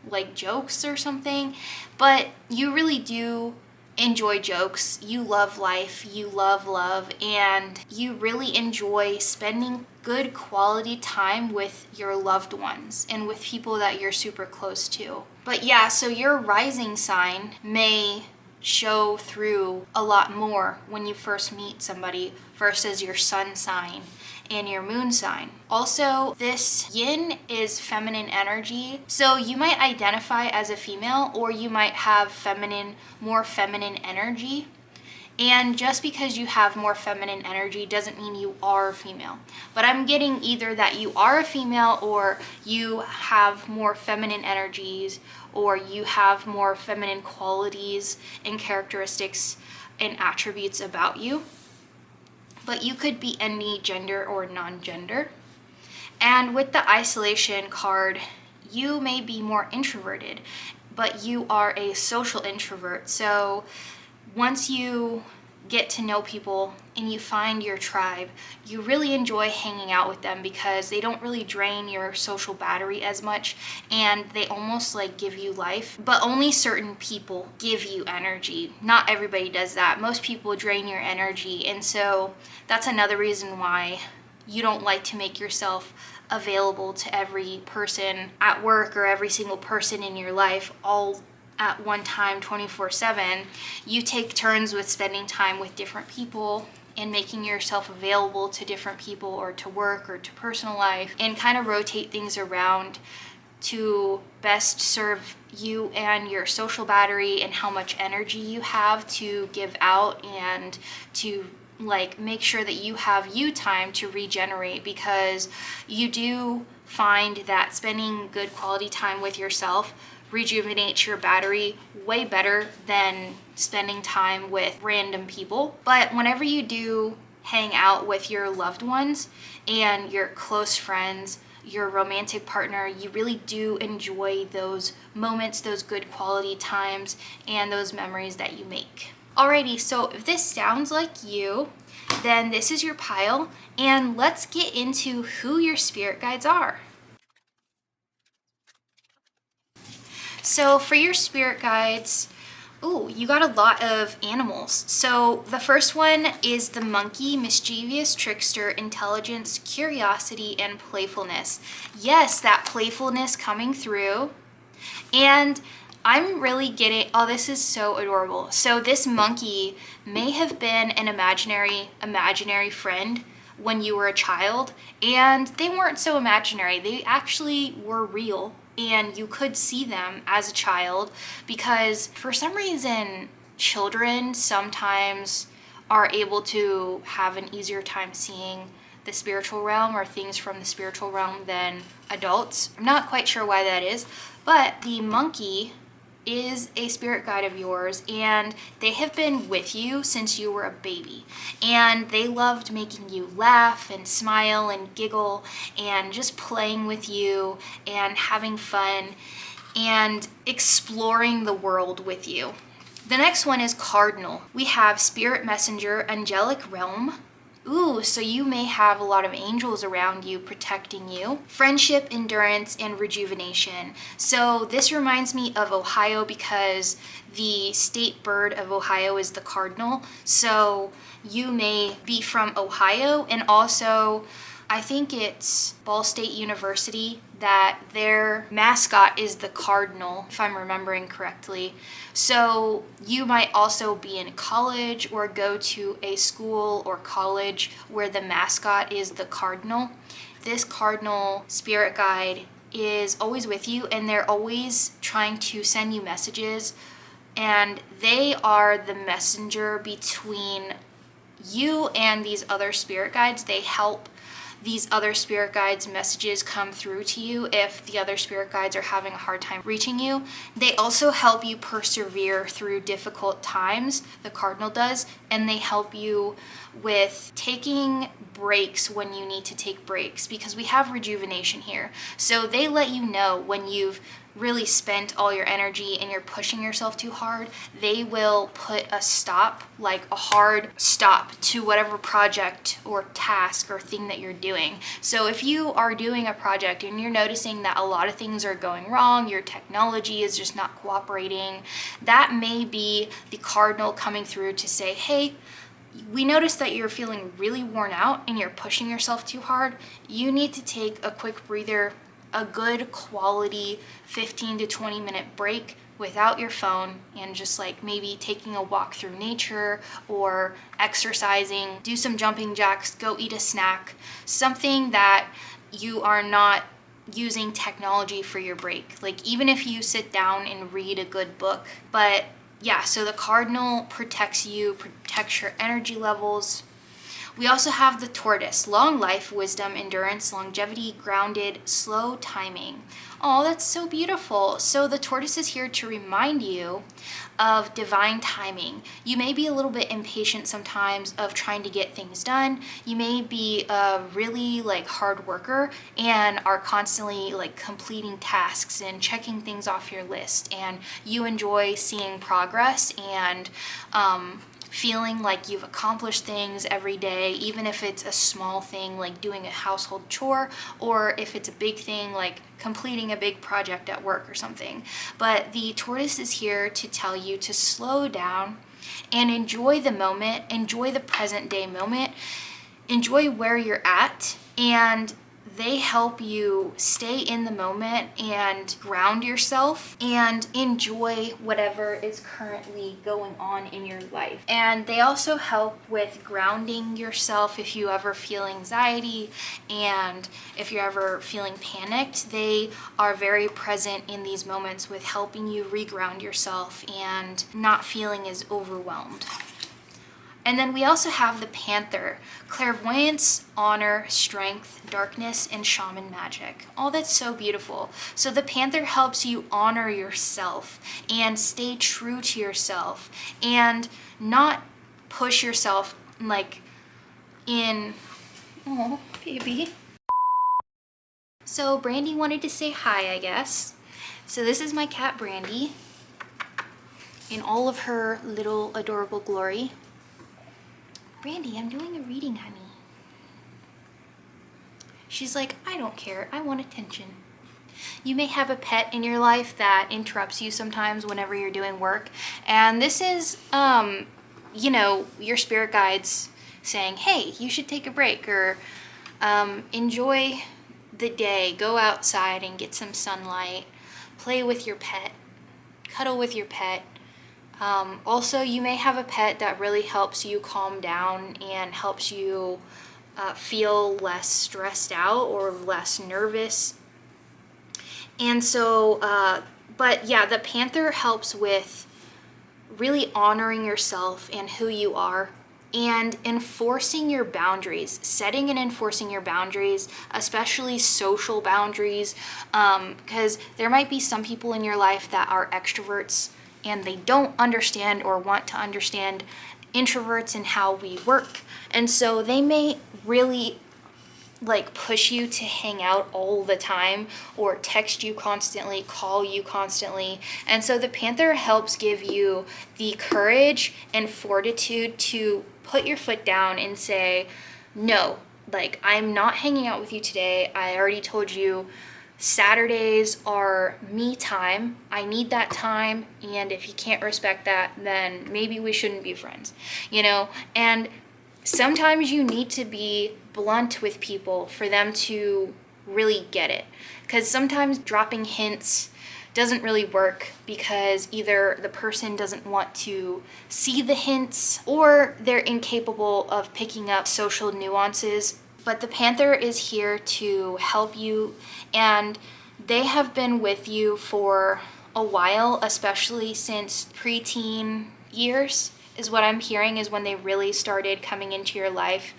like jokes or something. But you really do enjoy jokes, you love life, you love love, and you really enjoy spending good quality time with your loved ones and with people that you're super close to. But yeah, so your rising sign may show through a lot more when you first meet somebody versus your sun sign and your moon sign. Also, this yin is feminine energy, so you might identify as a female, or you might have more feminine energy. And just because you have more feminine energy doesn't mean you are female. But I'm getting either that you are a female, or you have more feminine energies, or you have more feminine qualities and characteristics and attributes about you. But you could be any gender or non-gender. And with the isolation card, you may be more introverted, but you are a social introvert. So once you get to know people and you find your tribe, you really enjoy hanging out with them because they don't really drain your social battery as much, and they almost like give you life. But only certain people give you energy. Not everybody does that. Most people drain your energy, and so that's another reason why you don't like to make yourself available to every person at work or every single person in your life all at one time 24/7. You take turns with spending time with different people and making yourself available to different people or to work or to personal life, and kind of rotate things around to best serve you and your social battery and how much energy you have to give out, and to like make sure that you have time to regenerate, because you do find that spending good quality time with yourself rejuvenates your battery way better than spending time with random people. But whenever you do hang out with your loved ones and your close friends, your romantic partner, you really do enjoy those moments, those good quality times, and those memories that you make. Alrighty, so if this sounds like you, then this is your pile, and let's get into who your spirit guides are. So for your spirit guides, Ooh, you got a lot of animals. So the first one is the monkey, mischievous, trickster, intelligence, curiosity, and playfulness. Yes, that playfulness coming through. And I'm really getting, oh, this is so adorable. So this monkey may have been an imaginary friend when you were a child, and they weren't so imaginary. They actually were real, and you could see them as a child, because for some reason, children sometimes are able to have an easier time seeing the spiritual realm or things from the spiritual realm than adults. I'm not quite sure why that is, but the monkey is a spirit guide of yours, and they have been with you since you were a baby, and they loved making you laugh and smile and giggle and just playing with you and having fun and exploring the world with you. The next one is cardinal. We have spirit messenger, angelic realm. Ooh, so you may have a lot of angels around you protecting you. Friendship, endurance, and rejuvenation. So this reminds me of Ohio because the state bird of Ohio is the cardinal. So you may be from Ohio, and also I think it's Ball State University that their mascot is the cardinal, if I'm remembering correctly. So you might also be in college or go to a school or college where the mascot is the cardinal. This cardinal spirit guide is always with you, and they're always trying to send you messages, and they are the messenger between you and these other spirit guides. They help these other spirit guides' messages come through to you if the other spirit guides are having a hard time reaching you. They also help you persevere through difficult times, the cardinal does, and they help you with taking breaks when you need to take breaks, because we have rejuvenation here. So they let you know when you've really spent all your energy and you're pushing yourself too hard. They will put a stop, like a hard stop to whatever project or task or thing that you're doing. So if you are doing a project and you're noticing that a lot of things are going wrong, your technology is just not cooperating, that may be the cardinal coming through to say, hey, we notice that you're feeling really worn out and you're pushing yourself too hard. You need to take a quick breather, a good quality 15 to 20 minute break without your phone, and just like maybe taking a walk through nature or exercising, do some jumping jacks, go eat a snack, something that you are not using technology for your break. Like even if you sit down and read a good book. But yeah, so the cardinal protects you, protects your energy levels. We also have the tortoise, long life, wisdom, endurance, longevity, grounded, slow timing. Oh, that's so beautiful. So the tortoise is here to remind you of divine timing. You may be a little bit impatient sometimes of trying to get things done. You may be a really hard worker and are constantly completing tasks and checking things off your list, and you enjoy seeing progress and feeling like you've accomplished things every day, even if it's a small thing like doing a household chore, or if it's a big thing like completing a big project at work or something. But the tortoise is here to tell you to slow down and enjoy the moment, enjoy the present day moment, enjoy where you're at, and they help you stay in the moment and ground yourself and enjoy whatever is currently going on in your life. And they also help with grounding yourself if you ever feel anxiety and if you're ever feeling panicked. They are very present in these moments with helping you reground yourself and not feeling as overwhelmed. And then we also have the panther, clairvoyance, honor, strength, darkness, and shaman magic. Oh, that's so beautiful. So the panther helps you honor yourself and stay true to yourself and not push yourself oh, baby. So Brandy wanted to say hi, I guess. So this is my cat Brandy in all of her little adorable glory. Brandy, I'm doing a reading, honey. She's like, I don't care. I want attention. You may have a pet in your life that interrupts you sometimes whenever you're doing work. And this is, you know, your spirit guides saying, hey, you should take a break, or enjoy the day. Go outside and get some sunlight. Play with your pet. Cuddle with your pet. Also, you may have a pet that really helps you calm down and helps you feel less stressed out or less nervous. And so, but yeah, the panther helps with really honoring yourself and who you are, and enforcing your boundaries, setting and enforcing your boundaries, especially social boundaries, because there might be some people in your life that are extroverts and they don't understand or want to understand introverts and how we work. And so they may really like push you to hang out all the time, or text you constantly, call you constantly. And so the panther helps give you the courage and fortitude to put your foot down and say, no, like, I'm not hanging out with you today. I already told you Saturdays are me time. I need that time. And if you can't respect that, then maybe we shouldn't be friends, you know? And sometimes you need to be blunt with people for them to really get it. Because sometimes dropping hints doesn't really work, because either the person doesn't want to see the hints or they're incapable of picking up social nuances. But the panther is here to help you, and they have been with you for a while, especially since preteen years is what I'm hearing, is when they really started coming into your life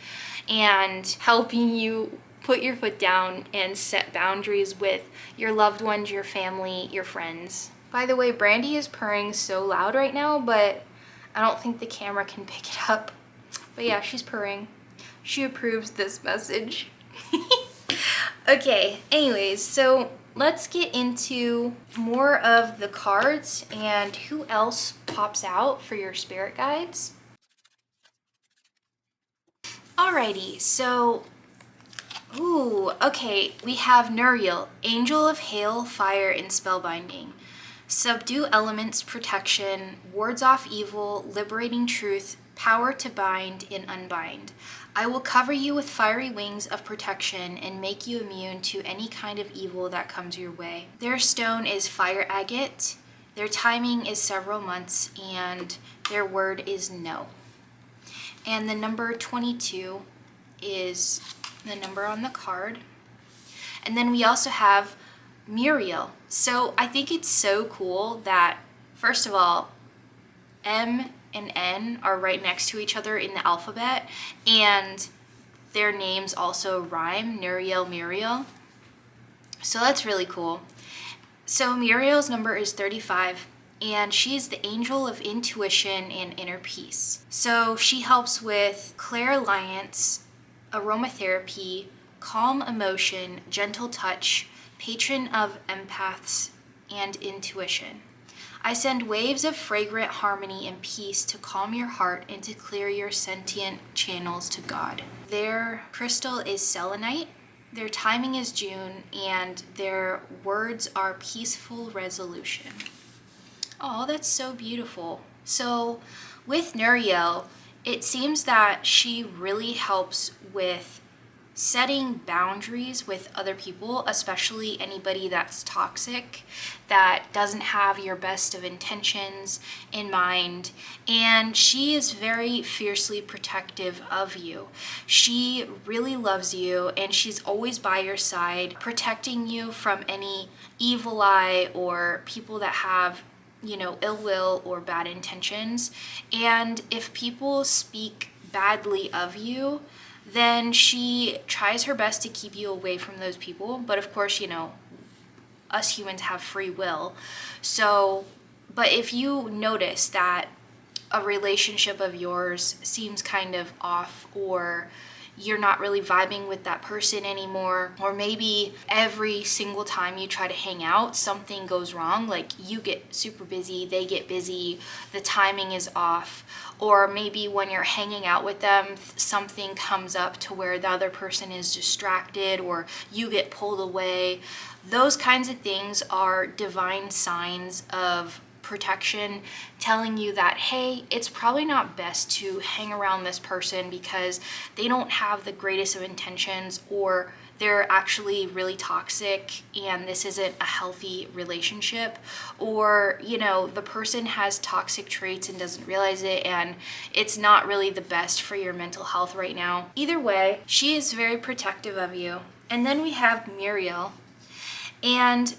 and helping you put your foot down and set boundaries with your loved ones, your family, your friends. By the way, Brandy is purring so loud right now, but I don't think the camera can pick it up. But yeah, she's purring. She approves this message. Okay, anyways, so let's get into more of the cards and who else pops out for your spirit guides. Alrighty, so, okay, we have Nuriel, Angel of Hail, Fire, and Spellbinding. Subdue elements, protection, wards off evil, liberating truth, power to bind and unbind. I will cover you with fiery wings of protection and make you immune to any kind of evil that comes your way. Their stone is fire agate, their timing is several months, and their word is no. And the number 22 is the number on the card. And then we also have Muriel. So I think it's so cool that, first of all, M and N are right next to each other in the alphabet, and their names also rhyme, Nuriel, Muriel. So that's really cool. So Muriel's number is 35. And she's the angel of intuition and inner peace. So she helps with clairvoyance, aromatherapy, calm emotion, gentle touch, patron of empaths, and intuition. I send waves of fragrant harmony and peace to calm your heart and to clear your sentient channels to God. Their crystal is selenite. Their timing is June, and their words are peaceful resolution. Oh, that's so beautiful. So with Nuriel, it seems that she really helps with setting boundaries with other people, especially anybody that's toxic, that doesn't have your best of intentions in mind. And she is very fiercely protective of you. She really loves you, and she's always by your side, protecting you from any evil eye or people that have, you know, ill will or bad intentions. And if people speak badly of you, then she tries her best to keep you away from those people. But of course, you know, us humans have free will. So, but if you notice that a relationship of yours seems kind of off, or you're not really vibing with that person anymore, or maybe every single time you try to hang out, something goes wrong, like you get super busy, they get busy, the timing is off, or maybe when you're hanging out with them, something comes up to where the other person is distracted or you get pulled away. Those kinds of things are divine signs of protection, telling you that, hey, it's probably not best to hang around this person because they don't have the greatest of intentions, or they're actually really toxic and this isn't a healthy relationship, or the person has toxic traits and doesn't realize it, and it's not really the best for your mental health right now. Either way, she is very protective of you. And then we have Muriel, and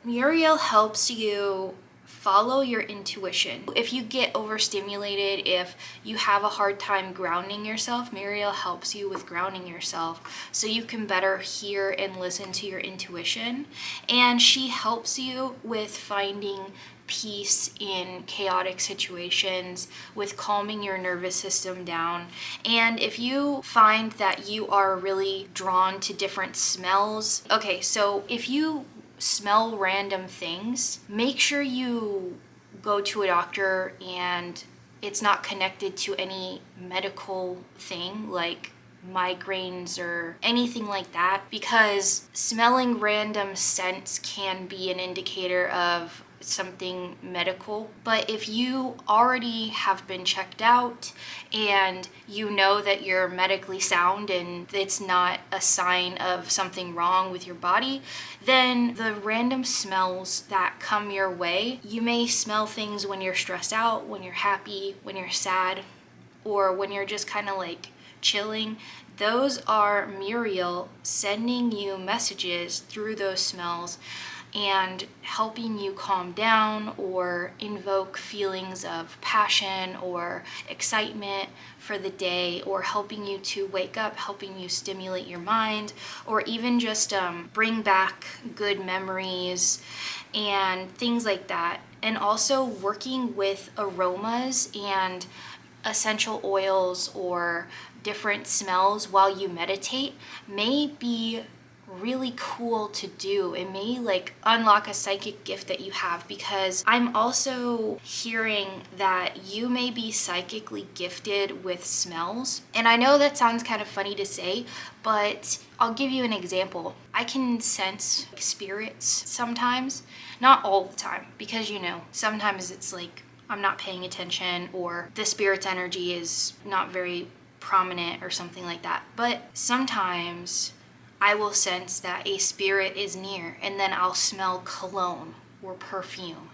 Muriel helps you follow your intuition. If you get overstimulated, if you have a hard time grounding yourself, Muriel helps you with grounding yourself so you can better hear and listen to your intuition. And she helps you with finding peace in chaotic situations, with calming your nervous system down. And if you find that you are really drawn to different smells, okay, so if you smell random things, make sure you go to a doctor and it's not connected to any medical thing like migraines or anything like that, because smelling random scents can be an indicator of something medical. But if you already have been checked out and you know that you're medically sound and it's not a sign of something wrong with your body, then the random smells that come your way, you may smell things when you're stressed out, when you're happy, when you're sad, or when you're just kind of like chilling. Those are Muriel sending you messages through those smells and helping you calm down or invoke feelings of passion or excitement for the day, or helping you to wake up, helping you stimulate your mind, or even just bring back good memories and things like that. And also working with aromas and essential oils or different smells while you meditate may be really cool to do. It may like unlock a psychic gift that you have, because I'm also hearing that you may be psychically gifted with smells. And I know that sounds kind of funny to say, but I'll give you an example. I can sense spirits sometimes, not all the time, because sometimes it's like I'm not paying attention or the spirit's energy is not very prominent or something like that. But sometimes I will sense that a spirit is near, and then I'll smell cologne or perfume.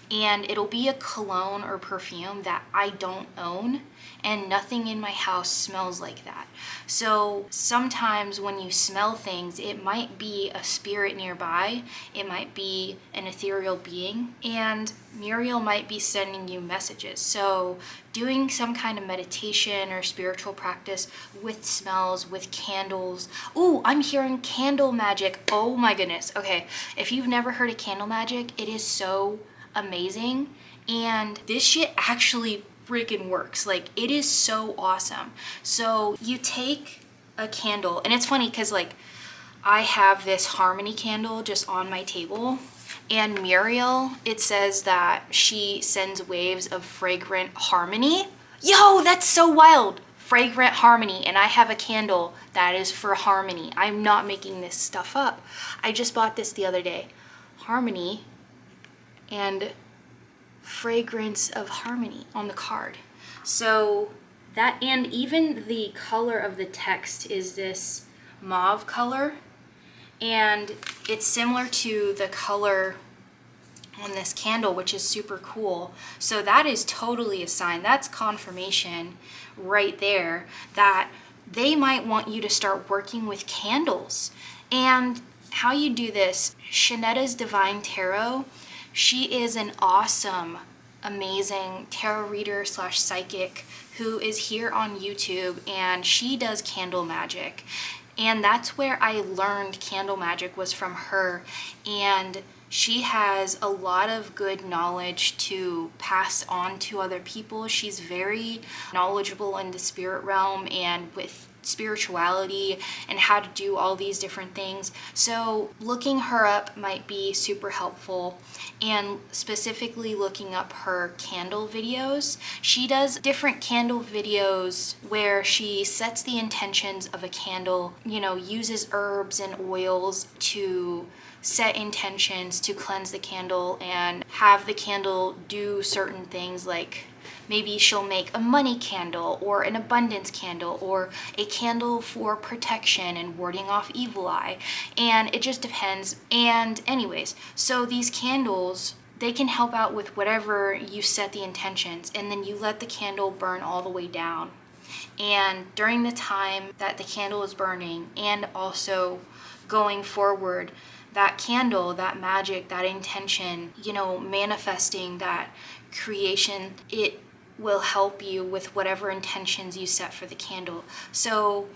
And it'll be a cologne or perfume that I don't own, and nothing in my house smells like that. So sometimes when you smell things, it might be a spirit nearby, it might be an ethereal being, and Muriel might be sending you messages. So doing some kind of meditation or spiritual practice with smells, with candles. Ooh, I'm hearing candle magic. Oh my goodness. Okay, if you've never heard of candle magic, it is so amazing, and this shit actually freaking works. Like, it is so awesome. So you take a candle, and it's funny because like I have this harmony candle just on my table, and Muriel, it says that she sends waves of fragrant harmony. Yo, that's so wild. Fragrant harmony, and I have a candle that is for harmony. I'm not making this stuff up. I just bought this the other day. Harmony and fragrance of harmony on the card. So that, and even the color of the text is this mauve color, and it's similar to the color on this candle, which is super cool. So that is totally a sign. That's confirmation right there that they might want you to start working with candles. And how you do this, Shanetta's Divine Tarot, she is an awesome, amazing tarot reader / psychic who is here on YouTube, and she does candle magic. And that's where I learned candle magic, was from her. And she has a lot of good knowledge to pass on to other people. She's very knowledgeable in the spirit realm and with spirituality and how to do all these different things. So looking her up might be super helpful, and specifically looking up her candle videos. She does different candle videos where she sets the intentions of a candle, you know, uses herbs and oils to set intentions to cleanse the candle and have the candle do certain things, like maybe she'll make a money candle or an abundance candle or a candle for protection and warding off evil eye, and it just depends. And anyways, so these candles, they can help out with whatever you set the intentions, and then you let the candle burn all the way down. And during the time that the candle is burning, and also going forward, that candle, that magic, that intention, you know, manifesting that creation, it will help you with whatever intentions you set for the candle. So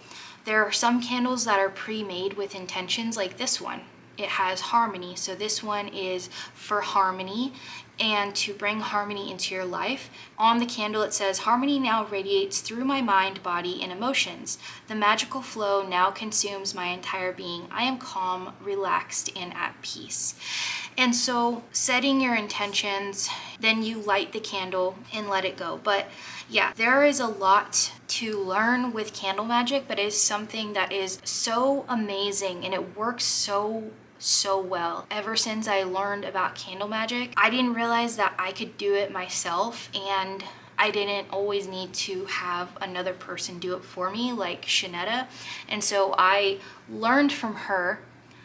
there are some candles that are pre-made with intentions, like this one. It has harmony. So this one is for harmony and to bring harmony into your life. On the candle it says, "Harmony now radiates through my mind, body, and emotions. The magical flow now consumes my entire being. I am calm, relaxed, and at peace." And so setting your intentions, then you light the candle and let it go. But yeah, there is a lot to learn with candle magic, but it's something that is so amazing and it works so well. Ever since I learned about candle magic, I didn't realize that I could do it myself, and I didn't always need to have another person do it for me, like Shanetta. And so I learned from her.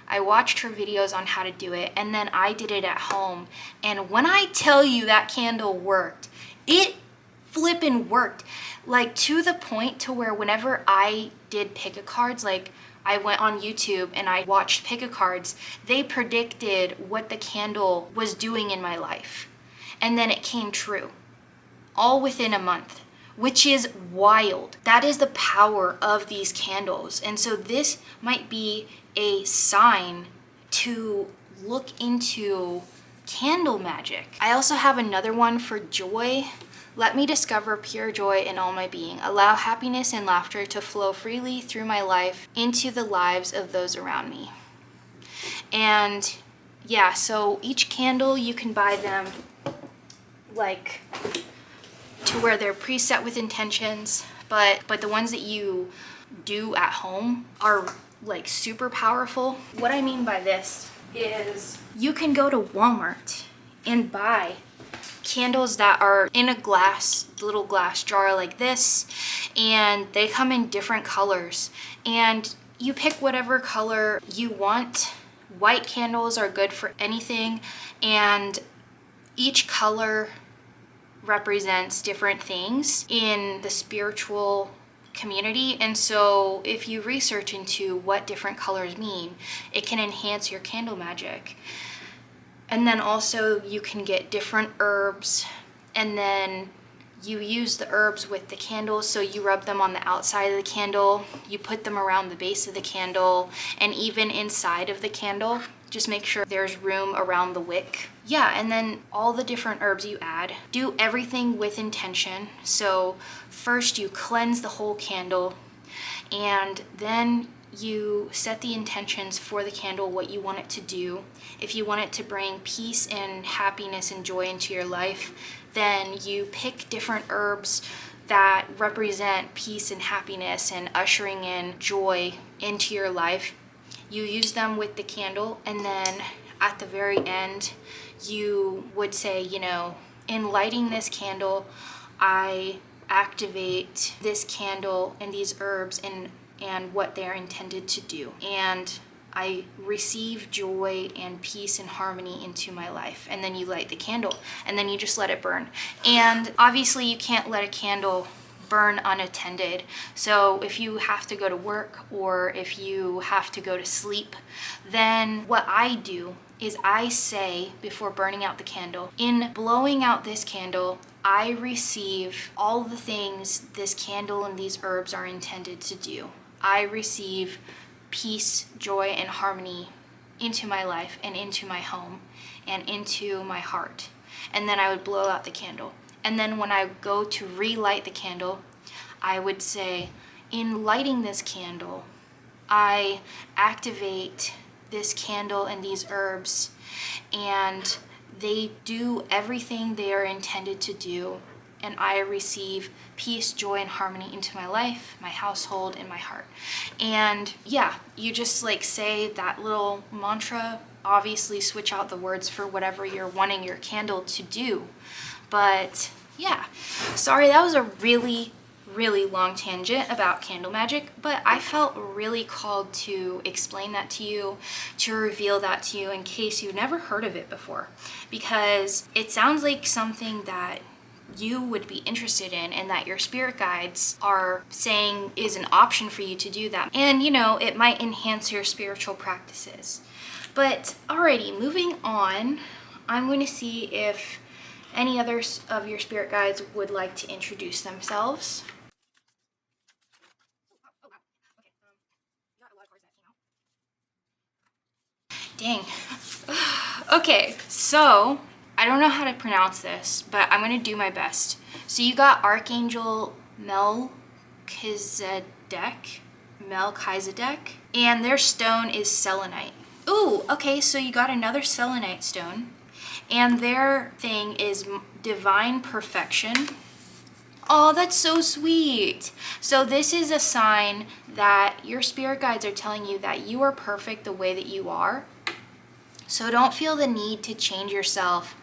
I watched her videos on how to do it, and then I did it at home. And when I tell you that candle worked, it flippin' worked. Like, to the point to where whenever I did pick-a-cards, like I went on YouTube and I watched pick-a-cards, they predicted what the candle was doing in my life. And then it came true, all within a month, which is wild. That is the power of these candles. And so this might be a sign to look into candle magic. I also have another one for joy. Let me discover pure joy in all my being. Allow happiness and laughter to flow freely through my life into the lives of those around me. And yeah, so each candle, you can buy them like to where they're preset with intentions, but the ones that you do at home are like super powerful. What I mean by this is you can go to Walmart and buy candles that are in a little glass jar like this, and they come in different colors, and you pick whatever color you want. White candles are good for anything, and each color represents different things in the spiritual community. And so if you research into what different colors mean, it can enhance your candle magic. And then also you can get different herbs, and then you use the herbs with the candles. So you rub them on the outside of the candle, you put them around the base of the candle, and even inside of the candle. Just make sure there's room around the wick. Yeah, and then all the different herbs you add. Do everything with intention. So first you cleanse the whole candle, and then you set the intentions for the candle, what you want it to do. If you want it to bring peace and happiness and joy into your life, then you pick different herbs that represent peace and happiness and ushering in joy into your life. You use them with the candle, and then at the very end, you would say, you know, in lighting this candle, I activate this candle and these herbs and what they're intended to do. And I receive joy and peace and harmony into my life. And then you light the candle, and then you just let it burn. And obviously you can't let a candle burn unattended. So if you have to go to work or if you have to go to sleep, then what I do is I say, before burning out the candle, in blowing out this candle, I receive all the things this candle and these herbs are intended to do. I receive peace, joy, and harmony into my life and into my home and into my heart. And then I would blow out the candle. And then when I go to relight the candle, I would say, in lighting this candle, I activate this candle and these herbs, and they do everything they are intended to do, and I receive peace, joy, and harmony into my life, my household, and my heart. And yeah, you just like say that little mantra, obviously switch out the words for whatever you're wanting your candle to do. But yeah, sorry, that was a really long tangent about candle magic, but I felt really called to explain that to you, to reveal that to you in case you've never heard of it before, because it sounds like something that you would be interested in and that your spirit guides are saying is an option for you to do that. And you know, it might enhance your spiritual practices. But alrighty, moving on, I'm going to see if any others of your spirit guides would like to introduce themselves. Dang. Okay, so I don't know how to pronounce this, but I'm gonna do my best. So you got Archangel Melchizedek, and their stone is selenite. Ooh, okay, so you got another selenite stone, and their thing is divine perfection. Oh, that's so sweet. So this is a sign that your spirit guides are telling you that you are perfect the way that you are. So don't feel the need to change yourself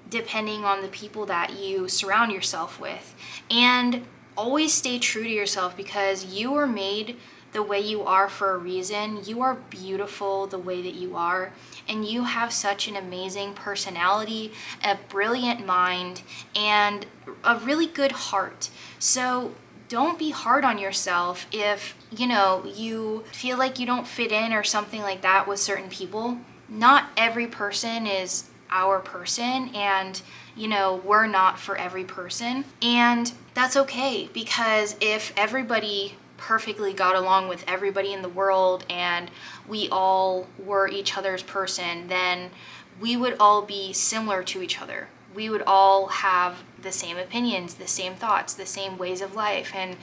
depending on the people that you surround yourself with. And always stay true to yourself, because you are made the way you are for a reason. You are beautiful the way that you are, and you have such an amazing personality, a brilliant mind, and a really good heart. So don't be hard on yourself if, you know, you feel like you don't fit in or something like that with certain people. Not every person is our person, and you know, we're not for every person, and that's okay, because if everybody perfectly got along with everybody in the world and we all were each other's person, then we would all be similar to each other. We would all have the same opinions, the same thoughts, the same ways of life, and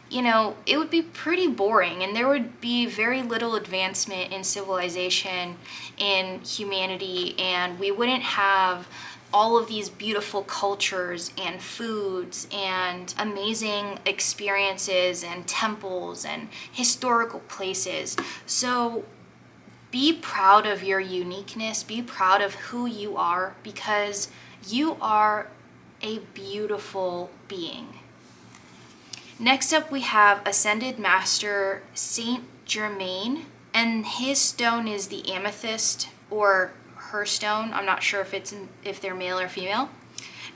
you know, it would be pretty boring, and there would be very little advancement in civilization, in humanity, and we wouldn't have all of these beautiful cultures and foods and amazing experiences and temples and historical places. So be proud of your uniqueness, be proud of who you are, because you are a beautiful being. Next up, we have Ascended Master Saint Germain, and his stone is the amethyst, or her stone. I'm not sure if they're male or female.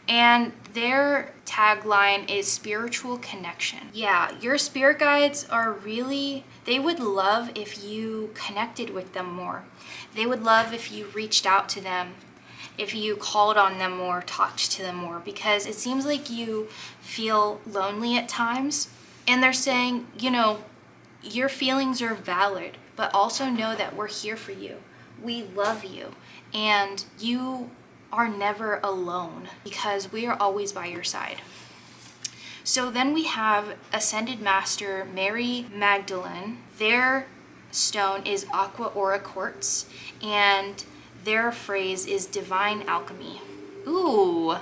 And their tagline is spiritual connection. Yeah, your spirit guides are really, they would love if you connected with them more. They would love if you reached out to them, if you called on them more, talked to them more, because it seems like you feel lonely at times. And they're saying, you know, your feelings are valid, but also know that we're here for you. We love you, and you are never alone, because we are always by your side. So then we have Ascended Master Mary Magdalene. Their stone is Aqua Aura Quartz, and their phrase is divine alchemy. Ooh.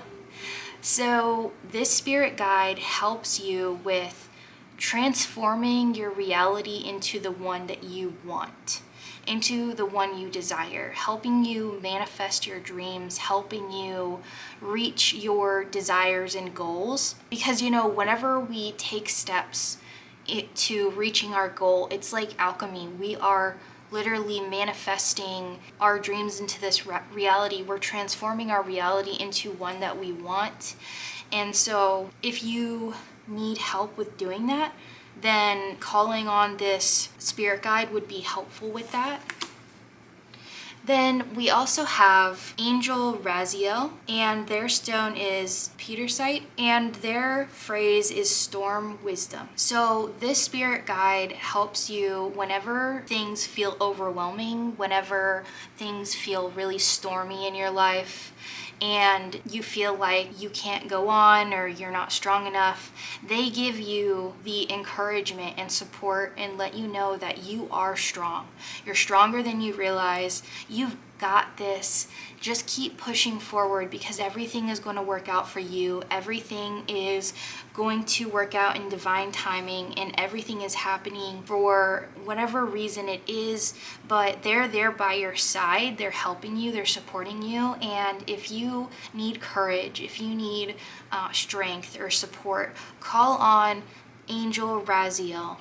So this spirit guide helps you with transforming your reality into the one that you want, into the one you desire, helping you manifest your dreams, helping you reach your desires and goals. Because, you know, whenever we take steps to reaching our goal, it's like alchemy. We are literally manifesting our dreams into this reality. We're transforming our reality into one that we want. And so if you need help with doing that, then calling on this spirit guide would be helpful with that. Then we also have Angel Raziel, and their stone is Petersite, and their phrase is storm wisdom. So this spirit guide helps you whenever things feel overwhelming, whenever things feel really stormy in your life, and you feel like you can't go on or you're not strong enough, they give you the encouragement and support and let you know that you are strong. You're stronger than you realize. You've got this. Just keep pushing forward, because everything is going to work out for you. Everything is going to work out in divine timing, and everything is happening for whatever reason it is, but they're there by your side. They're helping you, they're supporting you. And if you need courage, if you need strength or support, call on Angel Raziel,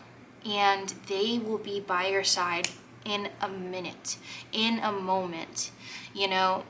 and they will be by your side in a minute, in a moment, you know,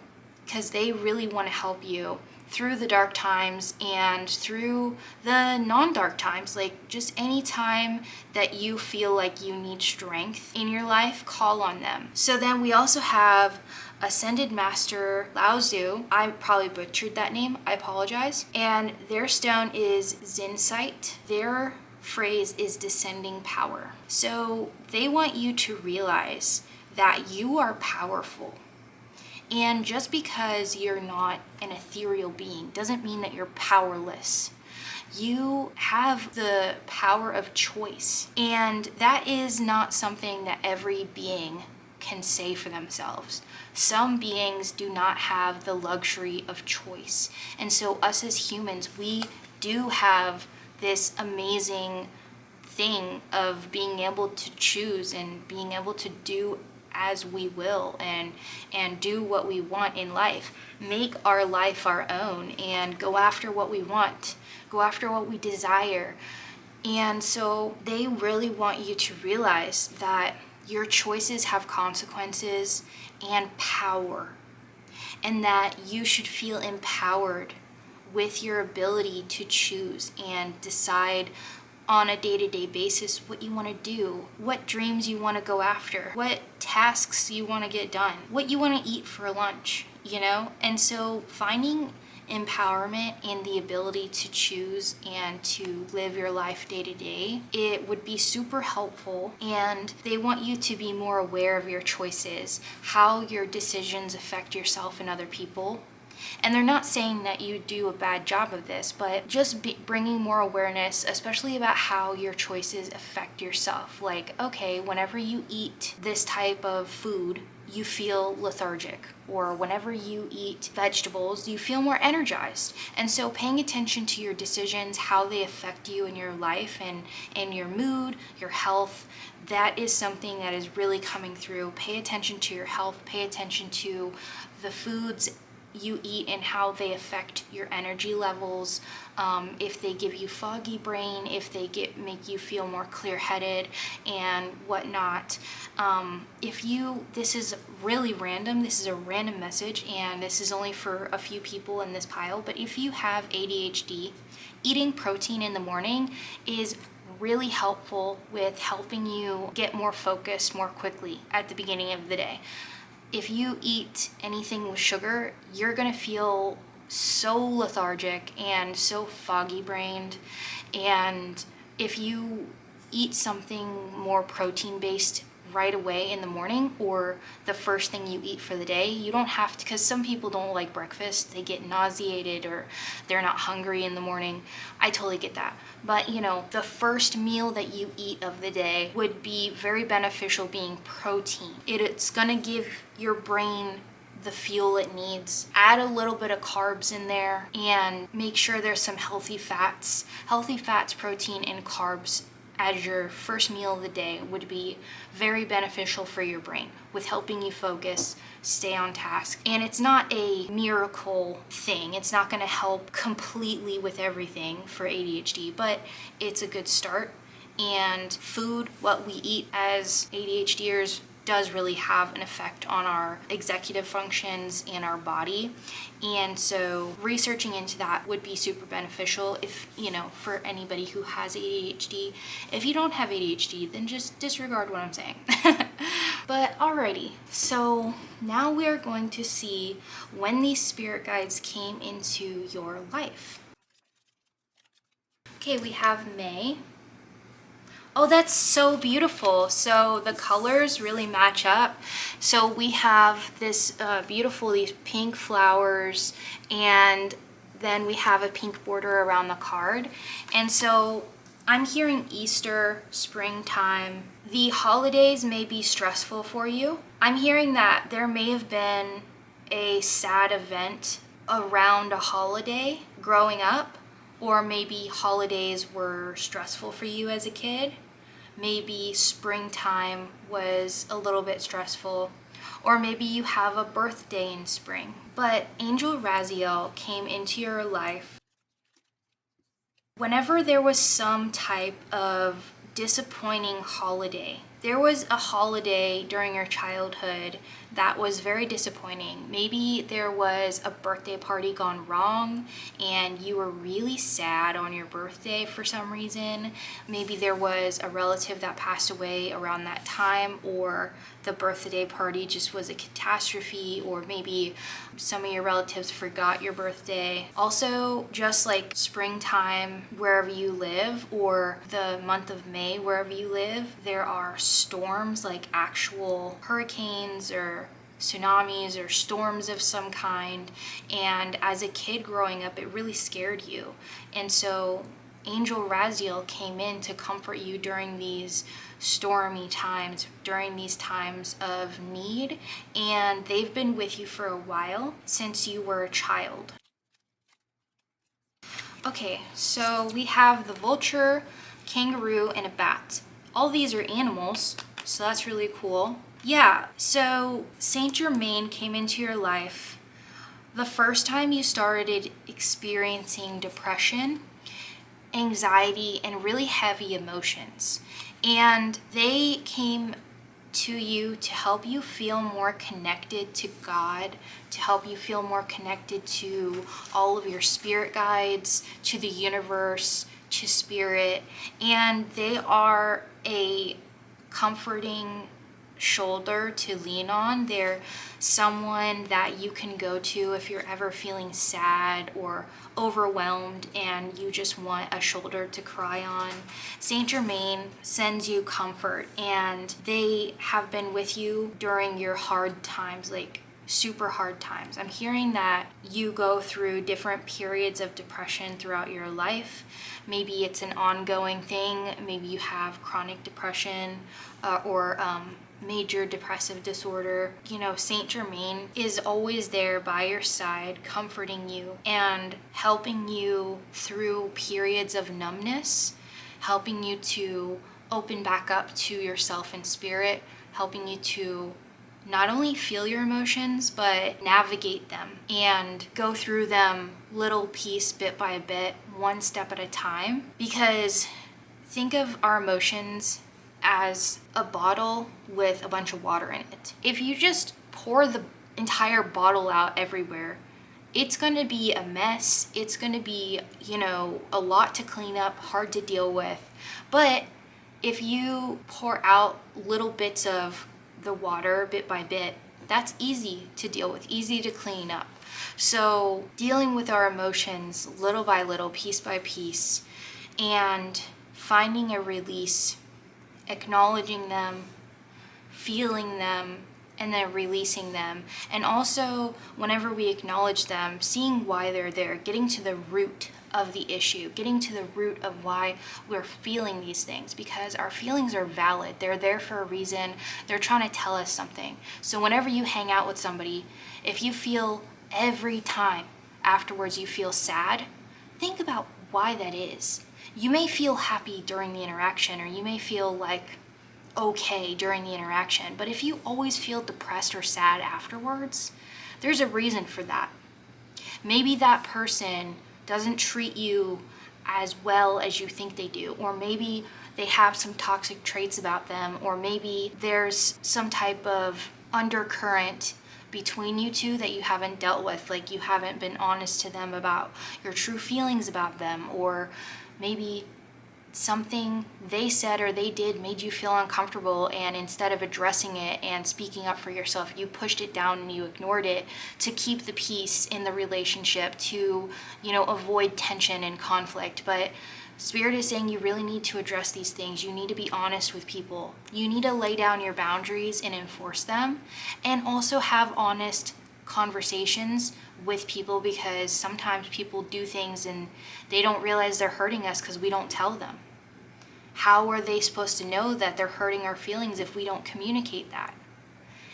because they really want to help you through the dark times and through the non-dark times. Like, just any time that you feel like you need strength in your life, call on them. So then we also have Ascended Master Lao Tzu. I probably butchered that name, I apologize. And their stone is Zinsite. Their phrase is descending power. So they want you to realize that you are powerful. And just because you're not an ethereal being doesn't mean that you're powerless. You have the power of choice. And that is not something that every being can say for themselves. Some beings do not have the luxury of choice. And so us as humans, we do have this amazing thing of being able to choose and being able to do as we will and do what we want in life. Make our life our own and go after what we want, go after what we desire. And so they really want you to realize that your choices have consequences and power, and that you should feel empowered with your ability to choose and decide on a day-to-day basis what you want to do, what dreams you want to go after, what tasks you want to get done, what you want to eat for lunch, you know? And so finding empowerment in the ability to choose and to live your life day to day, it would be super helpful. And they want you to be more aware of your choices, how your decisions affect yourself and other people. And they're not saying that you do a bad job of this, but just bringing more awareness, especially about how your choices affect yourself. Like, okay, whenever you eat this type of food, you feel lethargic, or whenever you eat vegetables, you feel more energized. And so paying attention to your decisions, how they affect you in your life and your mood, your health, that is something that is really coming through. Pay attention to your health, pay attention to the foods you eat and how they affect your energy levels, if they give you foggy brain, if they make you feel more clear-headed and whatnot. This is really random, this is a random message, and this is only for a few people in this pile, but if you have ADHD, eating protein in the morning is really helpful with helping you get more focused more quickly at the beginning of the day. If you eat anything with sugar, you're gonna feel so lethargic and so foggy brained. And if you eat something more protein based right away in the morning, or the first thing you eat for the day, you don't have to, because some people don't like breakfast, they get nauseated or they're not hungry in the morning. I totally get that. But the first meal that you eat of the day would be very beneficial, being protein. It's gonna give your brain the fuel it needs. Add a little bit of carbs in there and make sure there's some healthy fats. Healthy fats, protein, and carbs as your first meal of the day would be very beneficial for your brain, with helping you focus, stay on task. And it's not a miracle thing. It's not going to help completely with everything for ADHD, but it's a good start. And food, what we eat as ADHDers, does really have an effect on our executive functions and our body. And so researching into that would be super beneficial if, for anybody who has ADHD. If you don't have ADHD, then just disregard what I'm saying. But alrighty, so now we are going to see when these spirit guides came into your life. Okay, we have May, Oh, that's so beautiful. So the colors really match up. So we have this these pink flowers, and then we have a pink border around the card. And so I'm hearing Easter, springtime. The holidays may be stressful for you. I'm hearing that there may have been a sad event around a holiday growing up, or maybe holidays were stressful for you as a kid. Maybe springtime was a little bit stressful, or maybe you have a birthday in spring. But Angel Raziel came into your life whenever there was some type of disappointing holiday. There was a holiday during your childhood that was very disappointing. Maybe there was a birthday party gone wrong and you were really sad on your birthday for some reason. Maybe there was a relative that passed away around that time, or the birthday party just was a catastrophe, or maybe some of your relatives forgot your birthday. Also, just like springtime wherever you live, or the month of May wherever you live, there are storms, like actual hurricanes or tsunamis or storms of some kind. And as a kid growing up, it really scared you. And so Angel Raziel came in to comfort you during these stormy times, during these times of need, and they've been with you for a while, since you were a child. Okay, so we have the vulture, kangaroo, and a bat. All these are animals, so that's really cool. Yeah, so Saint Germain came into your life the first time you started experiencing depression, anxiety, and really heavy emotions. And they came to you to help you feel more connected to God, to help you feel more connected to all of your spirit guides, to the universe, to spirit. And they are a comforting shoulder to lean on. They're someone that you can go to if you're ever feeling sad or overwhelmed and you just want a shoulder to cry on. Saint Germain sends you comfort, and they have been with you during your hard times, like super hard times. I'm hearing that you go through different periods of depression throughout your life. Maybe it's an ongoing thing. Maybe you have chronic depression or major depressive disorder. You know, Saint Germain is always there by your side, comforting you and helping you through periods of numbness, helping you to open back up to yourself and spirit, helping you to not only feel your emotions, but navigate them and go through them little piece, bit by bit, one step at a time. Because think of our emotions as a bottle with a bunch of water in it. If you just pour the entire bottle out everywhere, it's going to be a mess. It's going to be, a lot to clean up, hard to deal with. But if you pour out little bits of the water bit by bit, that's easy to deal with, easy to clean up. So dealing with our emotions little by little, piece by piece, and finding a release, acknowledging them, feeling them, and then releasing them. And also, whenever we acknowledge them, seeing why they're there, getting to the root of the issue, getting to the root of why we're feeling these things, because our feelings are valid. They're there for a reason. They're trying to tell us something. So whenever you hang out with somebody, if you feel every time afterwards you feel sad, think about why that is. You may feel happy during the interaction, or you may feel like okay during the interaction, but if you always feel depressed or sad afterwards, there's a reason for that. Maybe that person doesn't treat you as well as you think they do, or maybe they have some toxic traits about them, or maybe there's some type of undercurrent between you two that you haven't dealt with, like you haven't been honest to them about your true feelings about them, or maybe something they said or they did made you feel uncomfortable, and instead of addressing it and speaking up for yourself, you pushed it down and you ignored it to keep the peace in the relationship, to, avoid tension and conflict. But Spirit is saying you really need to address these things. You need to be honest with people. You need to lay down your boundaries and enforce them, and also have honest conversations with people, because sometimes people do things and they don't realize they're hurting us because we don't tell them. How are they supposed to know that they're hurting our feelings if we don't communicate that?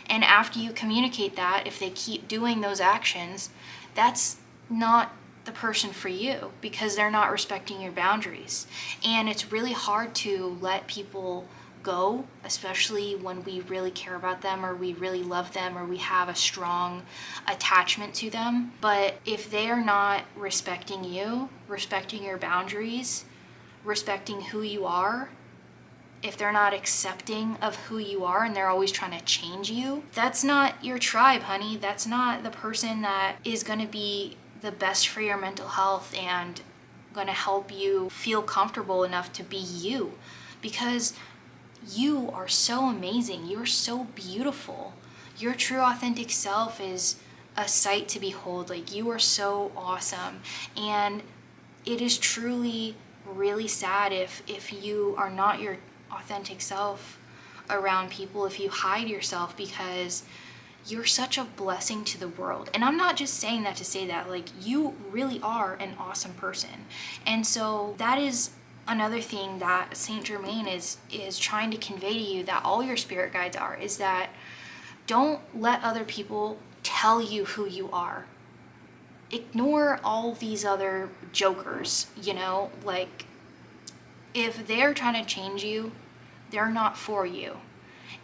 And after you communicate that, if they keep doing those actions, that's not the person for you, because they're not respecting your boundaries. And it's really hard to let people go, especially when we really care about them, or we really love them, or we have a strong attachment to them. But if they are not respecting you, respecting your boundaries, respecting who you are, if they're not accepting of who you are and they're always trying to change you, that's not your tribe, honey. That's not the person that is going to be the best for your mental health and going to help you feel comfortable enough to be you. Because you are so amazing. You're so beautiful. Your true authentic self is a sight to behold. Like, you are so awesome. And it is truly really sad if you are not your authentic self around people, if you hide yourself, because you're such a blessing to the world. And I'm not just saying that to say that. Like, you really are an awesome person. And so that is another thing that Saint Germain is trying to convey to you, that all your spirit guides are, is that don't let other people tell you who you are. Ignore all these other jokers, like, if they're trying to change you, they're not for you.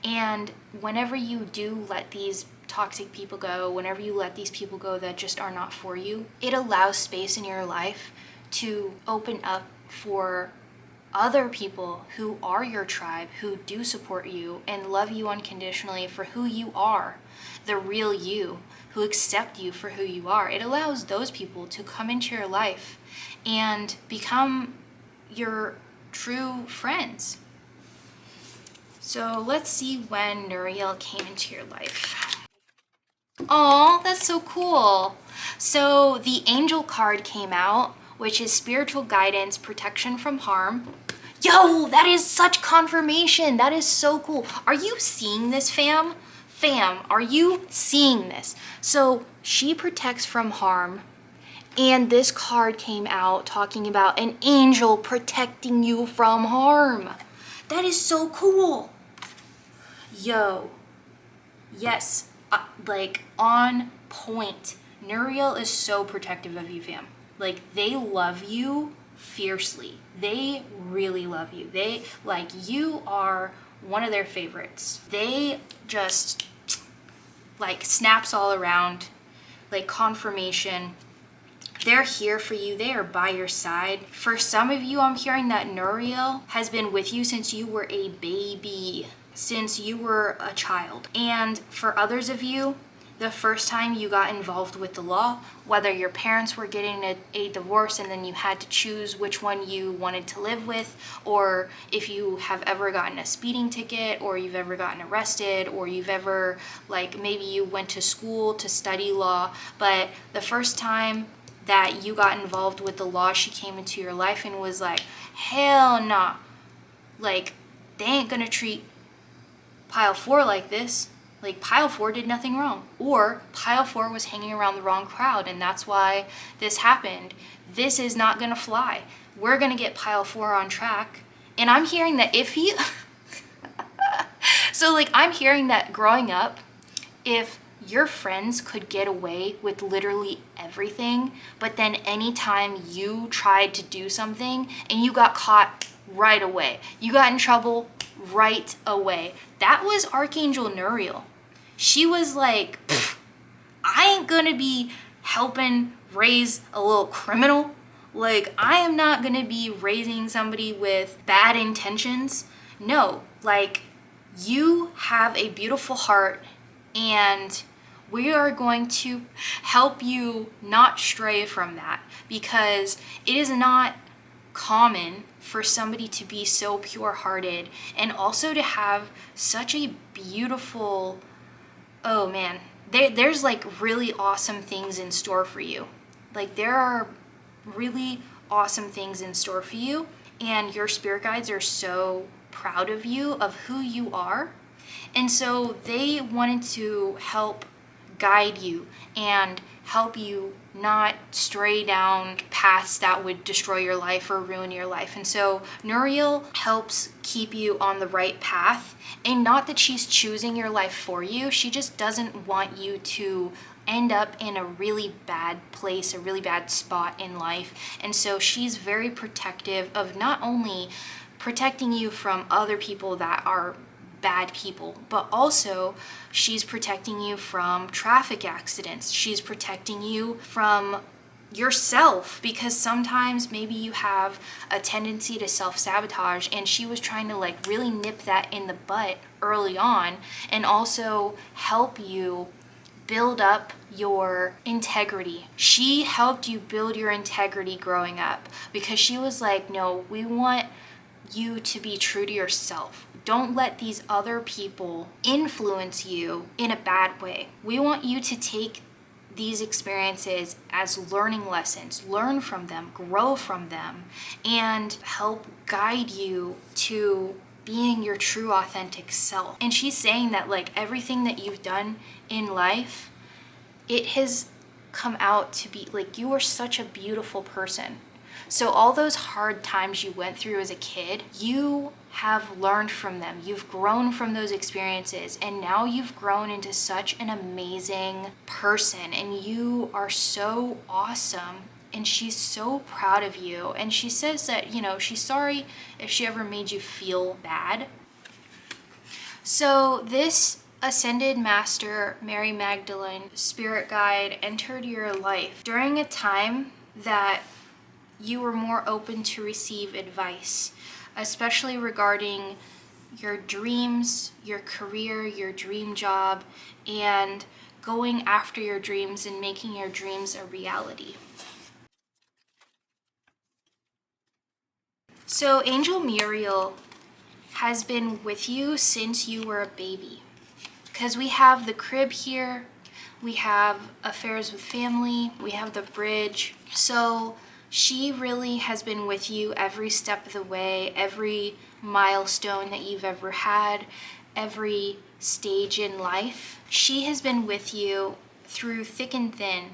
And whenever you do let these toxic people go, whenever you let these people go that just are not for you, it allows space in your life to open up for other people who are your tribe, who do support you and love you unconditionally for who you are, the real you, who accept you for who you are. It allows those people to come into your life and become your true friends. So let's see when Nuriel came into your life. Oh, that's so cool. So the angel card came out, which is spiritual guidance, protection from harm. Yo, that is such confirmation. That is so cool. Are you seeing this, fam? Fam, are you seeing this? So she protects from harm. And this card came out talking about an angel protecting you from harm. That is so cool. Yo, yes, like on point. Nuriel is so protective of you, fam. Like, they love you fiercely. They really love you. You are one of their favorites. They just, snaps all around, confirmation. They're here for you. They are by your side. For some of you, I'm hearing that Nuriel has been with you since you were a baby, since you were a child. And for others of you, the first time you got involved with the law, whether your parents were getting a divorce and then you had to choose which one you wanted to live with, or if you have ever gotten a speeding ticket, or you've ever gotten arrested, or you've ever, maybe you went to school to study law, but the first time that you got involved with the law, she came into your life and was like, hell nah. They ain't gonna treat Pile 4 like this. Pile 4 did nothing wrong. Or Pile 4 was hanging around the wrong crowd, and that's why this happened. This is not gonna fly. We're gonna get Pile 4 on track. And I'm hearing that if you... So, I'm hearing that growing up, if your friends could get away with literally everything, but then anytime you tried to do something and you got caught right away, you got in trouble right away. That was Archangel Nuriel. She was like, I ain't gonna be helping raise a little criminal. I am not gonna be raising somebody with bad intentions. No, you have a beautiful heart, and we are going to help you not stray from that, because it is not common for somebody to be so pure-hearted and also to have such a beautiful, oh man, there's like really awesome things in store for you. Like there are really awesome things in store for you, and your spirit guides are so proud of you, of who you are. And so they wanted to help guide you and help you not stray down paths that would destroy your life or ruin your life. And so Nuriel helps keep you on the right path. And not that she's choosing your life for you, she just doesn't want you to end up in a really bad place, a really bad spot in life. And so she's very protective of not only protecting you from other people that are bad people, but also she's protecting you from traffic accidents. She's protecting you from yourself, because sometimes maybe you have a tendency to self-sabotage, and she was trying to like really nip that in the butt early on and also help you build up your integrity. She helped you build your integrity growing up, because she was like, no, we want you to be true to yourself. Don't let these other people influence you in a bad way. We want you to take these experiences as learning lessons, learn from them, grow from them, and help guide you to being your true authentic self. And she's saying that like everything that you've done in life, it has come out to be like, you are such a beautiful person. So all those hard times you went through as a kid, you have learned from them. You've grown from those experiences, and now you've grown into such an amazing person, and you are so awesome, and she's so proud of you. And she says that, you know, she's sorry if she ever made you feel bad. So this Ascended Master, Mary Magdalene, spirit guide, entered your life during a time that you were more open to receive advice, especially regarding your dreams, your career, your dream job, and going after your dreams and making your dreams a reality. So Angel Muriel has been with you since you were a baby, because we have the crib here, we have affairs with family, we have the bridge. So she really has been with you every step of the way, every milestone that you've ever had, every stage in life. She has been with you through thick and thin,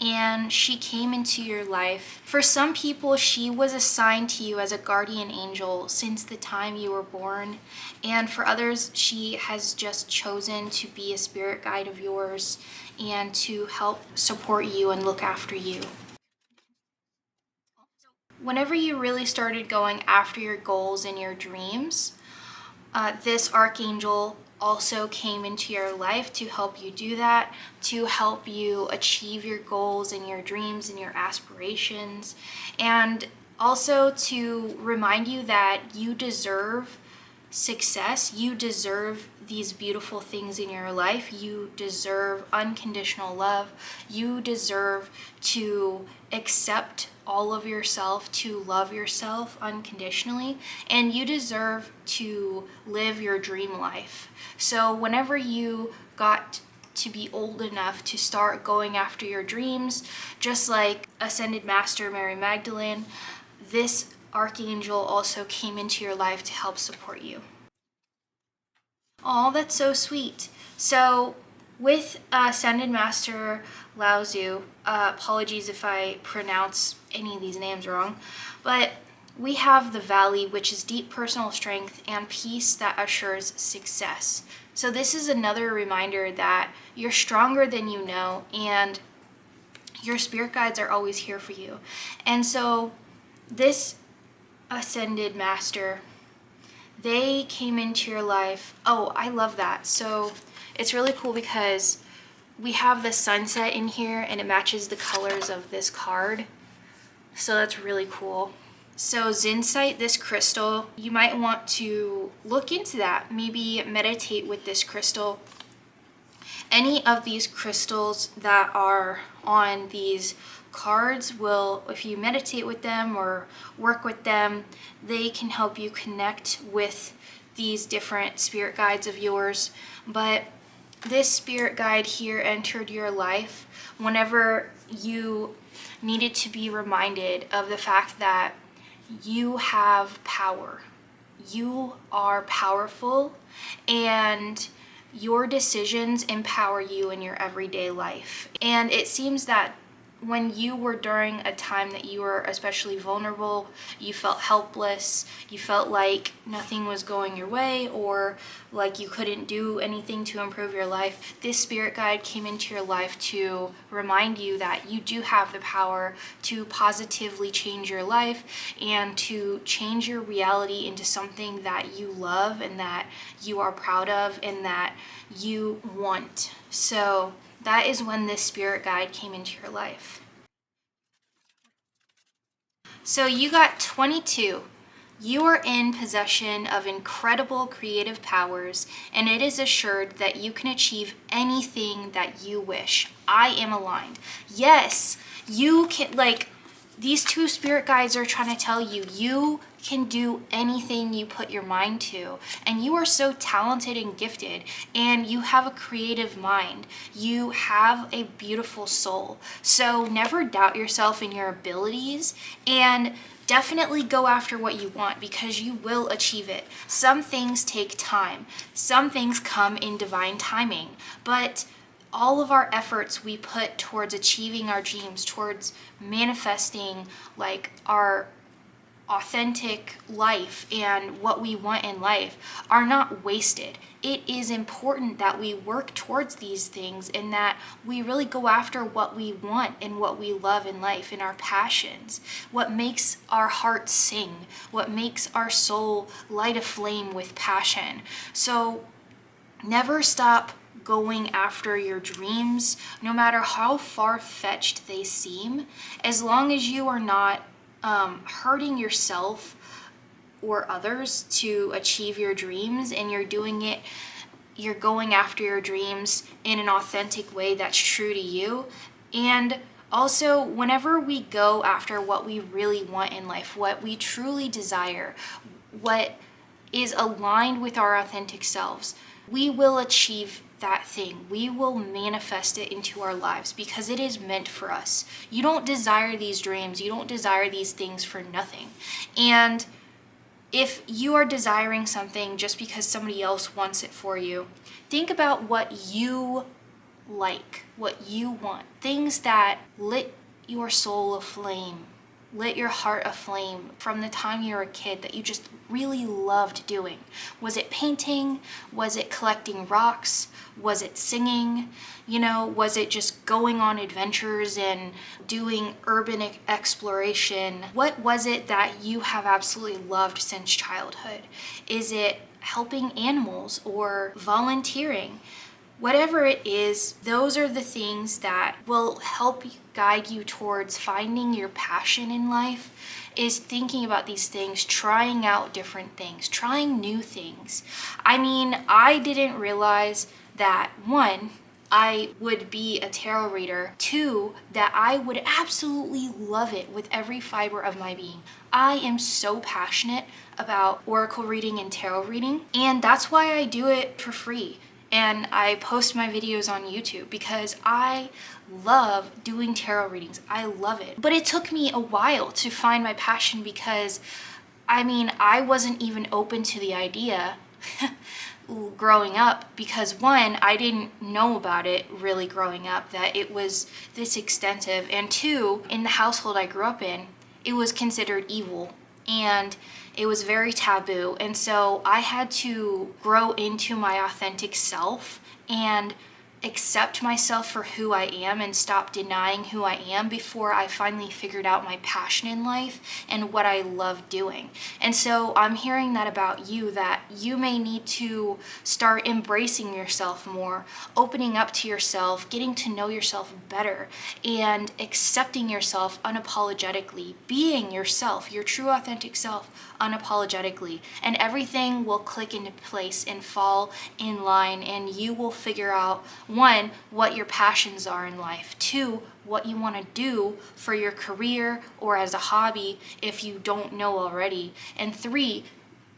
and she came into your life. For some people, she was assigned to you as a guardian angel since the time you were born, and for others, she has just chosen to be a spirit guide of yours and to help support you and look after you. Whenever you really started going after your goals and your dreams, this archangel also came into your life to help you do that, to help you achieve your goals and your dreams and your aspirations, and also to remind you that you deserve success. You deserve these beautiful things in your life. You deserve unconditional love. You deserve to accept all of yourself, to love yourself unconditionally, and you deserve to live your dream life. So whenever you got to be old enough to start going after your dreams, just like Ascended Master Mary Magdalene, this archangel also came into your life to help support you. Oh, that's so sweet. So with Ascended Master Lao Tzu, apologies if I pronounce any of these names wrong, but we have the Valley, which is deep personal strength and peace that assures success. So this is another reminder that you're stronger than you know, and your spirit guides are always here for you. And so this Ascended Master, they came into your life. Oh, I love that. So it's really cool because we have the sunset in here and it matches the colors of this card. So that's really cool. So Zinsite, this crystal, you might want to look into that. Maybe meditate with this crystal. Any of these crystals that are on these cards will, if you meditate with them or work with them, they can help you connect with these different spirit guides of yours. But this spirit guide here entered your life whenever you needed to be reminded of the fact that you have power. You are powerful, and your decisions empower you in your everyday life. And it seems that when you were during a time that you were especially vulnerable, you felt helpless, you felt like nothing was going your way, or like you couldn't do anything to improve your life, this spirit guide came into your life to remind you that you do have the power to positively change your life and to change your reality into something that you love and that you are proud of and that you want. So that is when this spirit guide came into your life. So you got 22. You are in possession of incredible creative powers, and it is assured that you can achieve anything that you wish. I am aligned. Yes, you can, like, these two spirit guides are trying to tell you, you can do anything you put your mind to, and you are so talented and gifted, and you have a creative mind. You have a beautiful soul. So never doubt yourself and your abilities, and definitely go after what you want, because you will achieve it. Some things take time. Some things come in divine timing, but all of our efforts we put towards achieving our dreams, towards manifesting like our authentic life and what we want in life, are not wasted. It is important that we work towards these things and that we really go after what we want and what we love in life and our passions, what makes our heart sing, what makes our soul light a flame with passion. So never stop going after your dreams, no matter how far-fetched they seem, as long as you are not hurting yourself or others to achieve your dreams, and you're going after your dreams in an authentic way that's true to you. And also, whenever we go after what we really want in life, what we truly desire, what is aligned with our authentic selves, we will achieve that thing. We will manifest it into our lives because it is meant for us. You don't desire these dreams, you don't desire these things for nothing. And if you are desiring something just because somebody else wants it for you, think about what you like, what you want. Things that lit your soul aflame, lit your heart aflame from the time you were a kid, that you just really loved doing. Was it painting? Was it collecting rocks? Was it singing? Was it just going on adventures and doing urban exploration? What was it that you have absolutely loved since childhood? Is it helping animals or volunteering? Whatever it is, those are the things that will help guide you towards finding your passion in life, is thinking about these things, trying out different things, trying new things. I mean, I didn't realize that, one, I would be a tarot reader, two, that I would absolutely love it with every fiber of my being. I am so passionate about oracle reading and tarot reading, and that's why I do it for free. And I post my videos on YouTube because I love doing tarot readings. I love it. But it took me a while to find my passion because, I wasn't even open to the idea growing up because, one, I didn't know about it really growing up, that it was this extensive. And two, in the household I grew up in, it was considered evil. And it was very taboo. And so I had to grow into my authentic self and accept myself for who I am and stop denying who I am before I finally figured out my passion in life and what I love doing. And so I'm hearing that about you, that you may need to start embracing yourself more, opening up to yourself, getting to know yourself better, and accepting yourself unapologetically, being yourself, your true authentic self, unapologetically, and everything will click into place and fall in line, and you will figure out one, what your passions are in life. Two, what you want to do for your career or as a hobby if you don't know already. And three,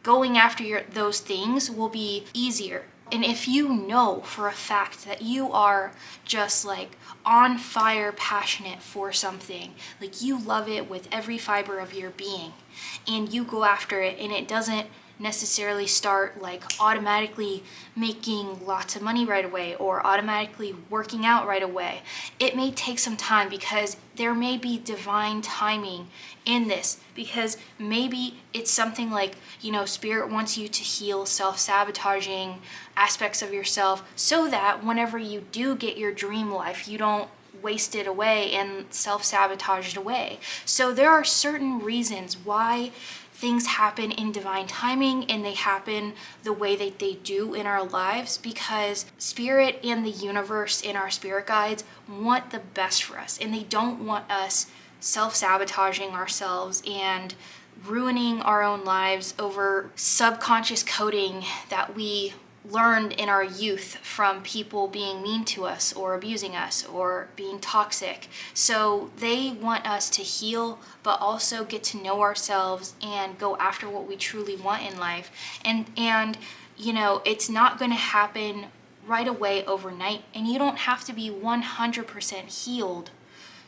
going after those things will be easier. And if you know for a fact that you are just like on fire, passionate for something, like you love it with every fiber of your being, and you go after it, and it doesn't necessarily start like automatically making lots of money right away or automatically working out right away. It may take some time because there may be divine timing in this, because maybe it's something like, you know, Spirit wants you to heal self-sabotaging aspects of yourself so that whenever you do get your dream life, you don't waste it away and self-sabotage it away. So there are certain reasons why things happen in divine timing, and they happen the way that they do in our lives, because Spirit and the universe and our spirit guides want the best for us, and they don't want us self-sabotaging ourselves and ruining our own lives over subconscious coding that we learned in our youth from people being mean to us or abusing us or being toxic. So they want us to heal, but also get to know ourselves and go after what we truly want in life. And you know, it's not going to happen right away overnight, and you don't have to be 100% healed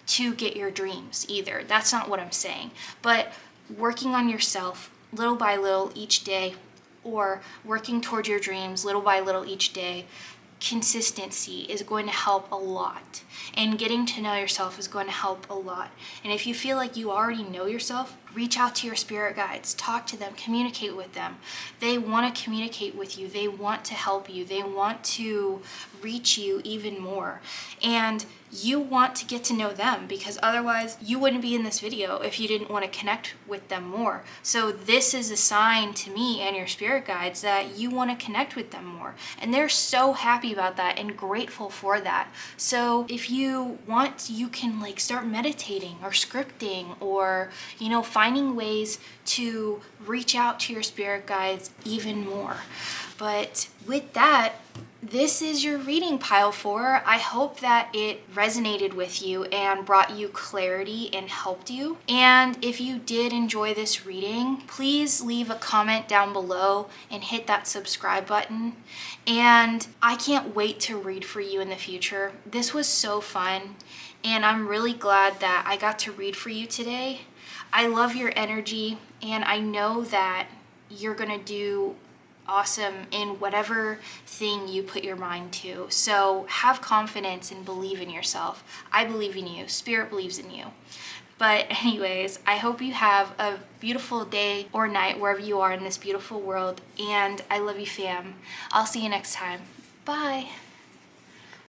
to get your dreams either. That's not what I'm saying. But working on yourself little by little each day, or working towards your dreams little by little each day, consistency is going to help a lot. And getting to know yourself is going to help a lot. And if you feel like you already know yourself, reach out to your spirit guides, talk to them, communicate with them. They want to communicate with you. They want to help you. They want to reach you even more. And you want to get to know them, because otherwise you wouldn't be in this video if you didn't want to connect with them more. So this is a sign to me and your spirit guides that you want to connect with them more. And they're so happy about that and grateful for that. So if you want, you can like start meditating or scripting, or, you know, finding ways to reach out to your spirit guides even more. But with that, this is your reading, pile 4. I hope that it resonated with you and brought you clarity and helped you. And if you did enjoy this reading, please leave a comment down below and hit that subscribe button. And I can't wait to read for you in the future. This was so fun, and I'm really glad that I got to read for you today. I love your energy, and I know that you're gonna do awesome in whatever thing you put your mind to. So have confidence and believe in yourself. I believe in you. Spirit believes in you. But anyways, I hope you have a beautiful day or night wherever you are in this beautiful world. And I love you, fam. I'll see you next time. Bye.